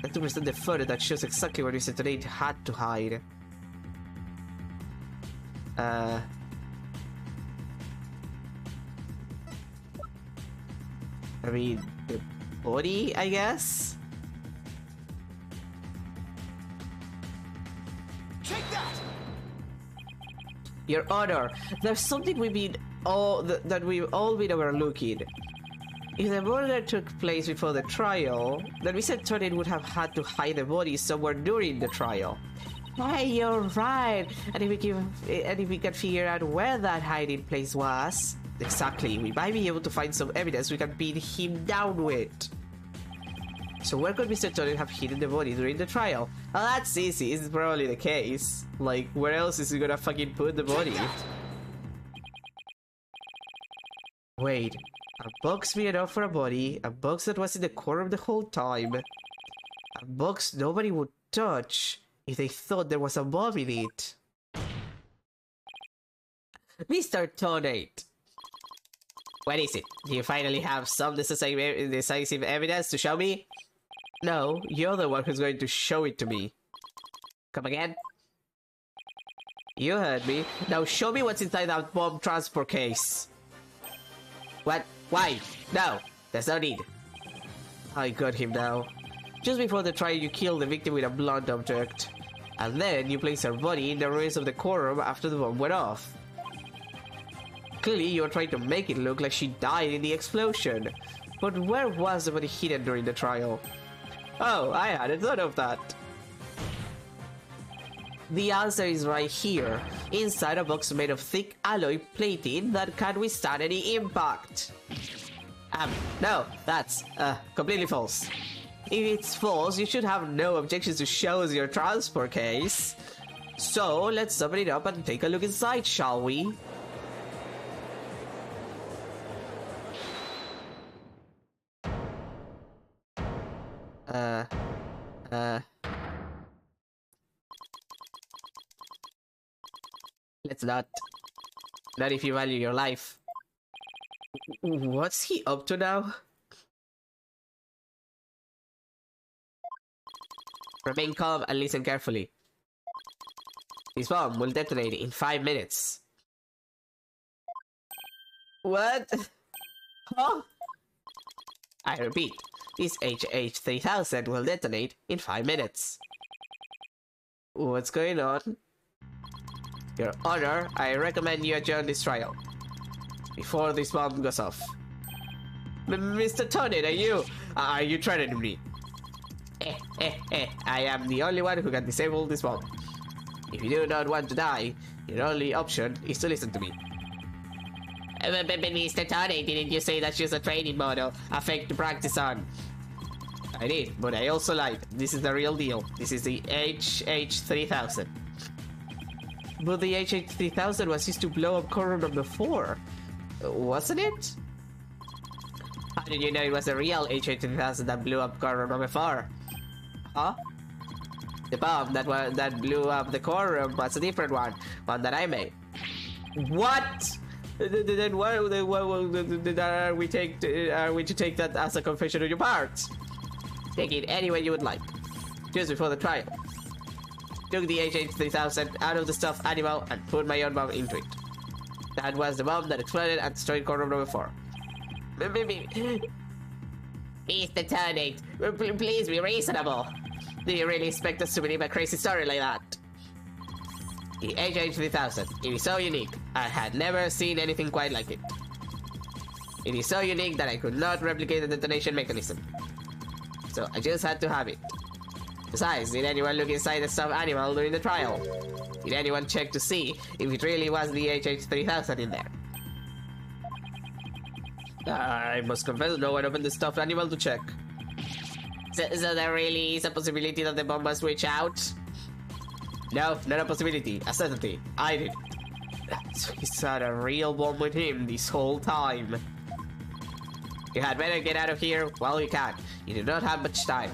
Let's present the photo that shows exactly what Mr. Tonate had to hide. I mean, the body, I guess? Take that! Your Honor, there's something that we've all been overlooking. If the murder took place before the trial, then Mr. Tony would have had to hide the body somewhere during the trial. Hey, you're right. And if we can figure out where that hiding place was, exactly, we might be able to find some evidence we can pin him down with. So where could Mr. Tony have hidden the body during the trial? Well, that's easy. It's probably the case. Like, where else is he gonna fucking put the body? Wait. A box made up for a body, a box that was in the corner the whole time, a box nobody would touch if they thought there was a bomb in it. Mr. Tonate! What is it? Do you finally have some decisive evidence to show me? No, you're the one who's going to show it to me. Come again? You heard me. Now show me what's inside that bomb transport case. What? Why? No! There's no need. I got him now. Just before the trial, you killed the victim with a blunt object. And then you placed her body in the ruins of the courtroom after the bomb went off. Clearly, you were trying to make it look like she died in the explosion. But where was the body hidden during the trial? Oh, I hadn't thought of that. The answer is right here, inside a box made of thick alloy plating that can withstand any impact. No, that's, completely false. If it's false, you should have no objections to show us your transport case. So, let's open it up and take a look inside, shall we? Let's not. Not if you value your life. What's he up to now? Remain calm and listen carefully. This bomb will detonate in 5 minutes. What? Huh? I repeat, this HH-3000 will detonate in 5 minutes. What's going on? Your Honor, I recommend you adjourn this trial before this bomb goes off. Mr. Tony, are you threatening me? I am the only one who can disable this bomb. If you do not want to die, your only option is to listen to me. But Mr. Tony, didn't you say that's just a training model, a fake to practice on? I did, but I also lied. This is the real deal. This is the HH-3000. But the HH-3000 was used to blow up courtroom number 4, wasn't it? How did you know it was the real HH-3000 that blew up courtroom number 4? Huh? The bomb that blew up the courtroom was a different one that I made. What? Then why are we to take that as a confession on your part? Take it any way you would like. Just before the trial, took the HH-3000 out of the stuffed animal and put my own bomb into it. That was the bomb that exploded and destroyed courtroom number 4. Mr. Turnate, please be reasonable. Do you really expect us to believe a crazy story like that? The HH-3000, it is so unique. I had never seen anything quite like it. It is so unique that I could not replicate the detonation mechanism. So I just had to have it. Besides, did anyone look inside the stuffed animal during the trial? Did anyone check to see if it really was the HH-3000 in there? I must confess, no one opened the stuffed animal to check. So there really is a possibility that the bomb was switched out? No, not a possibility, a certainty. I did. So he's had a real bomb with him this whole time. You had better get out of here while you can. You do not have much time.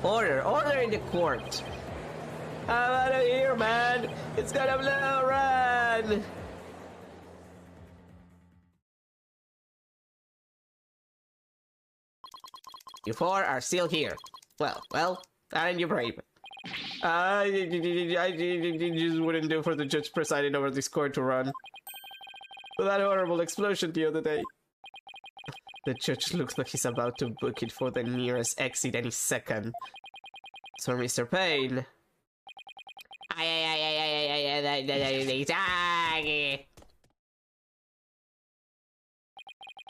Order in the court. I'm out of here, man. It's gonna blow, run. You 4 are still here. Well, aren't you brave? I just wouldn't do for the judge presiding over this court to run. That horrible explosion the other day. The judge looks like he's about to book it for the nearest exit any second. So, Mr. Payne...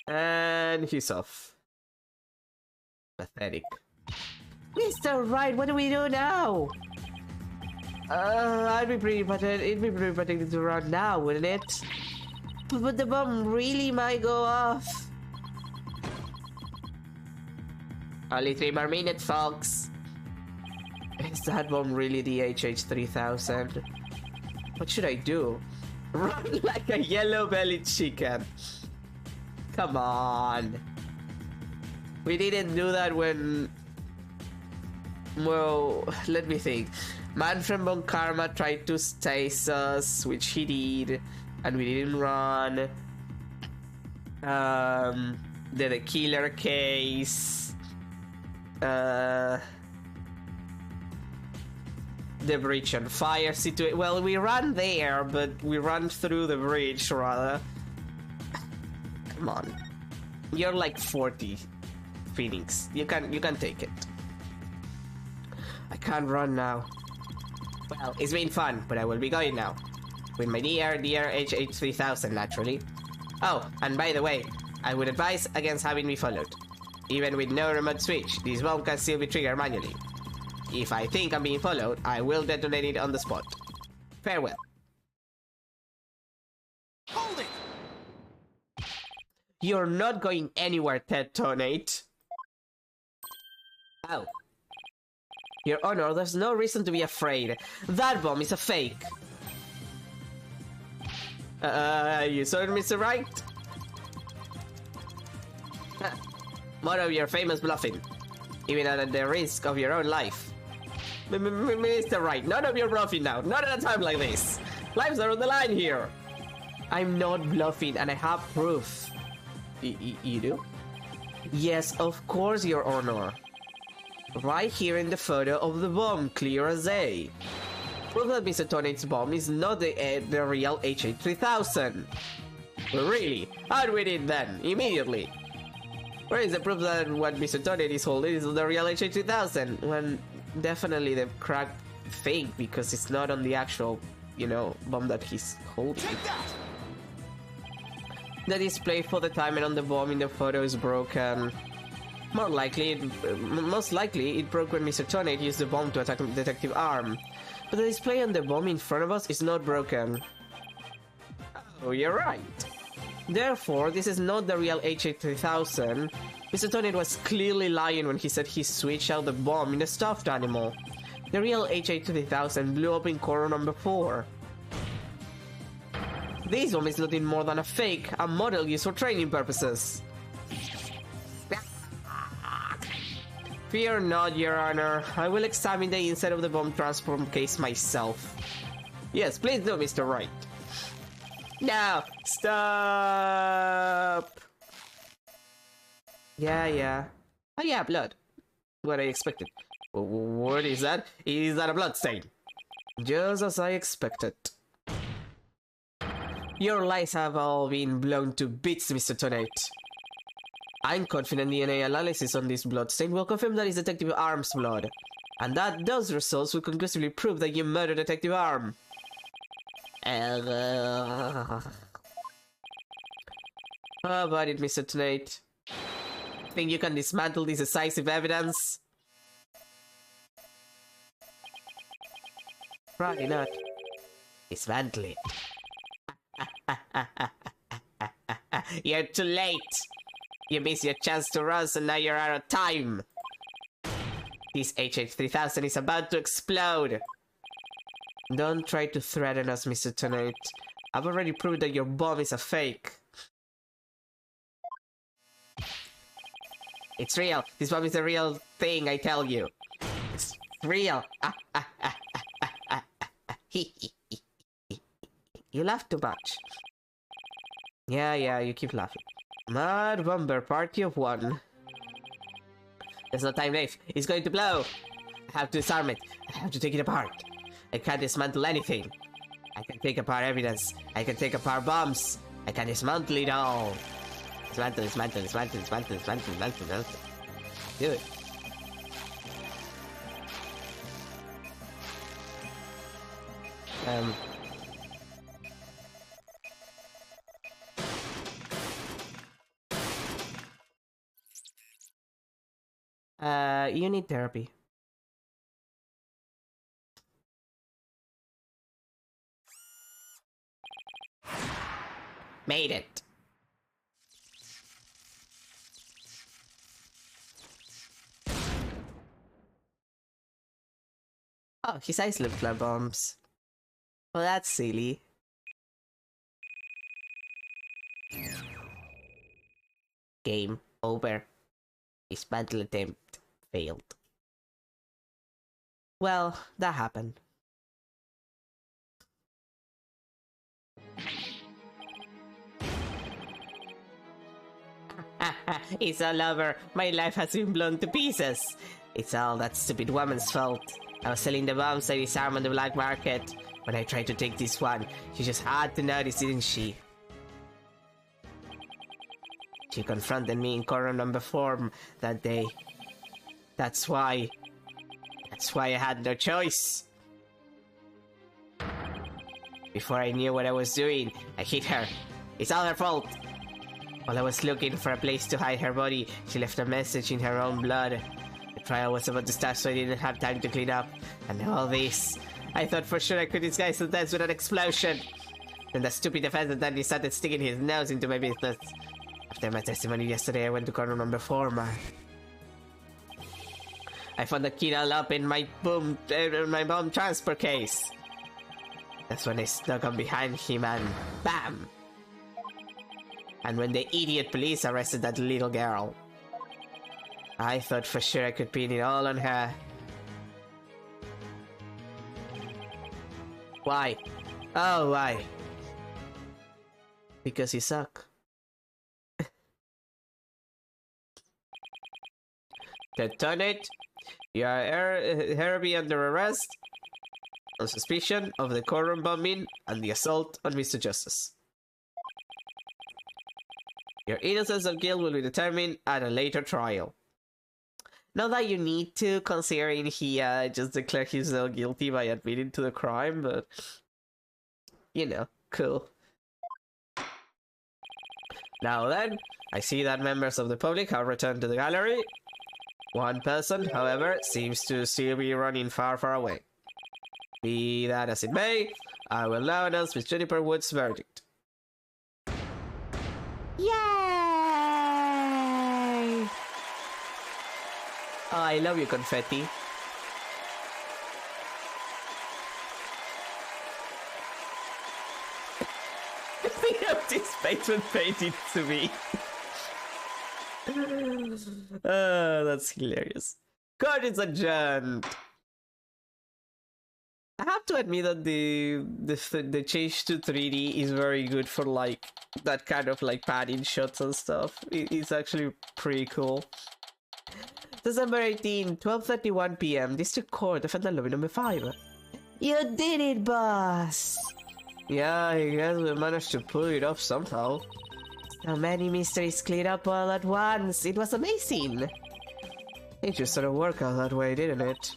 And he's off. Pathetic. Mr. Wright, what do we do now? It'd be pretty pathetic to run now, wouldn't it? But the bomb really might go off. Only 3 more minutes, folks. Is that bomb really the HH3000? What should I do? Run like a yellow-bellied chicken. Come on. We didn't do that when... Well, let me think. Man from Bon Karma tried to stase us, which he did, and we didn't run. Then a killer case. The bridge on fire situation. Well, we ran there, but we ran through the bridge rather. Come on, you're like 40, Phoenix. You can take it. I can't run now. Well, it's been fun, but I will be going now. With my dear HH3000, naturally. Oh, and by the way, I would advise against having me followed. Even with no remote switch, this bomb can still be triggered manually. If I think I'm being followed, I will detonate it on the spot. Farewell. Hold it! You're not going anywhere, Detonate. Oh. Your Honor, there's no reason to be afraid. That bomb is a fake. You saw it, Mr. Wright? More of your famous bluffing. Even at the risk of your own life. Mr. Wright, none of your bluffing now. Not at a time like this. Lives are on the line here. I'm not bluffing and I have proof. You do? Yes, of course, Your Honor. Right here in the photo of the bomb, clear as day. Proof that Mr. Tonate's bomb is not the real HH3000. Really? Out with it then, immediately. Where is the proof that what Mr. Tonate is holding is the real HH3000? When definitely the cracked fake because it's not on the actual, bomb that he's holding. The display for the timer on the bomb in the photo is broken. Most likely, it broke when Mr. Tonate used the bomb to attack Detective Arm. But the display on the bomb in front of us is not broken. Oh, you're right. Therefore, this is not the real HH3000. Mr. Tonate was clearly lying when he said he switched out the bomb in a stuffed animal. The real HH3000 blew up in core number 4. This bomb is nothing more than a fake, a model used for training purposes. Fear not, Your Honor. I will examine the inside of the bomb transform case myself. Yes, please do, Mr. Wright. No! Stop! Yeah. Oh yeah, blood. What I expected. What is that? Is that a blood stain? Just as I expected. Your lies have all been blown to bits, Mr. Tonate. I'm confident DNA analysis on this blood stain will confirm that it's Detective Arm's blood. And that those results will conclusively prove that you murdered Detective Arm. How about it, Mr. Tonate? Think you can dismantle this decisive evidence? Probably not. Dismantle it. You're too late! You missed your chance to run, so now you're out of time! This HH3000 is about to explode! Don't try to threaten us, Mr. Tonate. I've already proved that your bomb is a fake. It's real! This bomb is a real thing, I tell you! It's real! You laugh too much. Yeah, you keep laughing. Mad Bomber Party of 1. There's no time left. It's going to blow. I have to disarm it. I have to take it apart. I can't dismantle anything. I can take apart evidence. I can take apart bombs. I can dismantle it all. Dismantle. Do it. You need therapy. Made it. Oh, his eyes look like bombs. Well, that's silly. Game over. His battle attempt failed. Well, that happened. It's all over. My life has been blown to pieces. It's all that stupid woman's fault. I was selling the bombs I disarmed on the black market. When I tried to take this one, she just had to notice, didn't she? She confronted me in corner number 4 that day. That's why I had no choice. Before I knew what I was doing, I hit her. It's all her fault. While I was looking for a place to hide her body, she left a message in her own blood. The trial was about to start, so I didn't have time to clean up. And now all this. I thought for sure I could disguise the death with an explosion. Then the stupid defense attorney started sticking his nose into my business. After my testimony yesterday, I went to corner number 4, man. I found the key all up in my bomb transfer case. That's when I snuck up behind him and BAM! And when the idiot police arrested that little girl, I thought for sure I could pin it all on her. Why? Oh, why? Because you suck. Lieutenant, you are hereby under arrest on suspicion of the courtroom bombing and the assault on Mr. Justice. Your innocence or guilt will be determined at a later trial. Not that you need to, considering he just declared himself guilty by admitting to the crime, but you know, cool. Now then, I see that members of the public have returned to the gallery. One person, however, seems to still be running far, far away. Be that as it may, I will now announce Miss Juniper Wood's verdict. Yay! Oh, I love you, confetti. Think of this patron painted to me. That's hilarious. God is adjourned. I have to admit that the change to 3D is very good for like that kind of like panning shots and stuff. It's actually pretty cool. December 18, 12:31 p.m. District Court, Defendant Lobby number 5. You did it, boss! Yeah, I guess we managed to pull it off somehow. So many mysteries cleared up all at once. It was amazing. It just sort of worked out that way, didn't it?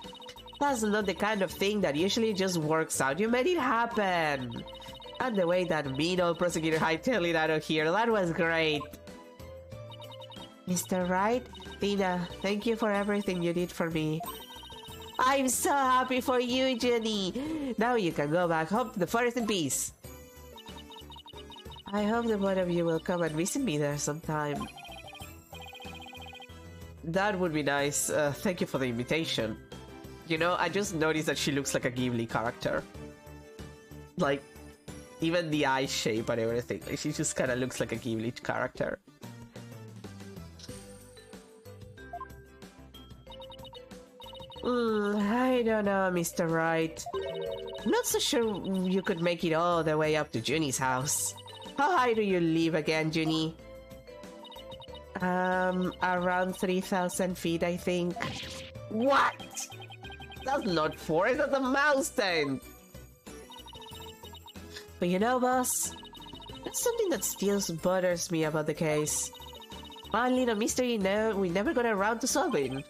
That's not the kind of thing that usually just works out. You made it happen. And the way that mean old prosecutor hightailed it out of here, that was great. Mr. Wright, Tina, thank you for everything you did for me. I'm so happy for you, Jenny. Now you can go back home to the forest in peace. I hope the both of you will come and visit me there sometime. That would be nice. Thank you for the invitation. You know, I just noticed that she looks like a Ghibli character. Like, even the eye shape and everything. Like, she just kind of looks like a Ghibli character. I don't know, Mr. Wright. Not so sure you could make it all the way up to Junie's house. How high do you live again, Junie? Around 3,000 feet, I think. What? That's not forest, that's a mountain! But you know, boss, that's something that still bothers me about the case. One little mystery we never got around to solving.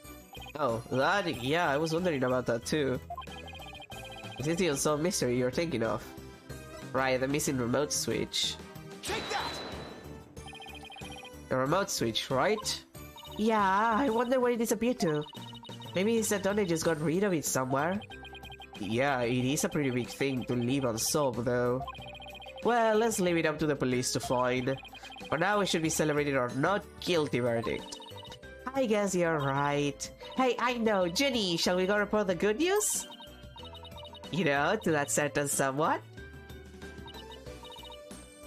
Oh, that? Yeah, I was wondering about that too. Is this the unsolved mystery you're thinking of? Right, the missing remote switch. Take that! The remote switch, right? Yeah, I wonder where it disappeared to. Maybe it's that they just got rid of it somewhere. Yeah, it is a pretty big thing to leave unsolved, though. Well, let's leave it up to the police to find. For now, we should be celebrating our not guilty verdict. I guess you're right. Hey, I know, Jenny, shall we go report the good news? You know, to that certain someone?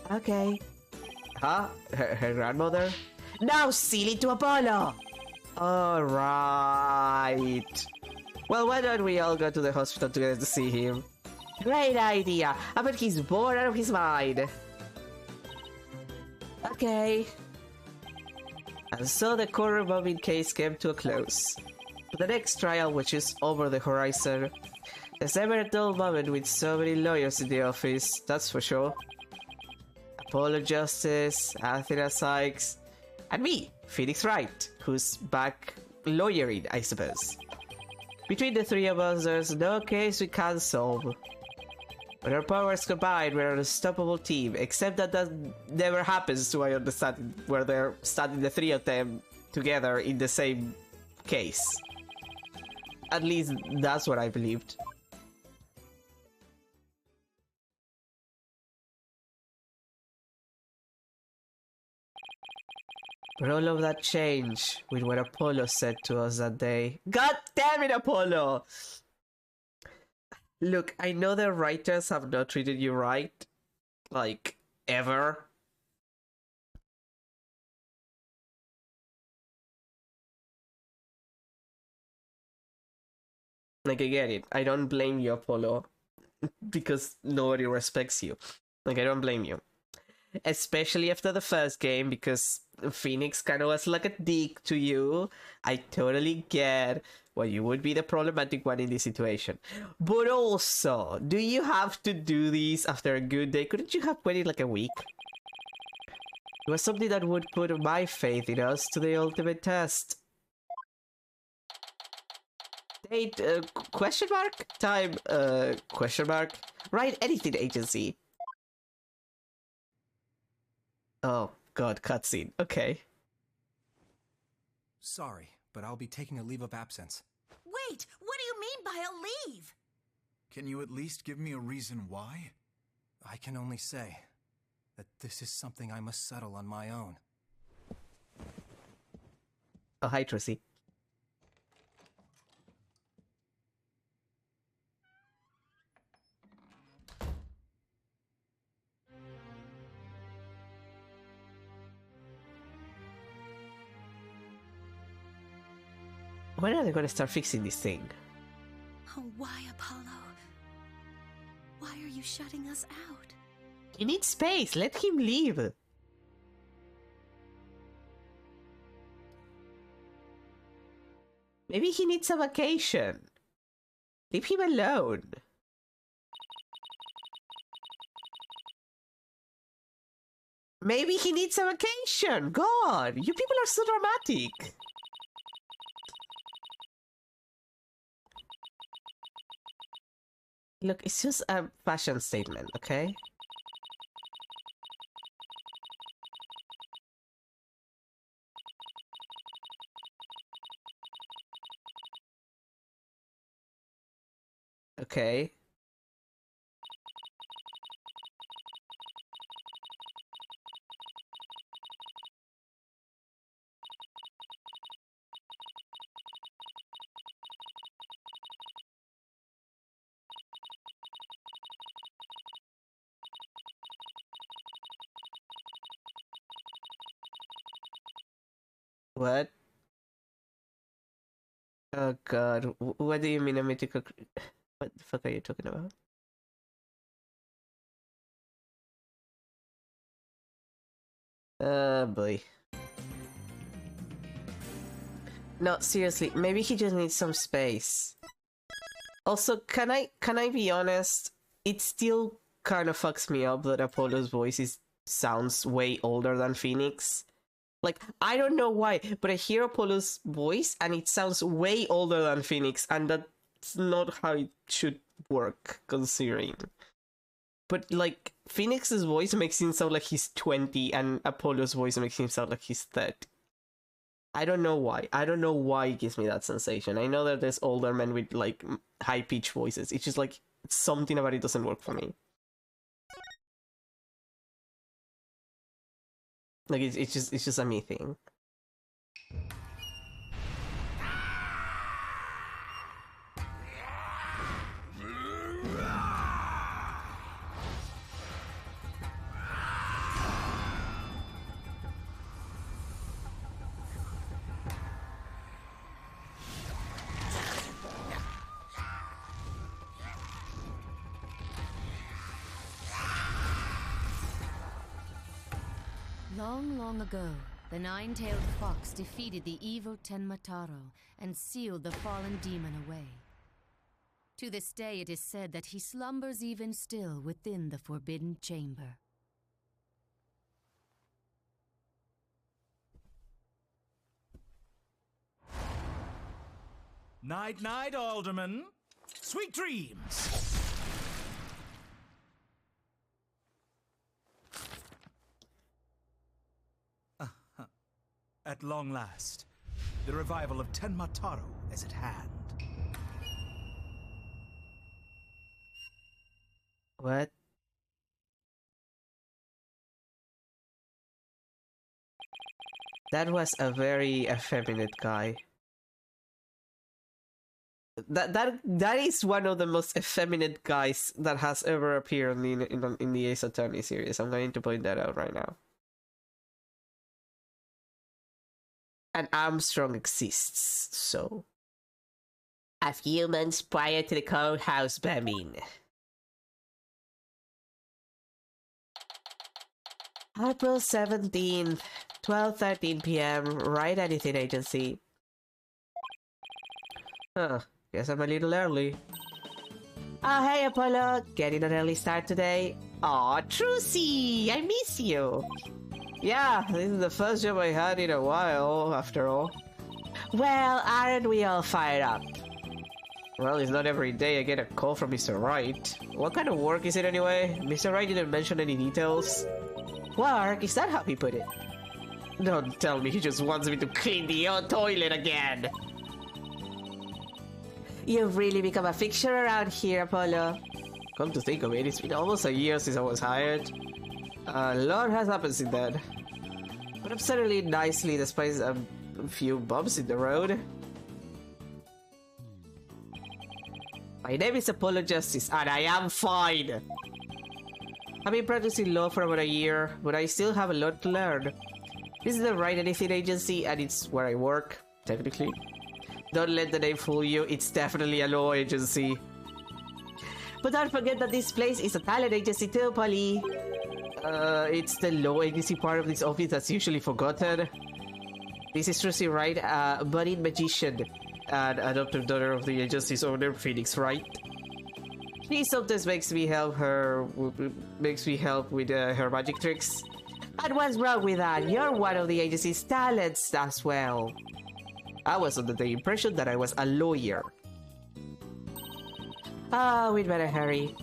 Okay. Huh? Her grandmother? No, silly, to Apollo! Alright. Well, why don't we all go to the hospital together to see him? Great idea! I bet he's bored out of his mind. Okay. And so the court bombing case came to a close. The next trial, which is over the horizon, there's never a dull moment with so many lawyers in the office, that's for sure. Apollo Justice, Athena Sykes, and me, Phoenix Wright, who's back lawyering, I suppose. Between the three of us, there's no case we can't solve. When our powers combine, we're an unstoppable team, except that never happens to my understanding, where they're standing the three of them together in the same case. At least that's what I believed. But all of that changed with what Apollo said to us that day. God damn it, Apollo! Look, I know the writers have not treated you right. Like, ever. Like, I get it. I don't blame you, Apollo. Because nobody respects you. Like, I don't blame you. Especially after the first game, because Phoenix kind of was like a dick to you. I totally get why you would be the problematic one in this situation. But also, do you have to do this after a good day? Couldn't you have waited like a week? It was something that would put my faith in us to the ultimate test. Date, question mark? Time, question mark? Right, anything, agency. Oh, God, cutscene. Okay. Sorry, but I'll be taking a leave of absence. Wait, what do you mean by a leave? Can you at least give me a reason why? I can only say that this is something I must settle on my own. Oh, hi, Tracy. When are they gonna start fixing this thing? Oh, why, Apollo? Why are you shutting us out? He needs space. Let him leave. Maybe he needs a vacation. Leave him alone. Maybe he needs a vacation. God, you people are so dramatic. Look, it's just a fashion statement, okay? Okay. What? Oh God, what do you mean a mythical? What the fuck are you talking about? Boy. No, seriously, maybe he just needs some space. Also, can I be honest? It still kind of fucks me up that Apollo's voice sounds way older than Phoenix. Like, I don't know why, but I hear Apollo's voice and it sounds way older than Phoenix, and that's not how it should work, considering. But, like, Phoenix's voice makes him sound like he's 20, and Apollo's voice makes him sound like he's 30. I don't know why. I don't know why it gives me that sensation. I know that there's older men with like high-pitched voices. It's just like something about it doesn't work for me. Like it's just a me thing. Long, long ago, the nine-tailed fox defeated the evil Tenmataro and sealed the fallen demon away. To this day, it is said that he slumbers even still within the forbidden chamber. Night, night, Alderman. Sweet dreams. At long last, the revival of Tenmataro is at hand. What? That was a very effeminate guy. That is one of the most effeminate guys that has ever appeared in the Ace Attorney series. I'm going to point that out right now. And Armstrong exists, so... A few months prior to the courthouse bombing. April 17th, 12:13 p.m., Right Anything Agency. Huh, guess I'm a little early. Oh, hey Apollo, getting an early start today? Aw, Trucy, I miss you. Yeah, this is the first job I had in a while, after all. Well, aren't we all fired up? Well, it's not every day I get a call from Mr. Wright. What kind of work is it anyway? Mr. Wright didn't mention any details. Work? Is that how he put it? Don't tell me he just wants me to clean the toilet again. You've really become a fixture around here, Apollo. Come to think of it, it's been almost a year since I was hired. A lot has happened since then. But I'm settling nicely despite a few bumps in the road. My name is Apollo Justice, and I am fine! I've been practicing law for about a year, but I still have a lot to learn. This is the Right Anything Agency, and it's where I work, technically. Don't let the name fool you, it's definitely a law agency. But don't forget that this place is a talent agency too, Polly. It's the law agency part of this office that's usually forgotten. This is Trucy Wright, a budding magician and adopted daughter of the agency's owner, Phoenix Wright. She sometimes makes me help with her magic tricks. And what's wrong with that? You're one of the agency's talents as well. I was under the impression that I was a lawyer. Oh, we'd better hurry.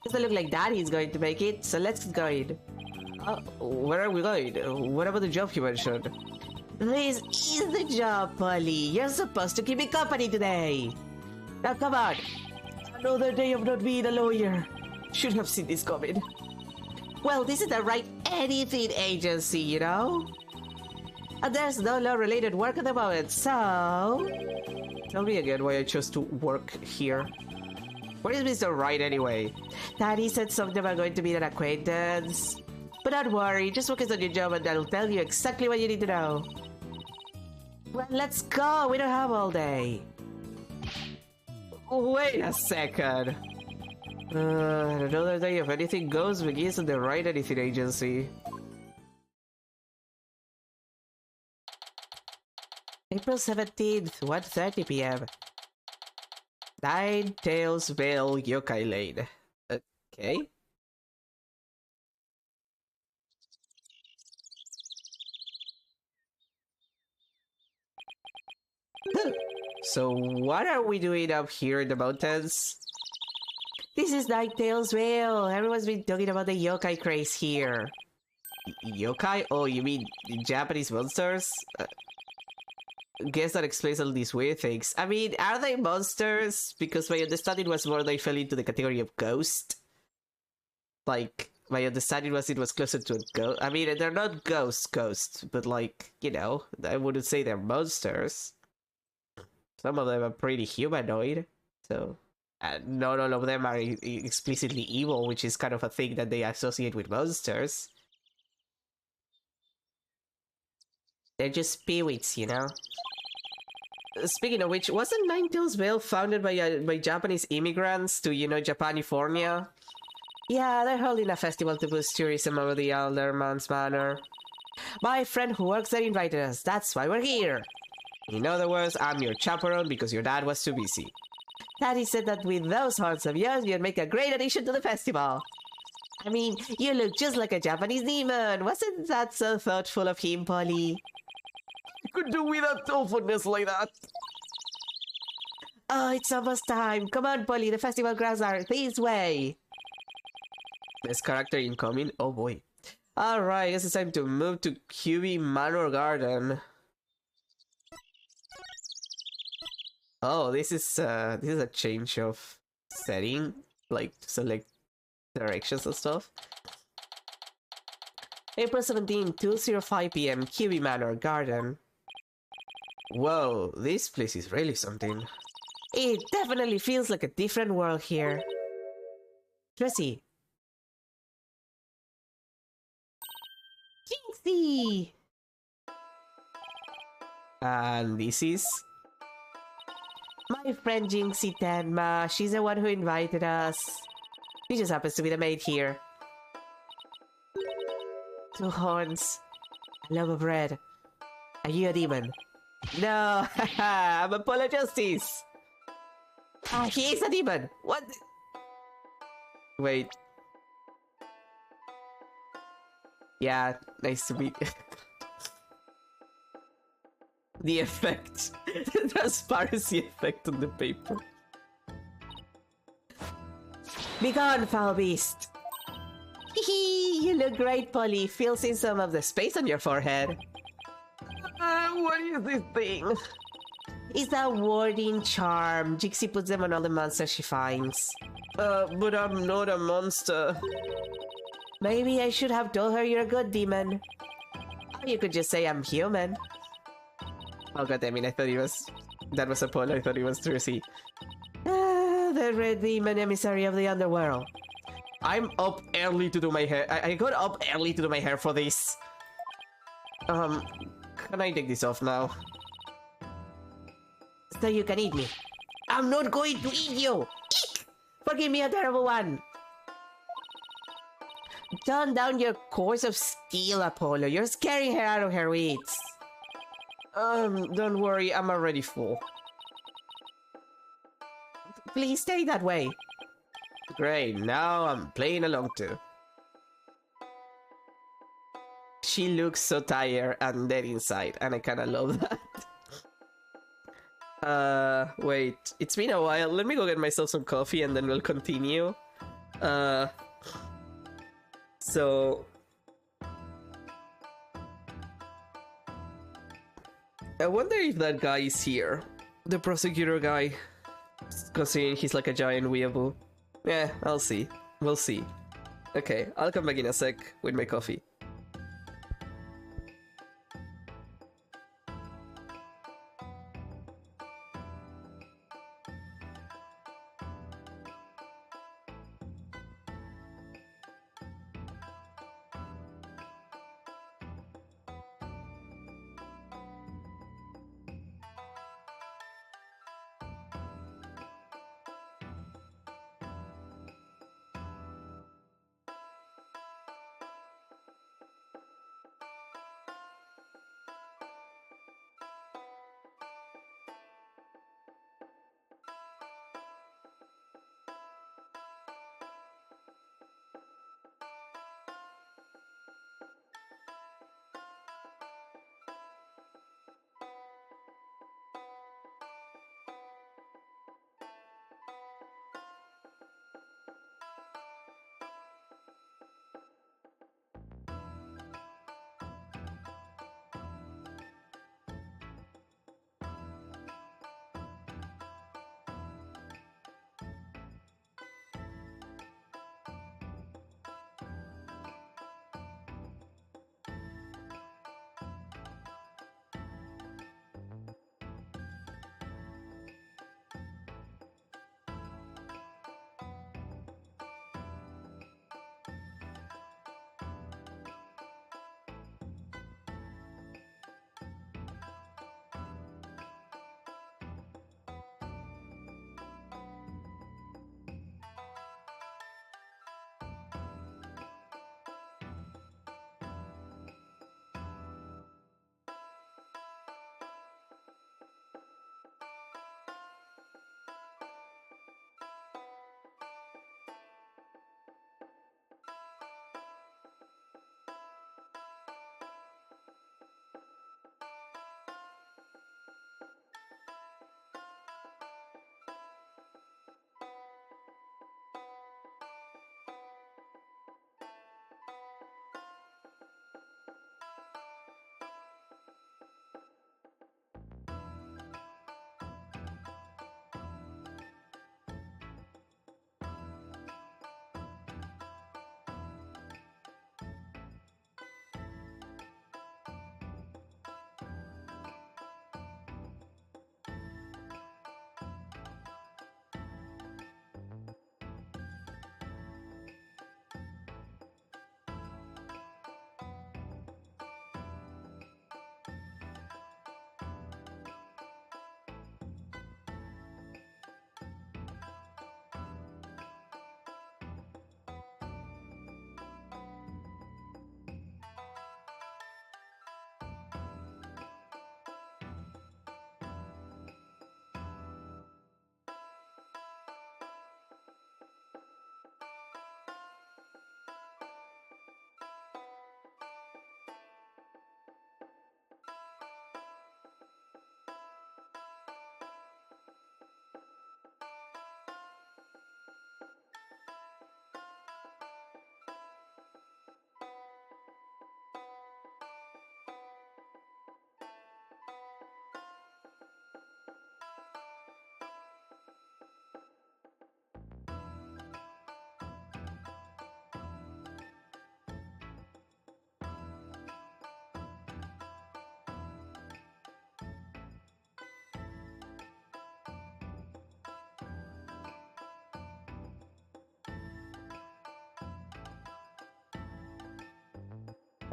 Doesn't look like Daddy's going to make it, so let's get going. Where are we going? What about the job you mentioned? This is the job, Polly. You're supposed to keep me company today. Now come on. Another day of not being a lawyer. Should have seen this coming. Well, this is the Right Anything Agency, you know? And there's no law-related work at the moment, so... Tell me again why I chose to work here. Where is Mr. Wright anyway? Daddy said something about going to meet an acquaintance. But don't worry, just focus on your job and I'll tell you exactly what you need to know. Well, let's go, we don't have all day. Wait a second. Another day of anything goes begins at the Right Anything Agency. April 17th, 1:30 p.m. Nine Tails Vale, Yokai Lane. Okay. So what are we doing up here in the mountains? This is Nine Tails Vale. Everyone's been talking about the yokai craze here. Yokai? Oh, you mean the Japanese monsters? guess that explains all these weird things. I mean, are they monsters? Because my understanding was more they fell into the category of ghost. Like, my understanding was it was closer to a ghost. I mean, they're not ghosts, but like, you know, I wouldn't say they're monsters. Some of them are pretty humanoid, so... not all of them are explicitly evil, which is kind of a thing that they associate with monsters. They're just spirits, you know? Speaking of which, wasn't Ninetales Vale founded by Japanese immigrants to, you know, Japanifornia? Yeah, they're holding a festival to boost tourism over the Alderman's Manor. My friend who works there invited us, that's why we're here! In other words, I'm your chaperone because your dad was too busy. Daddy said that with those horns of yours, you'd make a great addition to the festival. I mean, you look just like a Japanese demon. Wasn't that so thoughtful of him, Polly? I could do without thoughtfulness like that. Oh, it's almost time. Come on, Polly, the festival grounds are this way. Best character incoming? Oh boy. Alright, I guess it's time to move to QB Manor Garden. Oh, this is a change of setting, like to select directions and stuff. April 17, 2:05 p.m. QB Manor Garden. Whoa, this place is really something. It definitely feels like a different world here. Tracy. Jinxie! And this is... my friend Jinxie Tenma. She's the one who invited us. She just happens to be the maid here. 2 horns. A loaf of bread. Are you a demon? No, I'm Apollo Justice. Ah, he is a demon. What? Wait. Yeah, nice to meet you. The effect. The transparency effect on the paper. Begone, foul beast! Hee, you look great, Polly. Fills in some of the space on your forehead. What is this thing? It's a warding charm. Jixie puts them on all the monsters she finds. But I'm not a monster. Maybe I should have told her you're a good demon. Or you could just say I'm human. Oh god, I mean, I thought he was... that was Apollo, I thought he was Tracy. The red demon emissary of the underworld. I'm up early to do my hair. I got up early to do my hair for this. Can I take this off now? So you can eat me. I'm not going to eat you! Eek! Forgive me, a terrible one! Tone down your course of steel, Apollo. You're scaring her out of her wits. Don't worry, I'm already full. Please stay that way. Great, now I'm playing along too. She looks so tired and dead inside, and I kinda love that. Wait, it's been a while. Let me go get myself some coffee and then we'll continue. So... I wonder if that guy is here. The prosecutor guy. Considering he's like a giant weeaboo. Yeah, I'll see. We'll see. Okay, I'll come back in a sec with my coffee.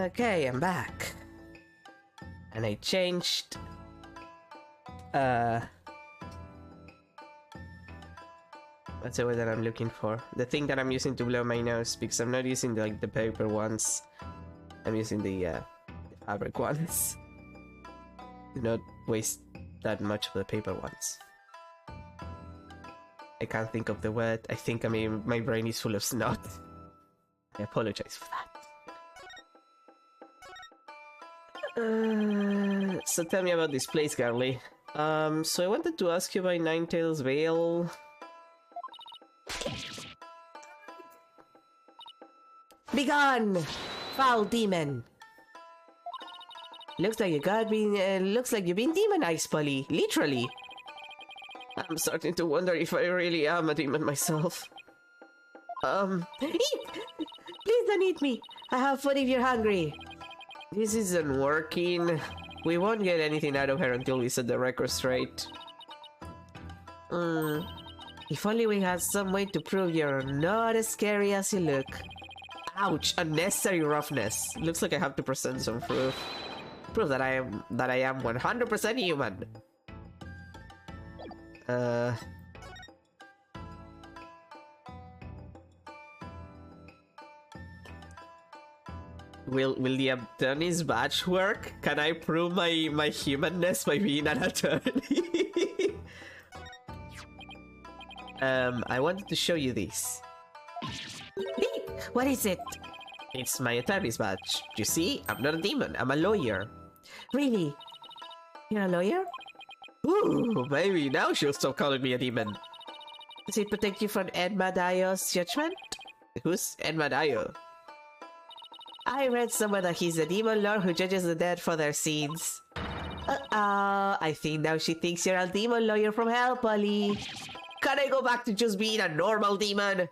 Okay, I'm back. And I changed... What's the word that I'm looking for? The thing that I'm using to blow my nose, because I'm not using like the paper ones. I'm using the fabric ones. Do not waste that much of the paper ones. I can't think of the word. I think my brain is full of snot. I apologize for that. So tell me about this place, Garly. So I wanted to ask you about Ninetales Vale. Begone, foul demon! Looks like you've been demonized, Polly. Literally. I'm starting to wonder if I really am a demon myself. Eat! Please don't eat me. I have food if you're hungry. This isn't working. We won't get anything out of her until we set the record straight. If only we had some way to prove you're not as scary as you look. Ouch! Unnecessary roughness. Looks like I have to present some proof. Prove that I am 100% human. Will the attorney's badge work? Can I prove my humanness by being an attorney? I wanted to show you this. What is it? It's my attorney's badge. You see, I'm not a demon, I'm a lawyer. Really? You're a lawyer? Ooh, maybe now she'll stop calling me a demon. Does it protect you from Enmadayo's judgment? Who's Enmadayo? I read somewhere that he's a demon lord who judges the dead for their sins. I think now she thinks you're a demon lawyer from hell, Polly. Can I go back to just being a normal demon?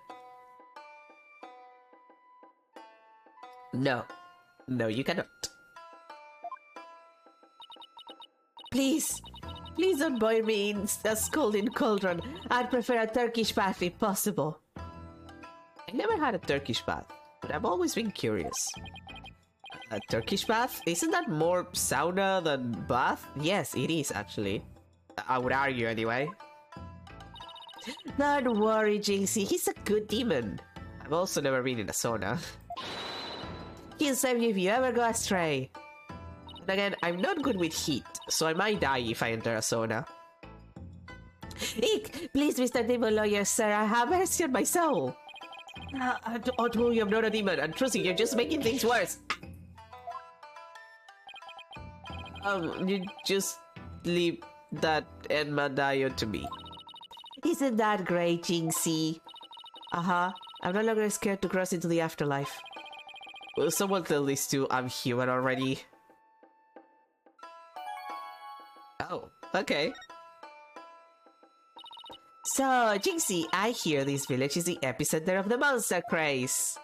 No. No, you cannot. Please. Please don't boil me in a scalding cauldron. I'd prefer a Turkish bath if possible. I never had a Turkish bath, but I've always been curious. A Turkish bath? Isn't that more sauna than bath? Yes, it is actually. I would argue anyway. Don't worry, Jinxie. He's a good demon. I've also never been in a sauna. He'll save you if you ever go astray. And again, I'm not good with heat, so I might die if I enter a sauna. Eek! Please, Mr. Demon Lawyer, sir, I have mercy on my soul. I told you I'm not a demon, and trust me, you're just making things worse. You just leave that Enmadayo to me. Isn't that great, Jinxie? I'm no longer scared to cross into the afterlife. Will someone tell these two I'm human already? Oh, okay. So, Jinxie, I hear this village is the epicenter of the monster craze.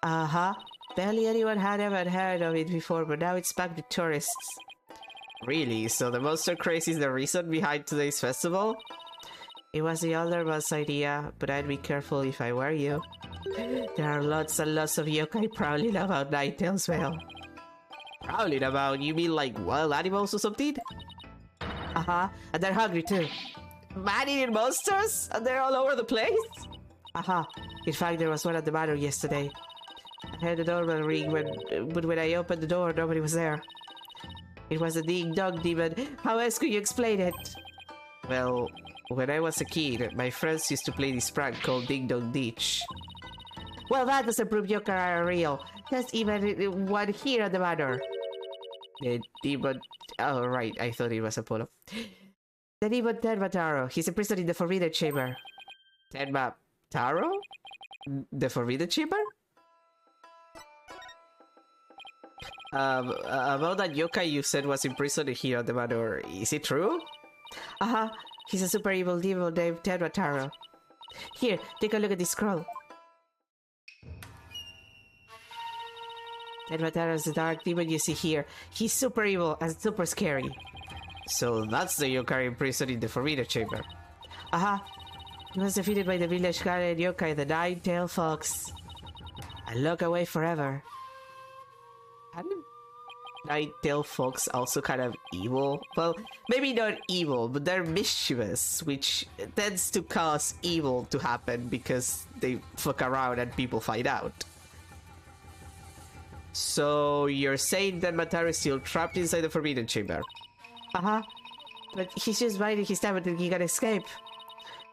Barely anyone had ever heard of it before, but now it's back to tourists. Really? So the monster craze is the reason behind today's festival? It was the older one's idea, but I'd be careful if I were you. There are lots and lots of yokai prowling about Ninetales Vale. Prowling about? You mean like wild animals or something? And they're hungry too. Man-eating monsters? And they're all over the place? In fact, there was one at the manor yesterday. I heard the doorbell ring, but when I opened the door, nobody was there. It was a ding-dong demon. How else could you explain it? Well, when I was a kid, my friends used to play this prank called Ding Dong Ditch. Well, that doesn't prove yokai are real. There's even one here at the manor. The demon... Oh, right. I thought it was Apollo. The demon Tenma. He's imprisoned in the Forbidden Chamber. Tenma Taro? The Forbidden Chamber? About that yokai you said was imprisoned here at the manor. Is it true? He's a super evil demon named Tenma. Here, take a look at this scroll. Tenma is the dark demon you see here. He's super evil and super scary. So that's the yokai imprisoned in the Forbidden Chamber. He was defeated by the village guardian yokai, the Nine-Tailed Fox. And lock away forever. nine-tailed fox also kind of evil? Well, maybe not evil, but they're mischievous, which tends to cause evil to happen because they fuck around and people find out. So you're saying that Mataru is still trapped inside the Forbidden Chamber? Uh-huh. But he's just biding his time until he can escape.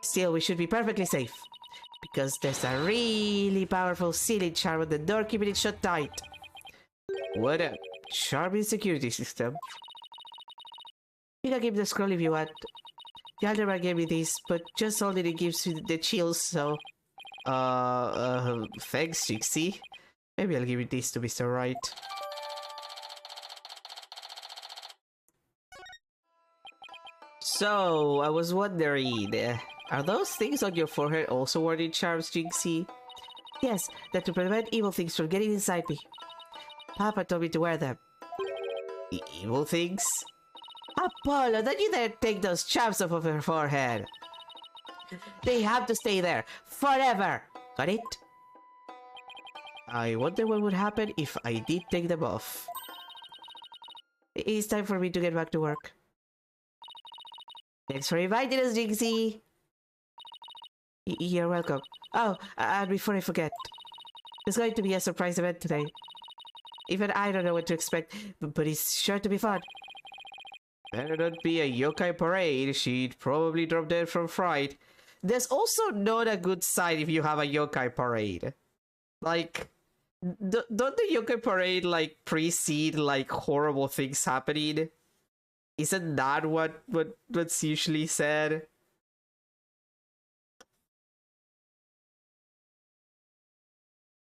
Still, we should be perfectly safe. Because there's a really powerful sealing charm on the door keeping it shut tight. What a charming security system. You can keep the scroll if you want. The Alderman gave me this, but just only it gives you the chills, so... thanks, Jixie. Maybe I'll give you this to Mr. Right. So, I was wondering, are those things on your forehead also warding charms, Jinxie? Yes, that to prevent evil things from getting inside me. Papa told me to wear them. The evil things? Apollo, don't you dare take those charms off of your forehead! They have to stay there, forever! Got it? I wonder what would happen if I did take them off. It's time for me to get back to work. Thanks for inviting us, Jinxie! You're welcome. Oh, and before I forget, there's going to be a surprise event today. Even I don't know what to expect, but it's sure to be fun. Better not be a yokai parade. She'd probably drop dead from fright. There's also not a good sign if you have a yokai parade. Like, don't the yokai parade, like, precede, like, horrible things happening? Isn't that what's usually said?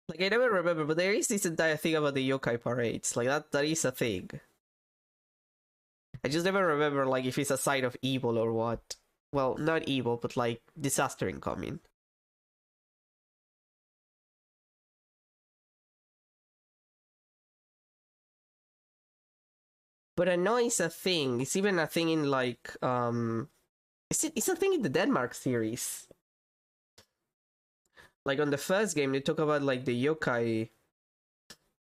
Like, I never remember, but there is this entire thing about the yokai parades. Like, that is a thing. I just never remember, like, if it's a sign of evil or what. Well, not evil, but, like, disaster incoming. But I know it's a thing. It's even a thing in, like, it's a thing in the Denmark series. Like, on the first game, they talk about, like, the yokai...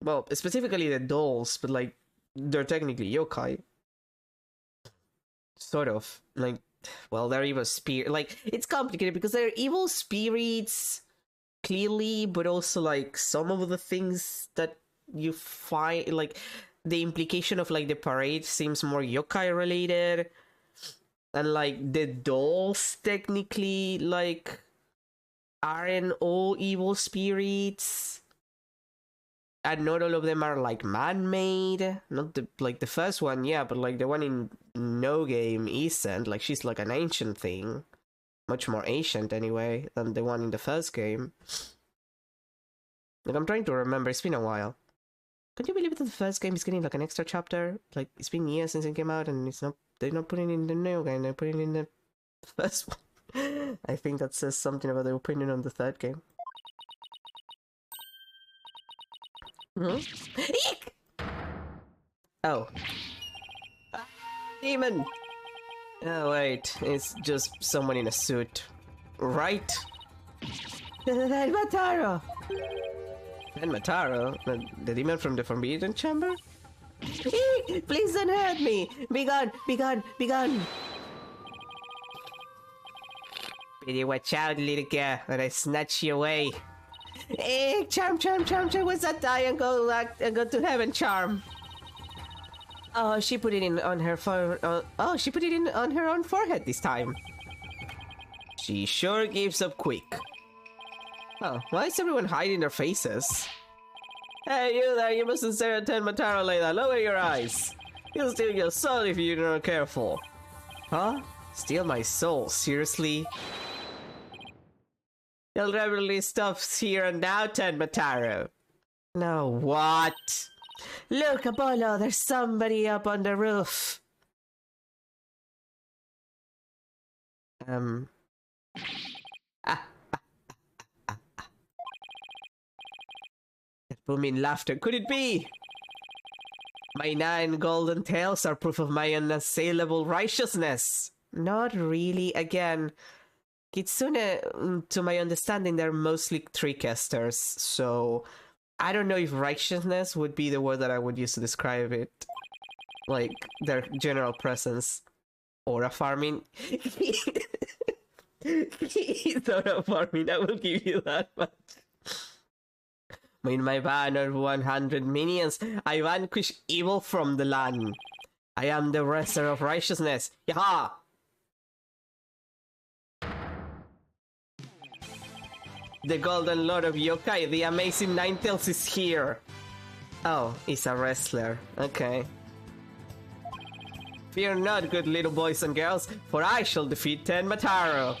Well, specifically the dolls, but, like, they're technically yokai. Sort of. Like, well, they're evil spirit. Like, it's complicated because they're evil spirits, clearly, but also, like, some of the things that you find, like, the implication of, like, the parade seems more yokai related. And, like, the dolls technically, like, aren't all evil spirits. And not all of them are, like, man-made. Not the, like, the first one, yeah, but, like, the one in No Game isn't. Like, she's, like, an ancient thing. Much more ancient, anyway, than the one in the first game. Like, I'm trying to remember, it's been a while. Can you believe that the first game is getting, like, an extra chapter? Like, it's been years since it came out, and it's not... They're not putting it in the new game, they're putting it in the first one. I think that says something about their opinion on the third game. Eek! Oh. Demon! Oh, wait. It's just someone in a suit. Right? Mataro! And Mataro? The demon from the Forbidden Chamber? Eek! Please don't hurt me! Be gone! Be gone! Be gone! Better watch out, little girl, or I snatch you away. Hey, charm, what's that die and go to heaven, charm? Oh, she put it in on her she put it in on her own forehead this time. She sure gives up quick. Oh, why is everyone hiding their faces? Hey, you there, you mustn't stare at Ten Mataro like that. Lower your eyes. You'll steal your soul if you're not careful. Huh? Steal my soul? Seriously? You'll regularly stops here and now, Ten Mataro. No, what? Look, Apollo, there's somebody up on the roof. That booming laughter, could it be? My 9 golden tails are proof of my unassailable righteousness. Not really, again. Kitsune, to my understanding, they're mostly tricksters, so I don't know if righteousness would be the word that I would use to describe it. Like, their general presence. Aura farming. He's aura farming, I will give you that much. In my banner 100 minions, I vanquish evil from the land. I am the wrestler of righteousness. Yaha! The Golden Lord of Yokai, the amazing Ninetales is here. Oh, he's a wrestler. Okay. Fear not, good little boys and girls, for I shall defeat Tenmataro.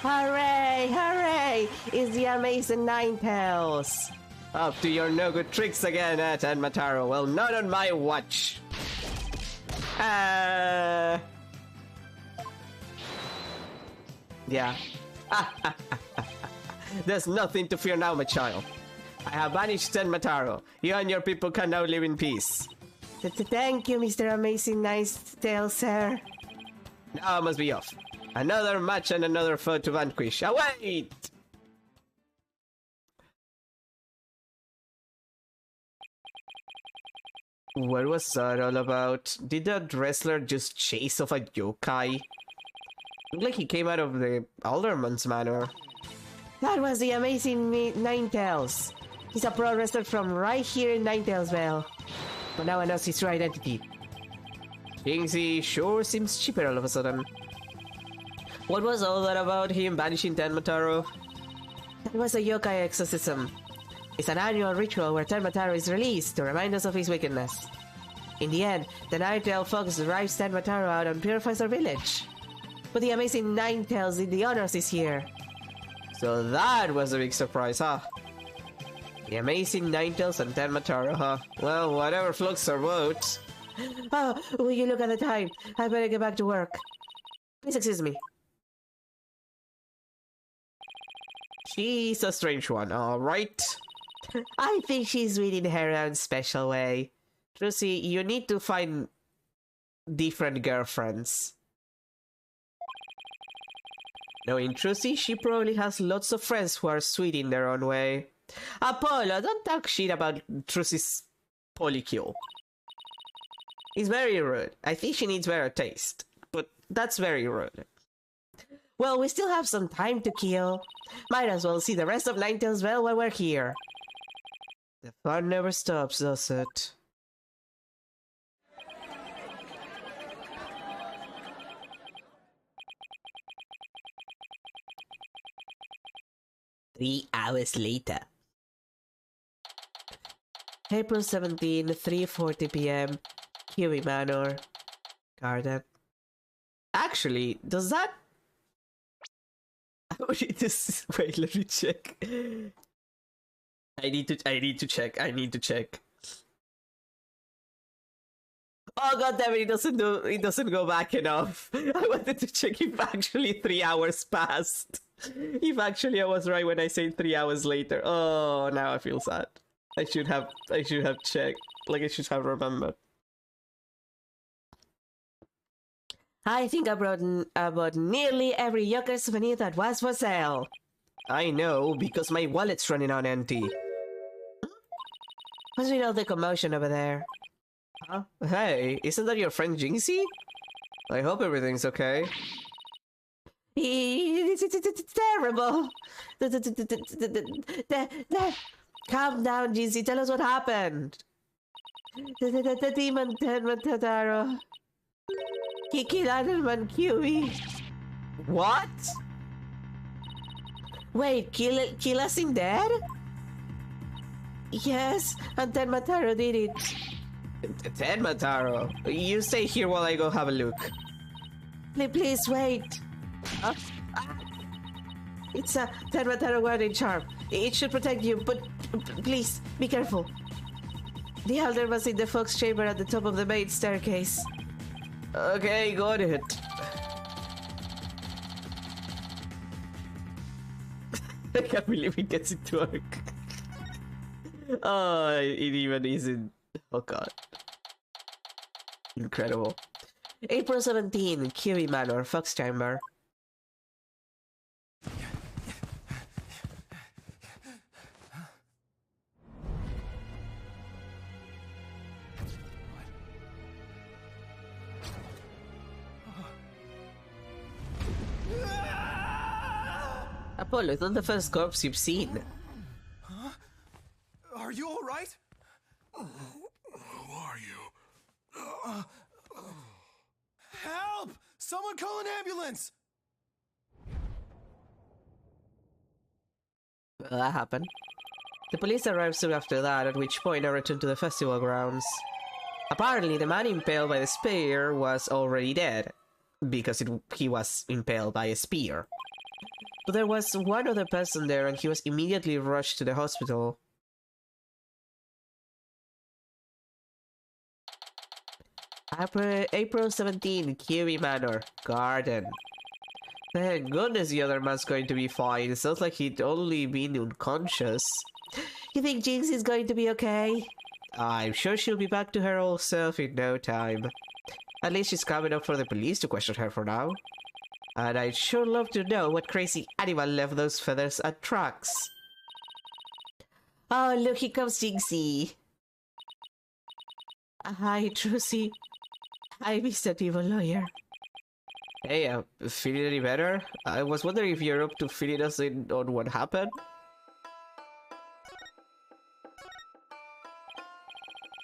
Hooray! Hooray! It's the amazing Ninetales. Up to your no-good tricks again, Tenmataro. Well, not on my watch. Yeah. There's nothing to fear now, my child. I have banished Tenmataro. You and your people can now live in peace. Thank you, Mr. Amazing Ninetales, sir. Now I must be off. Another match and another foe to vanquish. Await! What was that all about? Did that wrestler just chase off a yokai? Looked like he came out of the Alderman's manor. That was the amazing Ninetales. He's a pro wrestler from right here in Ninetales. But now I know his true identity. Kingsy sure seems cheaper all of a sudden. What was all that about him banishing Tenmataro? That was a yokai exorcism. It's an annual ritual where Tenmataro is released to remind us of his wickedness. In the end, the Ninetale Fox drives Tenmataro out and purifies our village. But the amazing Ninetales did the honors this year. So that was a big surprise, huh? The amazing Ninetales and Tenmataro, huh? Well, whatever floats our boat. Oh, will you look at the time? I better get back to work. Please excuse me. She's a strange one, alright? I think she's reading her own special way. Trucy, you need to find different girlfriends. Knowing Trucy, she probably has lots of friends who are sweet in their own way. Apollo, don't talk shit about Trucy's polycule. It's very rude. I think she needs better taste. But that's very rude. Well, we still have some time to kill. Might as well see the rest of Ninetales while we're here. The fun never stops, does it? Three hours later. April 17, 3:40 p.m. Kiwi Manor. Garden. Actually, does that... Wait, let me check. I need to check. Oh god damn it, it doesn't go back enough. I wanted to check if actually 3 hours passed. If actually I was right when I said 3 hours later. Oh, now I feel sad. I should have checked. Like, I should have remembered. I think I brought about nearly every yokai souvenir that was for sale. I know, because my wallet's running on empty. What's with all the commotion over there? Huh? Hey, isn't that your friend Jinxie? I hope everything's okay. It's terrible. Calm down, Jinxie. Tell us what happened. The demon Tenmataro. Kiki Landerman Kiwi. What? Wait, kill us in dead? Yes, and Tenmataro did it. Tenmataro? You stay here while I go have a look. Please wait. It's a Tenmataro guardian charm. It should protect you, but please, be careful. The elder was in the Fox chamber at the top of the main staircase. Okay, got it. I can't believe it gets it to work. Oh, it even isn't. Oh god. Incredible. April 17, Kiwi Manor, Fox Chamber. Apollo, it's not the first corpse you've seen. Huh? Are you alright? Who are you? Help! Someone call an ambulance! Well, that happened. The police arrived soon after that, at which point I returned to the festival grounds. Apparently, the man impaled by the spear was already dead, because he was impaled by a spear. But there was one other person there, and he was immediately rushed to the hospital. April 17, Kiwi Manor, Garden. Thank goodness the other man's going to be fine. It sounds like he'd only been unconscious. You think Jinx is going to be okay? I'm sure she'll be back to her old self in no time. At least she's coming up for the police to question her for now. And I'd sure love to know what crazy animal left those feathers at tracks. Oh, look, here comes Jinxie. Hi, Trucy. Hi, Mr. Evil Lawyer. Hey, feeling any better? I was wondering if you're up to filling us in on what happened?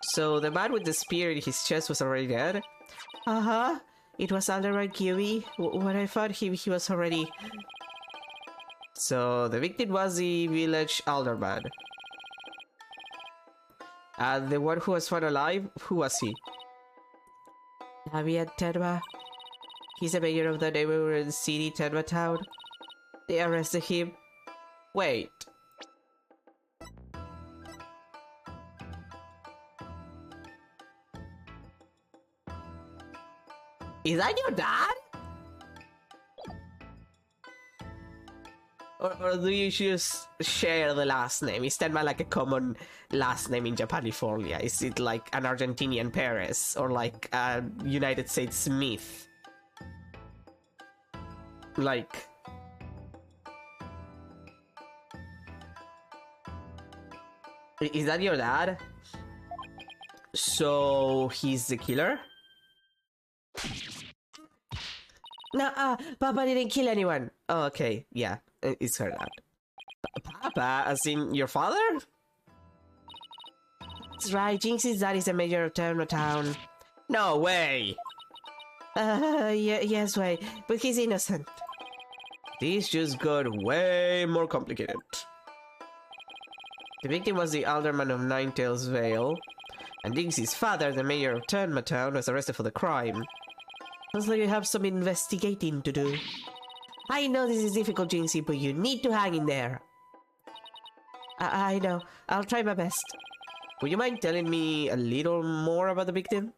So, the man with the spear in his chest was already dead? Uh-huh. It was Alderman Kiwi. When I found him, he was already... So, the victim was the village alderman. And the one who was found alive, who was he? Javier Tenma. He's the mayor of the neighboring city, Tenma Town. They arrested him. Wait. Is that your dad? Or do you just share the last name? Is Tenma like a common last name in Japanifornia? Is it like an Argentinian Perez? Or like a United States Smith? Like... Is that your dad? So he's the killer? No, Papa didn't kill anyone. Oh, okay, yeah, it's her dad. Papa, as in your father? That's right, Jinx's dad is the mayor of Town. No way! Yes, way, but he's innocent. This just got way more complicated. The victim was the alderman of Ninetales Vale, and Jinx's father, the mayor of Town, was arrested for the crime. Sounds like you have some investigating to do. I know this is difficult, Jinxie, but you need to hang in there. I know. I'll try my best. Would you mind telling me a little more about the victim?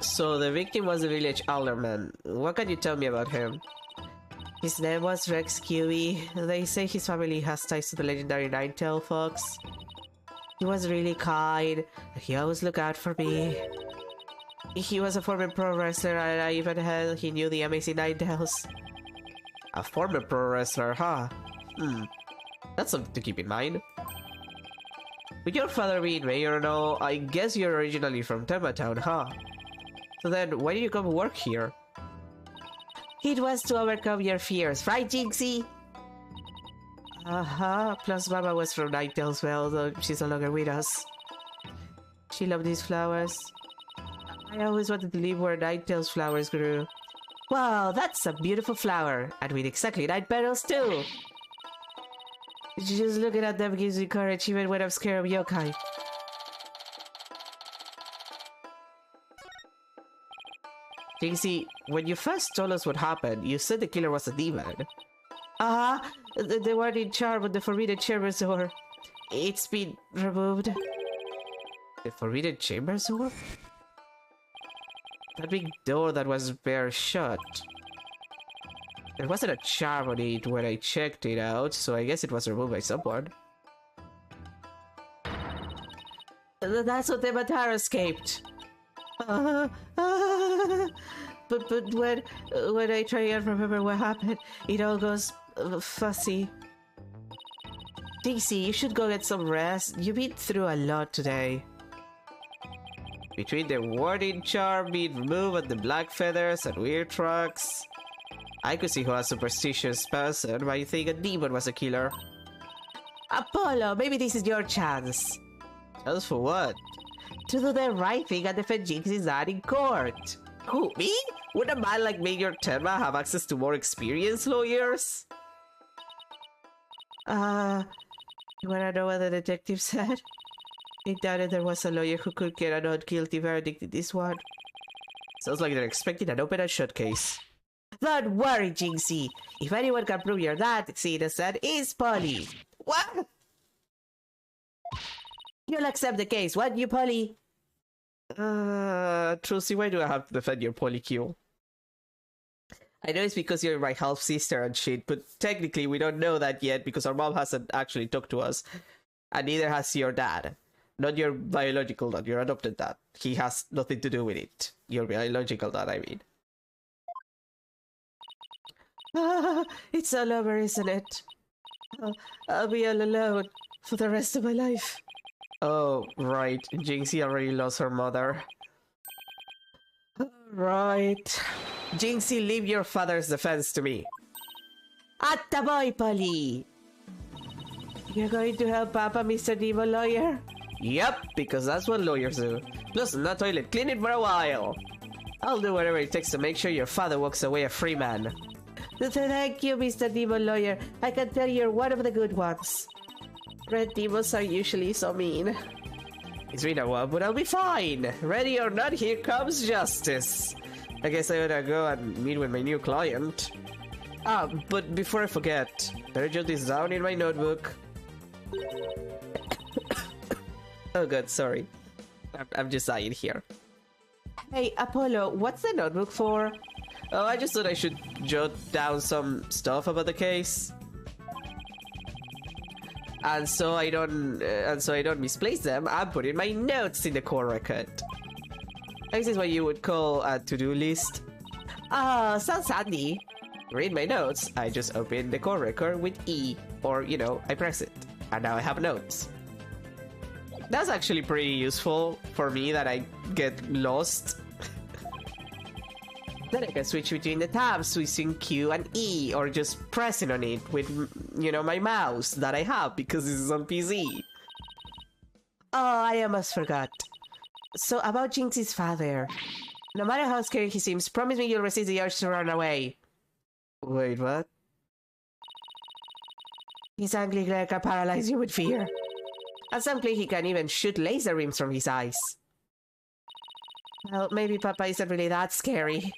So the victim was the village alderman. What can you tell me about him? His name was Rex Kiwi. They say his family has ties to the legendary Ninetale Fox. He was really kind, and he always looked out for me. He was a former pro wrestler, and I even heard he knew the amazing Ninetales. A former pro wrestler, huh? That's something to keep in mind. With your father being mayor and all, I guess you're originally from Town, huh? So then, why did you come work here? It was to overcome your fears, right, Jinxie? Plus Mama was from Ninetales Vale, though she's no longer with us. She loved these flowers. I always wanted to live where Ninetales flowers grew. Wow, that's a beautiful flower, and with exactly 9 petals too! Just looking at them gives me courage even when I'm scared of yokai. Jinxie, when you first told us what happened, you said the killer was a demon. The one in charge of the Forbidden Chambers door. It's been removed. The Forbidden Chambers door? That big door that was bare shut. There wasn't a charm on it when I checked it out, so I guess it was removed by someone. That's what the Matara escaped. But when I try and remember what happened, it all goes fussy. Dixie, you should go get some rest. You've been through a lot today. Between the warding charm being removed and the black feathers and weird trucks, I could see who a superstitious person might think a demon was a killer. Apollo, maybe this is your chance. Chance for what? To do the right thing and defend Jinxie's dad in court. Who, me? Would a man like Major Tenma have access to more experienced lawyers? You wanna know what the detective said? He doubted there was a lawyer who could get a not guilty verdict in this one. Sounds like they're expecting an open and shut case. Don't worry, Jinxie. If anyone can prove your dad is innocent, it's Polly. What? You'll accept the case, won't you, Polly? Trucy, why do I have to defend your Polycule? I know it's because you're my half-sister and shit, but technically we don't know that yet because our mom hasn't actually talked to us. And neither has your dad. Not your biological dad, your adopted dad. He has nothing to do with it. Your biological dad, I mean. It's all over, isn't it? I'll be all alone for the rest of my life. Oh, right. Jinxie already lost her mother. Right. Jinxie, leave your father's defense to me. Attaboy, Polly! You're going to help Papa, Mr. Demon Lawyer? Yep, because that's what lawyers do. Plus, not toilet clean it for a while. I'll do whatever it takes to make sure your father walks away a free man. Thank you, Mr. Demon Lawyer. I can tell you're one of the good ones. Red demons are usually so mean. It's been a while, but I'll be fine. Ready or not, here comes justice. I guess I oughta go and meet with my new client. But before I forget, better jot this down in my notebook. Oh god, sorry. I'm just dying here. Hey, Apollo, what's the notebook for? Oh, I just thought I should jot down some stuff about the case. And so I don't misplace them, I'm putting my notes in the core record. This is what you would call a to-do list. Sounds handy. Read my notes, I just open the core record with E, or, you know, I press it. And now I have notes. That's actually pretty useful for me that I get lost. Then I can switch between the tabs using Q and E, or just pressing on it with, you know, my mouse that I have because this is on PC. Oh, I almost forgot. So about Jinxie's father. No matter how scary he seems, promise me you'll resist the urge to run away. Wait, what? His angry glare can paralyze you with fear. At some point he can even shoot laser beams from his eyes. Well, maybe Papa isn't really that scary.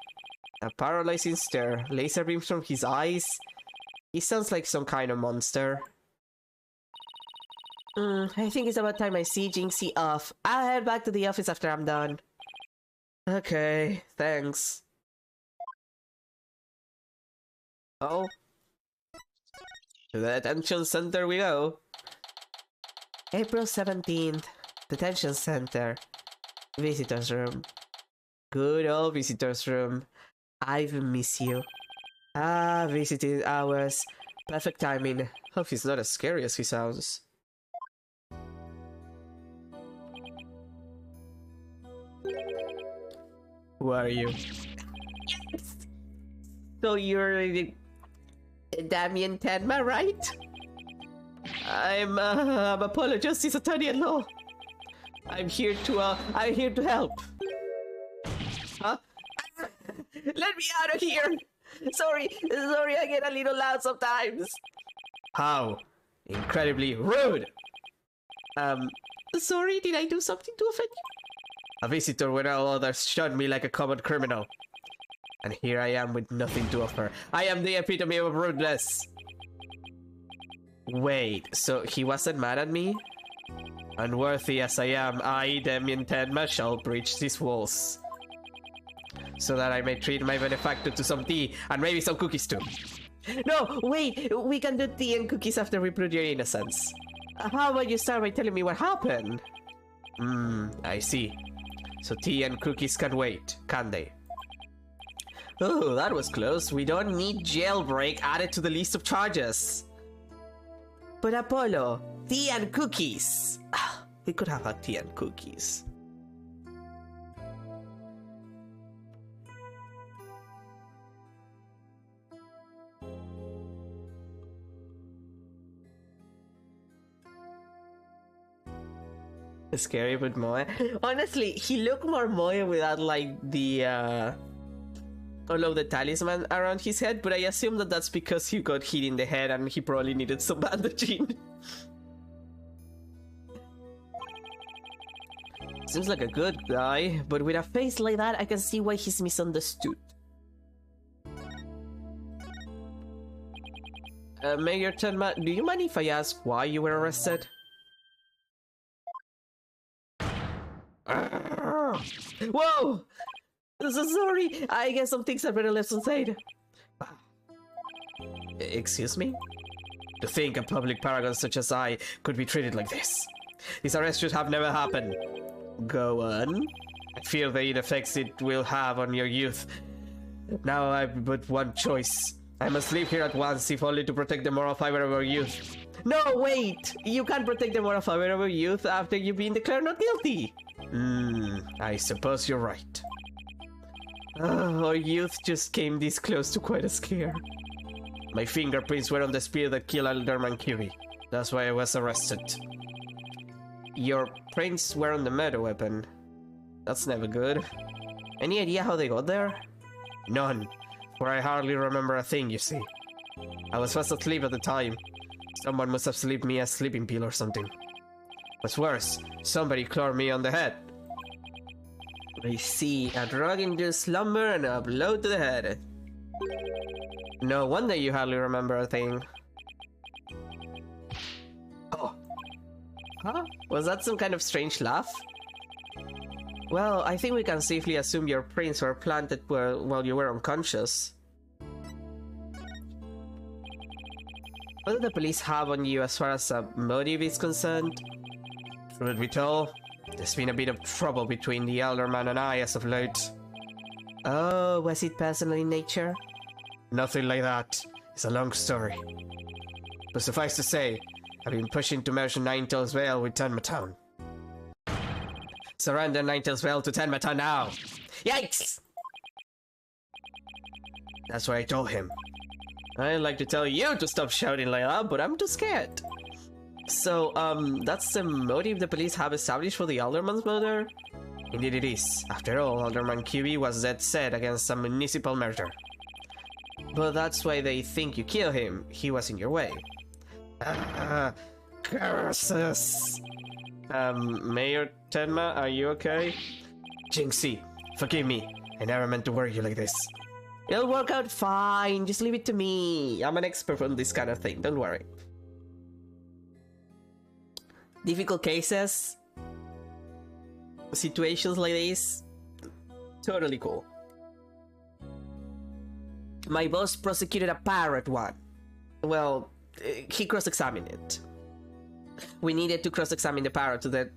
A paralyzing stare, laser beams from his eyes. He sounds like some kind of monster. I think it's about time I see Jinxie off. I'll head back to the office after I'm done. Okay, thanks. Oh. To the detention center we go. April 17th. Detention center. Visitor's room. Good old visitor's room. I've missed you. Visiting hours. Perfect timing. Hope he's not as scary as he sounds. Who are you? Yes! So you're Damien Tenma, right? I'm Apollo Justice Attorney at Law. I'm here to help. Huh? Let me out of here! Sorry, I get a little loud sometimes. How? Incredibly rude! Sorry, did I do something to offend you? A visitor when all others shunned me like a common criminal. And here I am with nothing to offer. I am the epitome of rudeness. Wait, so he wasn't mad at me? Unworthy as I am, I, Damien Tenma, shall breach these walls. So that I may treat my benefactor to some tea, and maybe some cookies too. No, wait, we can do tea and cookies after we prove your innocence. How about you start by telling me what happened? I see. So tea and cookies can wait, can they? Oh, that was close. We don't need jailbreak added to the list of charges. But Apollo, tea and cookies. We could have had tea and cookies. Scary but moe. Honestly, he looked more moe without like the all of the talisman around his head, but I assume that that's because he got hit in the head and he probably needed some bandaging. Seems like a good guy, but with a face like that, I can see why he's misunderstood. Mayor Tenma, do you mind if I ask why you were arrested? Whoa! I'm so sorry. I guess some things are better left unsaid. Excuse me? To think a public paragon such as I could be treated like this. This arrest should have never happened. Go on. I fear the effects it will have on your youth. Now I've but one choice. I must leave here at once, if only to protect the moral fiber of our youth. No, wait! You can't protect the moral fiber of our youth after you've been declared not guilty! I suppose you're right. Our youth just came this close to quite a scare. My fingerprints were on the spear that killed Alderman Curie. That's why I was arrested. Your prints were on the murder weapon. That's never good. Any idea how they got there? None, for I hardly remember a thing, you see. I was fast asleep at the time. Someone must have slipped me a sleeping pill or something. What's worse, somebody clawed me on the head. I see, a drug-induced slumber and a blow to the head. No wonder you hardly remember a thing. Oh. Huh? Was that some kind of strange laugh? Well, I think we can safely assume your prints were planted while you were unconscious. What do the police have on you as far as a motive is concerned? Truth be told, there's been a bit of trouble between the Alderman and I as of late. Oh, was it personal in nature? Nothing like that. It's a long story. But suffice to say, I've been pushing to merge Ninetales Vale with Tenma Town. Surrender Ninetales Vale to Tenma Town now! Yikes! That's what I told him. I'd like to tell you to stop shouting like that, but I'm too scared. So, that's the motive the police have established for the Alderman's murder? Indeed it is. After all, Alderman Curie was dead set against a municipal murder. But that's why they think you killed him. He was in your way. Curses! Mayor Tenma, are you okay? Jinxie, forgive me. I never meant to worry you like this. It'll work out fine. Just leave it to me. I'm an expert on this kind of thing. Don't worry. Difficult cases, situations like this, totally cool. My boss prosecuted a pirate one. Well, he cross-examined it. We needed to cross-examine the pirate to then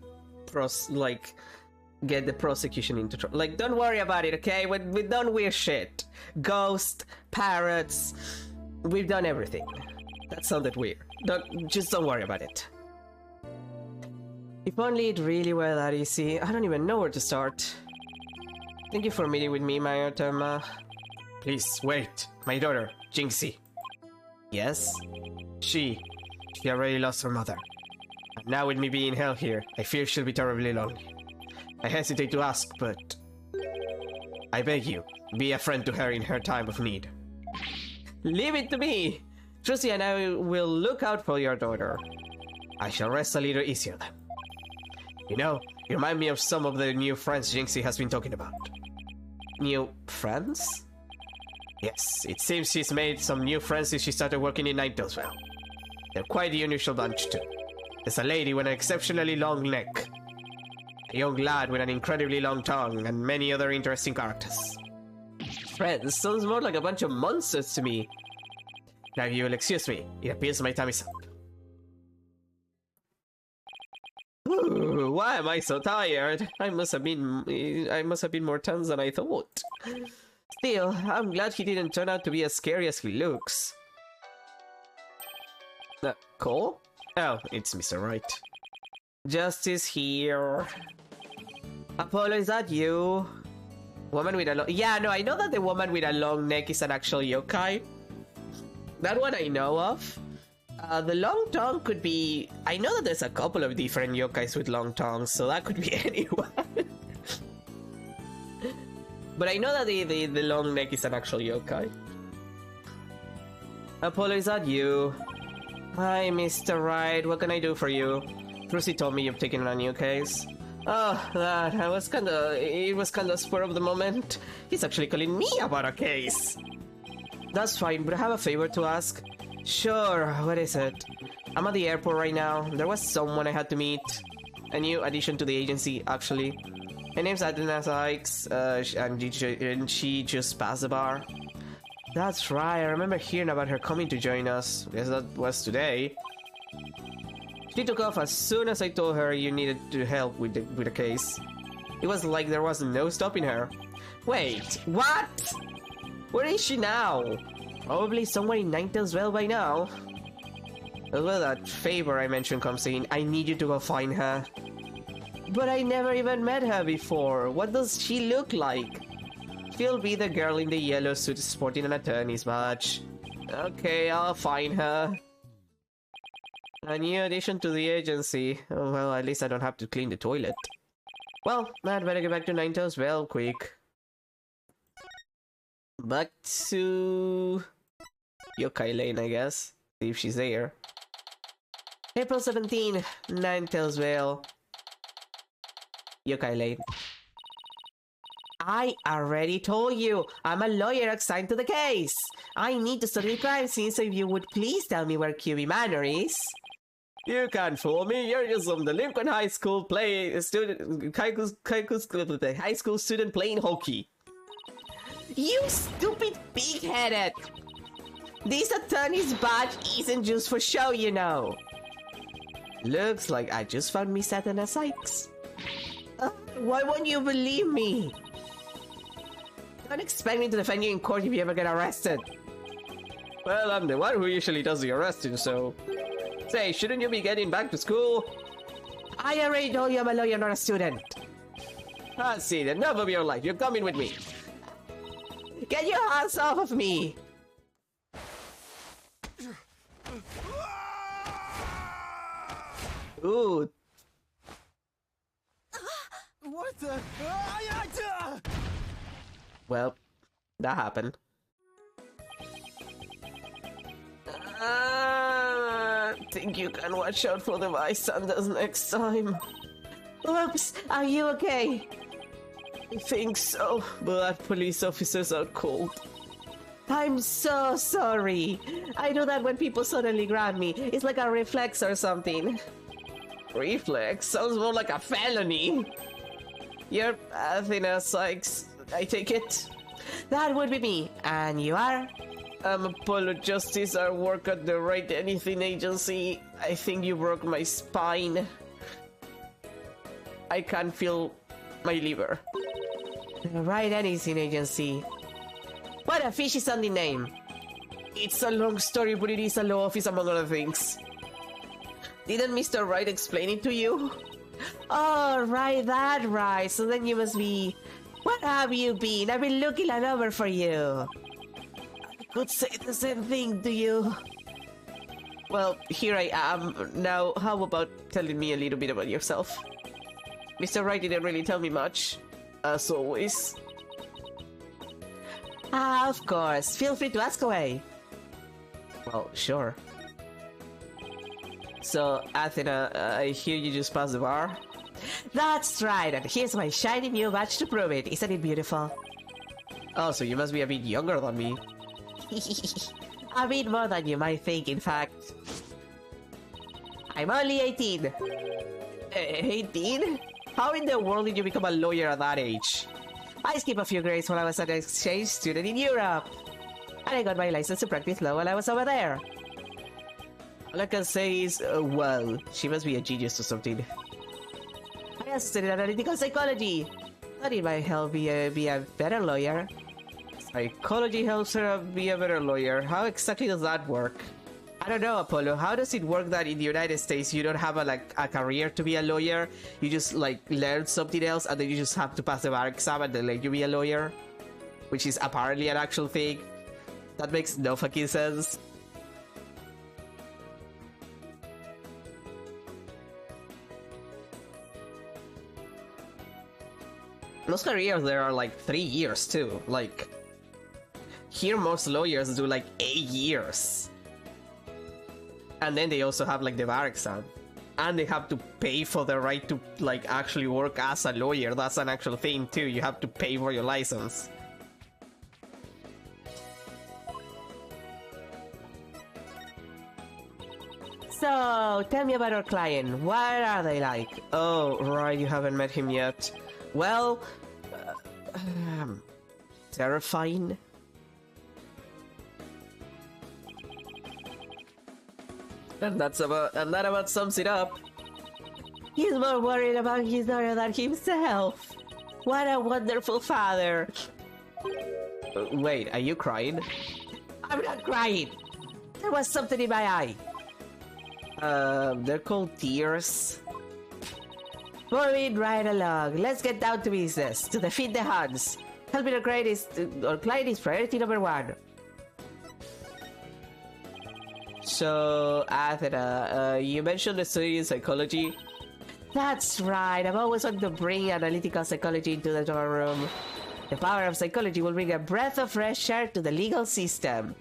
get the prosecution into trouble. Like, don't worry about it, okay? We've done weird shit. Ghost, pirates, we've done everything. That sounded weird. Just don't worry about it. If only it really were that easy. I don't even know where to start. Thank you for meeting with me, Mayor Tenma. Please, wait. My daughter, Jinxie. Yes? She already lost her mother. And now with me being held here, I fear she'll be terribly lonely. I hesitate to ask, but I beg you, be a friend to her in her time of need. Leave it to me! Trucy and I will look out for your daughter. I shall rest a little easier then. You know, you remind me of some of the new friends Jinxie has been talking about. New friends? Yes, it seems she's made some new friends since she started working in Ninetales Vale. They're quite the unusual bunch too. There's a lady with an exceptionally long neck, a young lad with an incredibly long tongue, and many other interesting characters. Friends sounds more like a bunch of monsters to me. Now you will excuse me, it appears my time is up. Ooh, why am I so tired? I must have been more tense than I thought. Still, I'm glad he didn't turn out to be as scary as he looks. Cole? Oh, it's Mr. Wright. Justice here. Apollo, is that you? Woman with a long... Yeah, no, I know that the woman with a long neck is an actual yokai. That one I know of. The long tongue could be... I know that there's a couple of different yokais with long tongues, so that could be anyone. But I know that the long neck is an actual yokai. Apollo, is that you? Hi, Mr. Wright. What can I do for you? Trucy told me you've taken on a new case. Oh, that. It was kinda spur of the moment. He's actually calling me about a case. That's fine, but I have a favor to ask. Sure, what is it? I'm at the airport right now. There was someone I had to meet. A new addition to the agency, actually. Her name's Adina Sykes, and she just passed the bar. That's right, I remember hearing about her coming to join us. Guess that was today. She took off as soon as I told her you needed to help with the case. It was like there was no stopping her. Wait, what? Where is she now? Probably somewhere in Ninetales Well by now. That's where that favor I mentioned comes in. I need you to go find her. But I never even met her before. What does she look like? She'll be the girl in the yellow suit sporting an attorney's badge. Okay, I'll find her. A new addition to the agency. Oh, well, at least I don't have to clean the toilet. Well, I'd better get back to Ninetales Well quick. Back to... Yokai Lane, I guess. See if she's there. April 17, Ninetales Well. Yokai Lane. I already told you, I'm a lawyer assigned to the case. I need to study the crime scene, so if you would please tell me where QB Manor is. You can't fool me, you're just some delinquent high school high school student playing hockey. You stupid pig-headed! This attorney's badge isn't just for show, you know. Looks like I just found Miss Athena Sykes. Why won't you believe me? Don't expect me to defend you in court if you ever get arrested. Well, I'm the one who usually does the arresting, so... Say, shouldn't you be getting back to school? I already told you I'm a lawyer, not a student. That's it, enough of your life, you're coming with me. Get your hands off of me! Ooh. What the? Well, that happened. Think you can watch out for the bystanders next time. Oops, are you okay? I think so, but police officers are cold. I'm so sorry. I do that when people suddenly grab me. It's like a reflex or something. Reflex? Sounds more like a felony. You're Athena Sykes, I take it? That would be me. And you are? I'm Apollo Justice. I work at the Right Anything Agency. I think you broke my spine. I can't feel my liver. The Right Anything Agency. What a fishy sounding name. It's a long story, but it is a law office among other things. Didn't Mr. Wright explain it to you? Oh, right, that right. So then you must be... What have you been? I've been looking all over for you. I could say the same thing to you. Well, here I am. Now, how about telling me a little bit about yourself? Mr. Wright didn't really tell me much, as always. Ah, of course. Feel free to ask away. Well, sure. So, Athena, I hear you just passed the bar? That's right, and here's my shiny new badge to prove it. Isn't it beautiful? Oh, so you must be a bit younger than me. A bit more than you might think, in fact. I'm only 18. 18? How in the world did you become a lawyer at that age? I skipped a few grades while I was an exchange student in Europe. And I got my license to practice law while I was over there. All I can say is, well, she must be a genius or something. I also studied analytical psychology. Thought it might help me be a better lawyer. Psychology helps her be a better lawyer. How exactly does that work? I don't know, Apollo. How does it work that in the United States you don't have a career to be a lawyer? You just learn something else and then you just have to pass the bar exam and then let you be a lawyer? Which is apparently an actual thing. That makes no fucking sense. Most careers there are like 3 years too. Like, here most lawyers do like 8 years. And then they also have like the bar exam. And they have to pay for the right to like actually work as a lawyer. That's an actual thing too. You have to pay for your license. So, tell me about our client. What are they like? Oh, right, you haven't met him yet. Well, terrifying. And that about sums it up. He's more worried about his daughter than himself. What a wonderful father. Wait, are you crying? I'm not crying. There was something in my eye. They're called tears. Moving right along. Let's get down to business. To defeat the Huns. Helping our client is priority number 1. So, Athena, you mentioned the study in psychology. That's right. I've always wanted to bring analytical psychology into the dorm room. The power of psychology will bring a breath of fresh air to the legal system.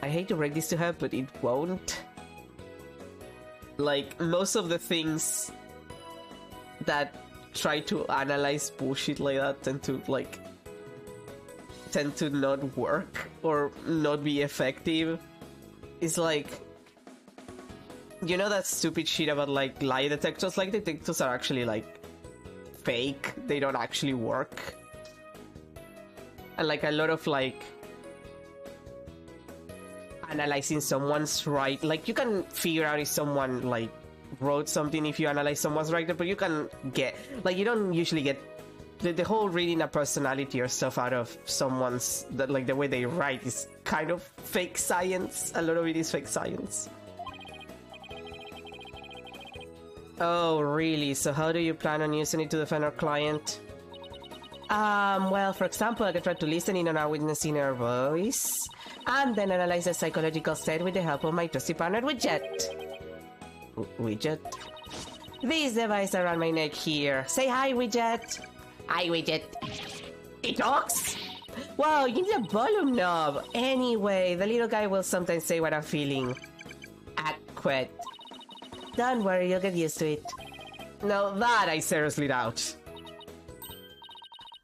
I hate to break this to her, but it won't. Like, most of the things that try to analyze bullshit like that tend to not work or not be effective. It's like, you know that stupid shit about like lie detectors? Like, detectors are actually like fake. They don't actually work. And like a lot of like analyzing someone's right, like you can figure out if someone like wrote something if you analyze someone's writer, but you can get like, you don't usually get the whole reading a personality or stuff out of someone's, that like the way they write is kind of fake science. A lot of it is fake science. Oh really? So how do you plan on using it to defend our client? Well, for example, I can try to listen in on our witness in her voice and then analyze the psychological state with the help of my trusty partner Widget. Widget? This device around my neck here. Say hi, Widget. Hi, Widget. It talks? Wow, you need a volume knob. Anyway, the little guy will sometimes say what I'm feeling. Quit. Don't worry, you'll get used to it. No, that I seriously doubt.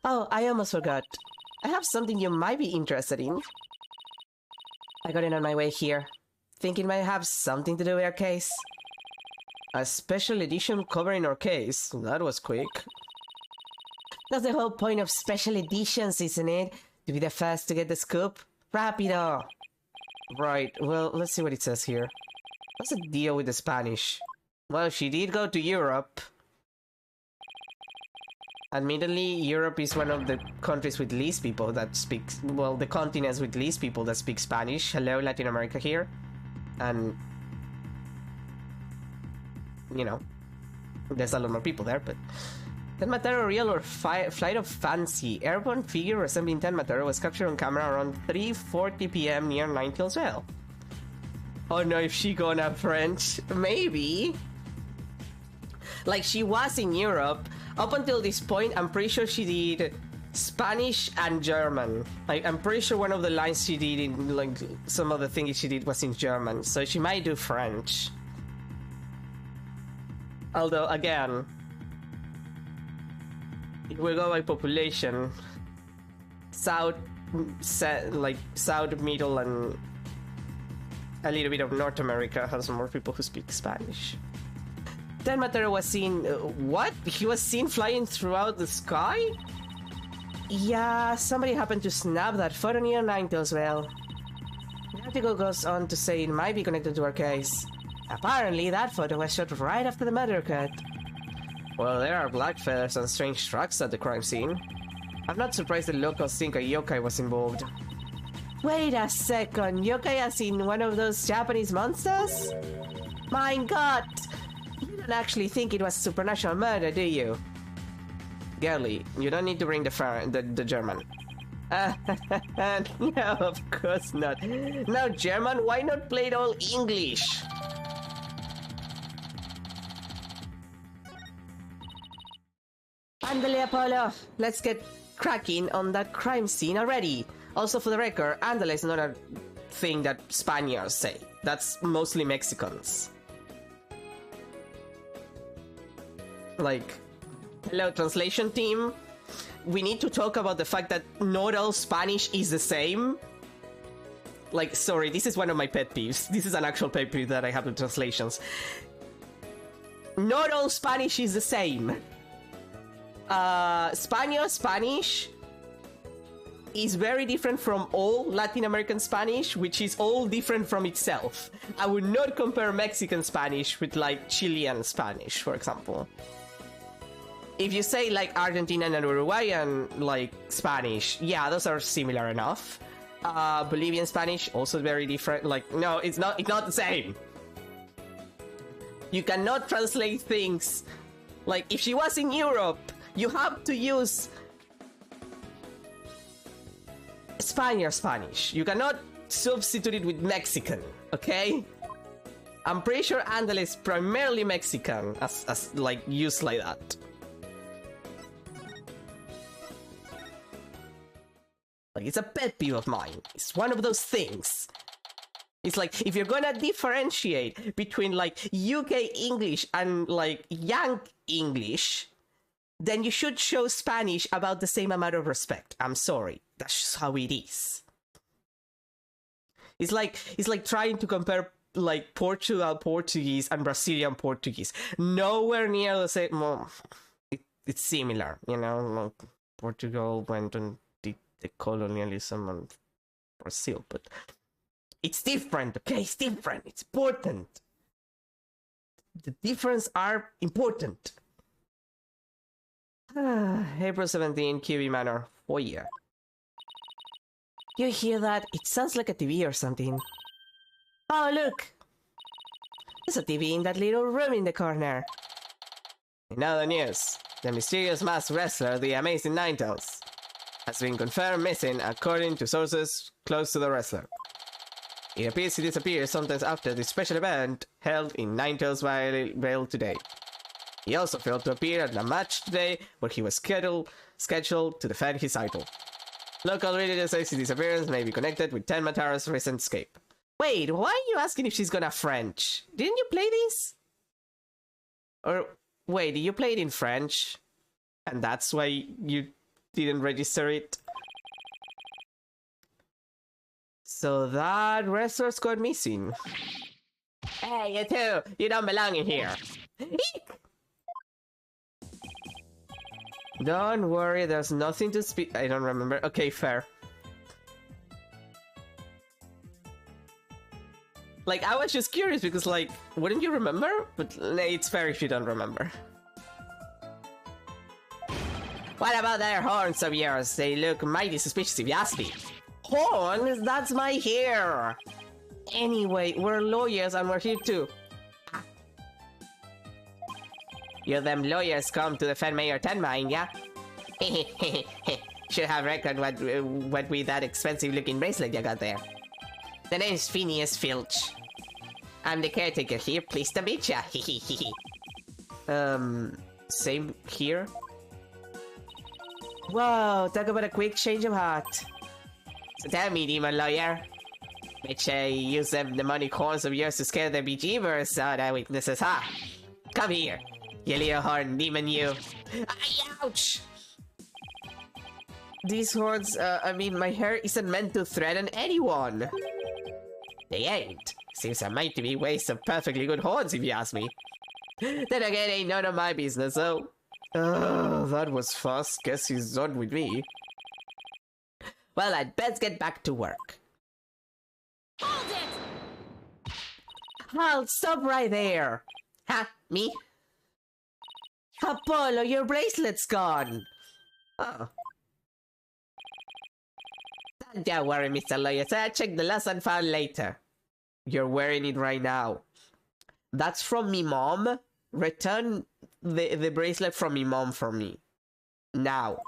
Oh, I almost forgot. I have something you might be interested in. I got it on my way here. Think it might have something to do with our case? A special edition covering our case? That was quick. That's the whole point of special editions, isn't it? To be the first to get the scoop? Rapido! Right, well, let's see what it says here. What's the deal with the Spanish? Well, she did go to Europe. Admittedly, Europe is one of the countries with least people that speak... Well, the continents with least people that speak Spanish. Hello, Latin America here. And... you know, there's a lot more people there, but... Ten Mataro Real or Flight of Fancy. Airborne figure resembling Ten Mataro was captured on camera around 3:40 p.m. near Ninetales Vale. Oh no, if she gonna French? Maybe. Like, she was in Europe. Up until this point, I'm pretty sure she did Spanish and German. Like, I'm pretty sure one of the lines she did in, like, some of the things she did was in German. So she might do French. Although, again... if we go by population, South, Middle, and a little bit of North America has more people who speak Spanish. Ten Mataro was seen... what? He was seen flying throughout the sky? Yeah, somebody happened to snap that photo near Ninetales Vale. The article goes on to say it might be connected to our case. Apparently, that photo was shot right after the murder occurred. Well, there are black feathers and strange tracks at the crime scene. I'm not surprised the locals think a yokai was involved. Wait a second, yokai as in one of those Japanese monsters? My god! You don't actually think it was supernatural murder, do you? Girlie, you don't need to bring the German. No, of course not. Now German, why not play it all English? Andale, Apollo! Let's get cracking on that crime scene already. Also, for the record, andale is not a thing that Spaniards say. That's mostly Mexicans. Like, hello, translation team. We need to talk about the fact that not all Spanish is the same. Like, sorry, this is one of my pet peeves. This is an actual pet peeve that I have with translations. Not all Spanish is the same. Spanish is very different from all Latin American Spanish, which is all different from itself. I would not compare Mexican Spanish with, like, Chilean Spanish, for example. If you say, like, Argentinian and Uruguayan, like, Spanish, yeah, those are similar enough. Bolivian Spanish, also very different. Like, no, it's not the same. You cannot translate things. Like, if she was in Europe, you have to use Spanish. You cannot substitute it with Mexican, okay? I'm pretty sure andale is primarily Mexican, as like, used like that. Like, it's a pet peeve of mine. It's one of those things. It's like, if you're gonna differentiate between, like, UK English and, like, Yank English, then you should show Spanish about the same amount of respect. I'm sorry. That's just how it is. It's like trying to compare, like, Portugal Portuguese and Brazilian Portuguese. Nowhere near the same. Well, it's similar, you know? Like, Portugal went and did the colonialism on Brazil, but it's different, okay? It's different. It's important. The differences are important. April 17, QB Manor. Oh yeah. You hear that? It sounds like a TV or something. Oh, look! There's a TV in that little room in the corner. In other news, the mysterious masked wrestler, the Amazing Ninetales, has been confirmed missing according to sources close to the wrestler. It appears he disappeared sometime after the special event held in Ninetales Vale today. He also failed to appear at the match today, where he was scheduled to defend his title. Local radio says his disappearance may be connected with Tenmataro's recent escape. Wait, why are you asking if she's gonna French? Didn't you play this? Or, wait, you played in French? And that's why you didn't register it? So that wrestler's got missing. Hey, you two! You don't belong in here! Eek! Don't worry, there's nothing to speak. I don't remember. Okay, fair. Like, I was just curious because, like, wouldn't you remember? But it's fair if you don't remember. What about their horns of yours? They look mighty suspicious if you ask me. Horns? That's my hair! Anyway, we're lawyers and we're here too. You them lawyers come to defend Mayor Tenma, yeah? Should have record what with that expensive looking bracelet you got there. The name's Phineas Filch. I'm the caretaker here, pleased to meet ya. Same here? Whoa, talk about a quick change of heart. So tell me, demon lawyer. Bet you use the money horns of yours to scare the bejeebers out of weaknesses, huh? Come here. You little horn demon, you. Ouch! These horns, I mean, my hair isn't meant to threaten anyone. They ain't. Seems a mighty waste of perfectly good horns, if you ask me. Then again, ain't none of my business, though. That was fast. Guess he's done with me. Well, I'd best get back to work. Hold it! Halt! Stop right there! Huh? Me? Apollo, your bracelet's gone! Oh. Don't worry, Mr. Lawyer. I'll check the lost and found later. You're wearing it right now. That's from me mom. Return the bracelet from me mom for me. Now.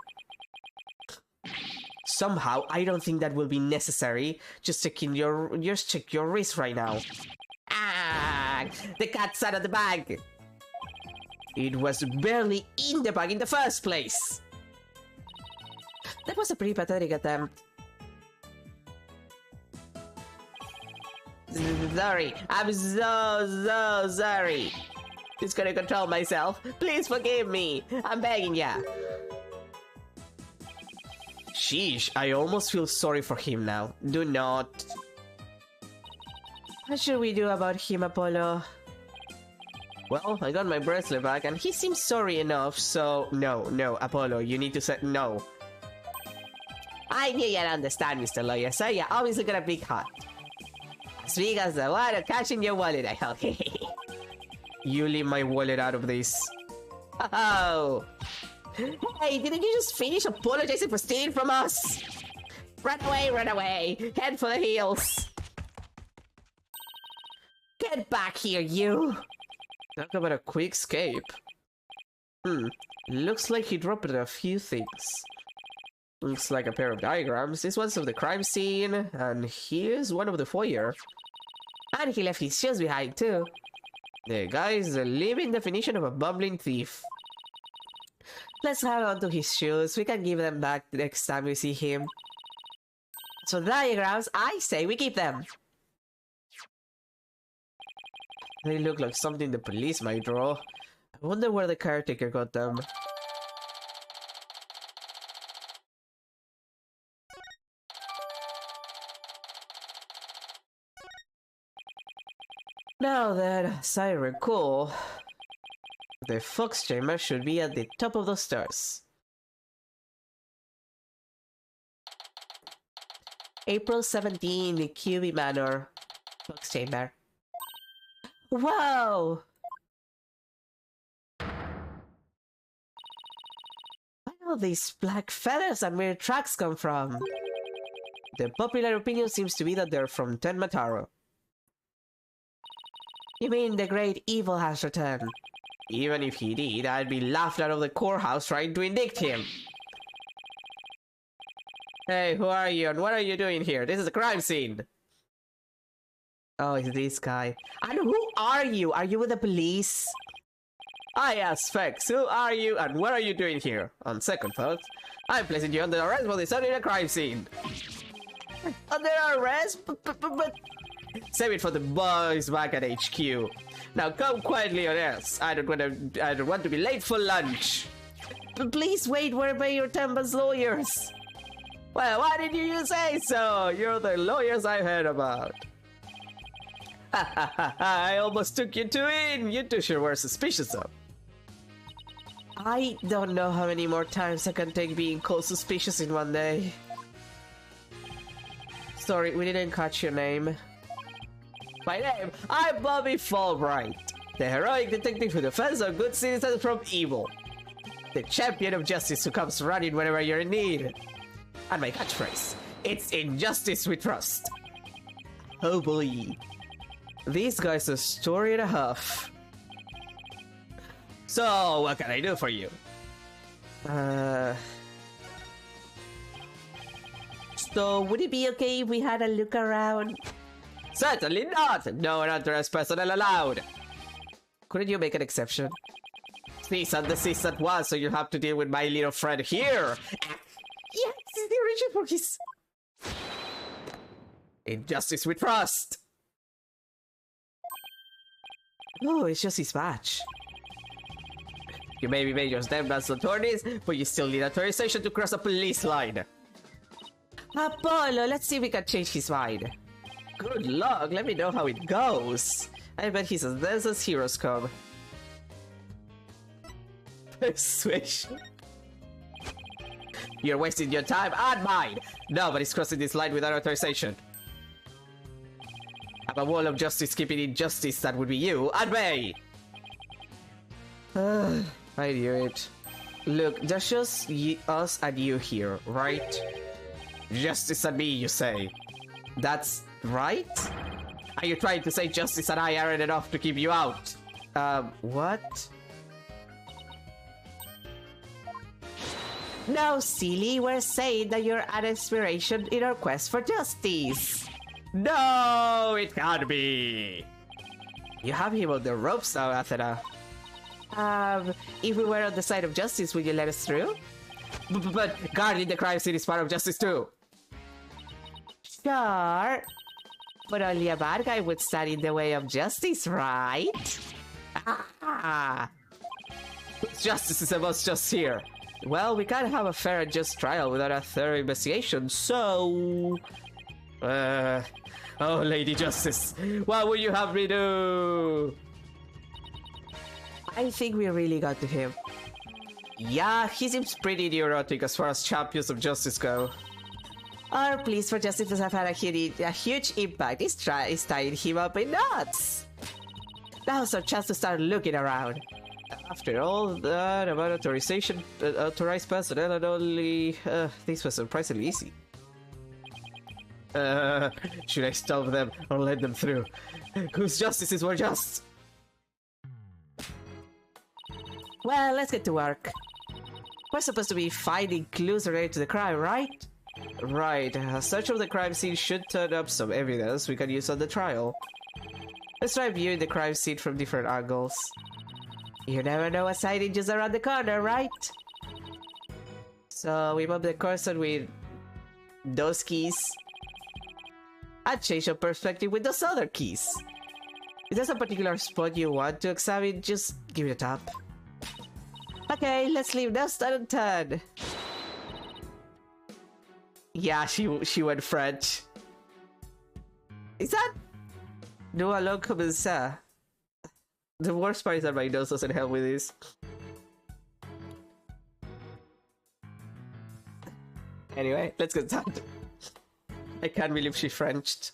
Somehow, I don't think that will be necessary. Just check your wrist right now. Ah! The cat's out of the bag! It was barely in the bag in the first place! That was a pretty pathetic attempt. Sorry, I'm so sorry. Just gonna control myself. Please forgive me. I'm begging ya. Sheesh, I almost feel sorry for him now. Do not. What should we do about him, Apollo? Well, I got my bracelet back and he seems sorry enough, so... No, Apollo, you need to say no. I knew you'd understand, Mr. Lawyer, so you obviously got a big heart. As big as the one cash in your wallet, I hope. You leave my wallet out of this. Oh! Hey, didn't you just finish apologizing for stealing from us? Run away! Head for the hills! Get back here, you! Talk about a quick escape. Looks like he dropped a few things. Looks like a pair of diagrams. This one's of the crime scene, and here's one of the foyer. And he left his shoes behind, too. The guy's the living definition of a bumbling thief. Let's hang on to his shoes. We can give them back next time we see him. So diagrams, I say we keep them. They look like something the police might draw. I wonder where the caretaker got them. Now then, as I recall, the Fox Chamber should be at the top of the stairs. April 17, QB Manor, Fox Chamber. Whoa! Where all these black feathers and weird tracks come from? The popular opinion seems to be that they're from Tenmataro. You mean the great evil has returned? Even if he did, I'd be laughed out of the courthouse trying to indict him. Hey, who are you and what are you doing here? This is a crime scene. Oh, it's this guy. And who are you? Are you with the police? I ask Fex, who are you and what are you doing here? On second thought, I'm placing you under arrest for disorder in a crime scene. Under arrest? But... Save it for the boys back at HQ. Now come quietly or else. I don't want to be late for lunch. But please wait, where are your Temba's lawyers? Well, why didn't you say so? You're the lawyers I heard about. I almost took you two in. You two sure were suspicious of. I don't know how many more times I can take being called suspicious in one day. Sorry, we didn't catch your name. My name, I'm Bobby Fulbright, the heroic detective who defends our good citizens from evil. The champion of justice who comes running whenever you're in need. And my catchphrase, it's injustice we trust. Oh boy. This guy's a story and a half. So, what can I do for you? So, would it be okay if we had a look around? Certainly not! No unauthorized personnel allowed! Couldn't you make an exception? Cease and desist at once, so you have to deal with my little friend here! Yes, it's the original voice! Injustice we trust! Oh, it's just his badge. You may be majors then as attorneys, but you still need authorization to cross a police line. Apollo, let's see if we can change his mind. Good luck, let me know how it goes. I bet he's as dense as heroes come. Persuasion. You're wasting your time and mine. Nobody's crossing this line without authorization. I'm a wall of justice keeping injustice, that would be you and me. I knew it. Look, there's just us and you here, right? Justice and me, you say. That's right? Are you trying to say justice and I aren't enough to keep you out? What? No, silly, we're saying that you're an inspiration in our quest for justice. No, it can't be. You have him on the ropes now, Athena. If we were on the side of justice, would you let us through? But guarding the crime scene is part of justice too. Sure. But only a bad guy would stand in the way of justice, right? Ah. Justice is about just here. Well, we can't have a fair and just trial without a thorough investigation, so... Oh, Lady Justice, what would you have me do? I think we really got to him. Yeah, he seems pretty neurotic as far as champions of justice go. Our pleas for justice have had a huge impact. It's tying him up in knots. Now's our chance to start looking around. After all that about authorized personnel and only... this was surprisingly easy. Should I stop them or let them through? Whose justices were just? Well, let's get to work. We're supposed to be finding clues related to the crime, right? Right. A search of the crime scene should turn up some evidence we can use on the trial. Let's try viewing the crime scene from different angles. You never know what's hiding just around the corner, right? So we move the cursor with those keys. And change your perspective with those other keys. If there's a particular spot you want to examine, just give it a tap. Okay, let's leave no stone unturned. Yeah, she went French. Is that... Nous allons commencer. The worst part is that my nose doesn't help with this. Anyway, let's get started. I can't believe she Frenched.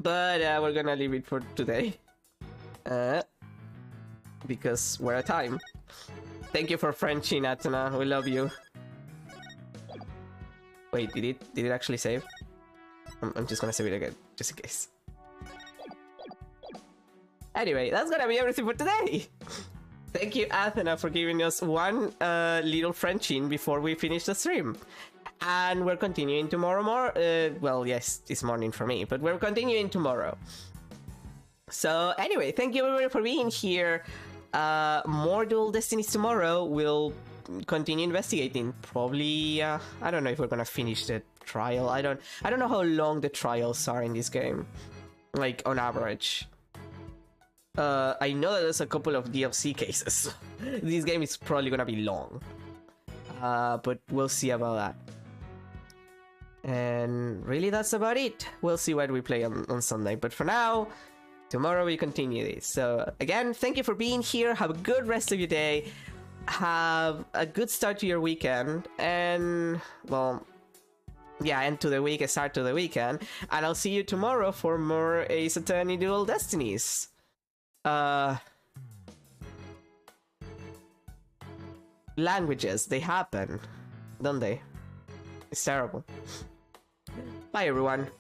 But we're gonna leave it for today. Because we're at time. Thank you for Frenching, Atana. We love you. Wait, did it actually save? I'm just gonna save it again, just in case. Anyway, that's gonna be everything for today. Thank you, Athena, for giving us one little Frenching before we finish the stream. And we're continuing tomorrow well, yes, it's morning for me, but we're continuing tomorrow. So anyway, thank you everybody for being here. More Dual Destinies tomorrow. We'll continue investigating. Probably, I don't know if we're gonna finish the trial. I don't know how long the trials are in this game. Like, on average. I know that there's a couple of DLC cases. This game is probably gonna be long. But we'll see about that. And really, that's about it. We'll see what we play on Sunday. But for now, tomorrow we continue this. So again, thank you for being here. Have a good rest of your day. Have a good start to your weekend. And, well, yeah, end to the week, a start to the weekend. And I'll see you tomorrow for more Ace Attorney Dual Destinies. Languages, they happen, don't they? It's terrible. Bye, everyone.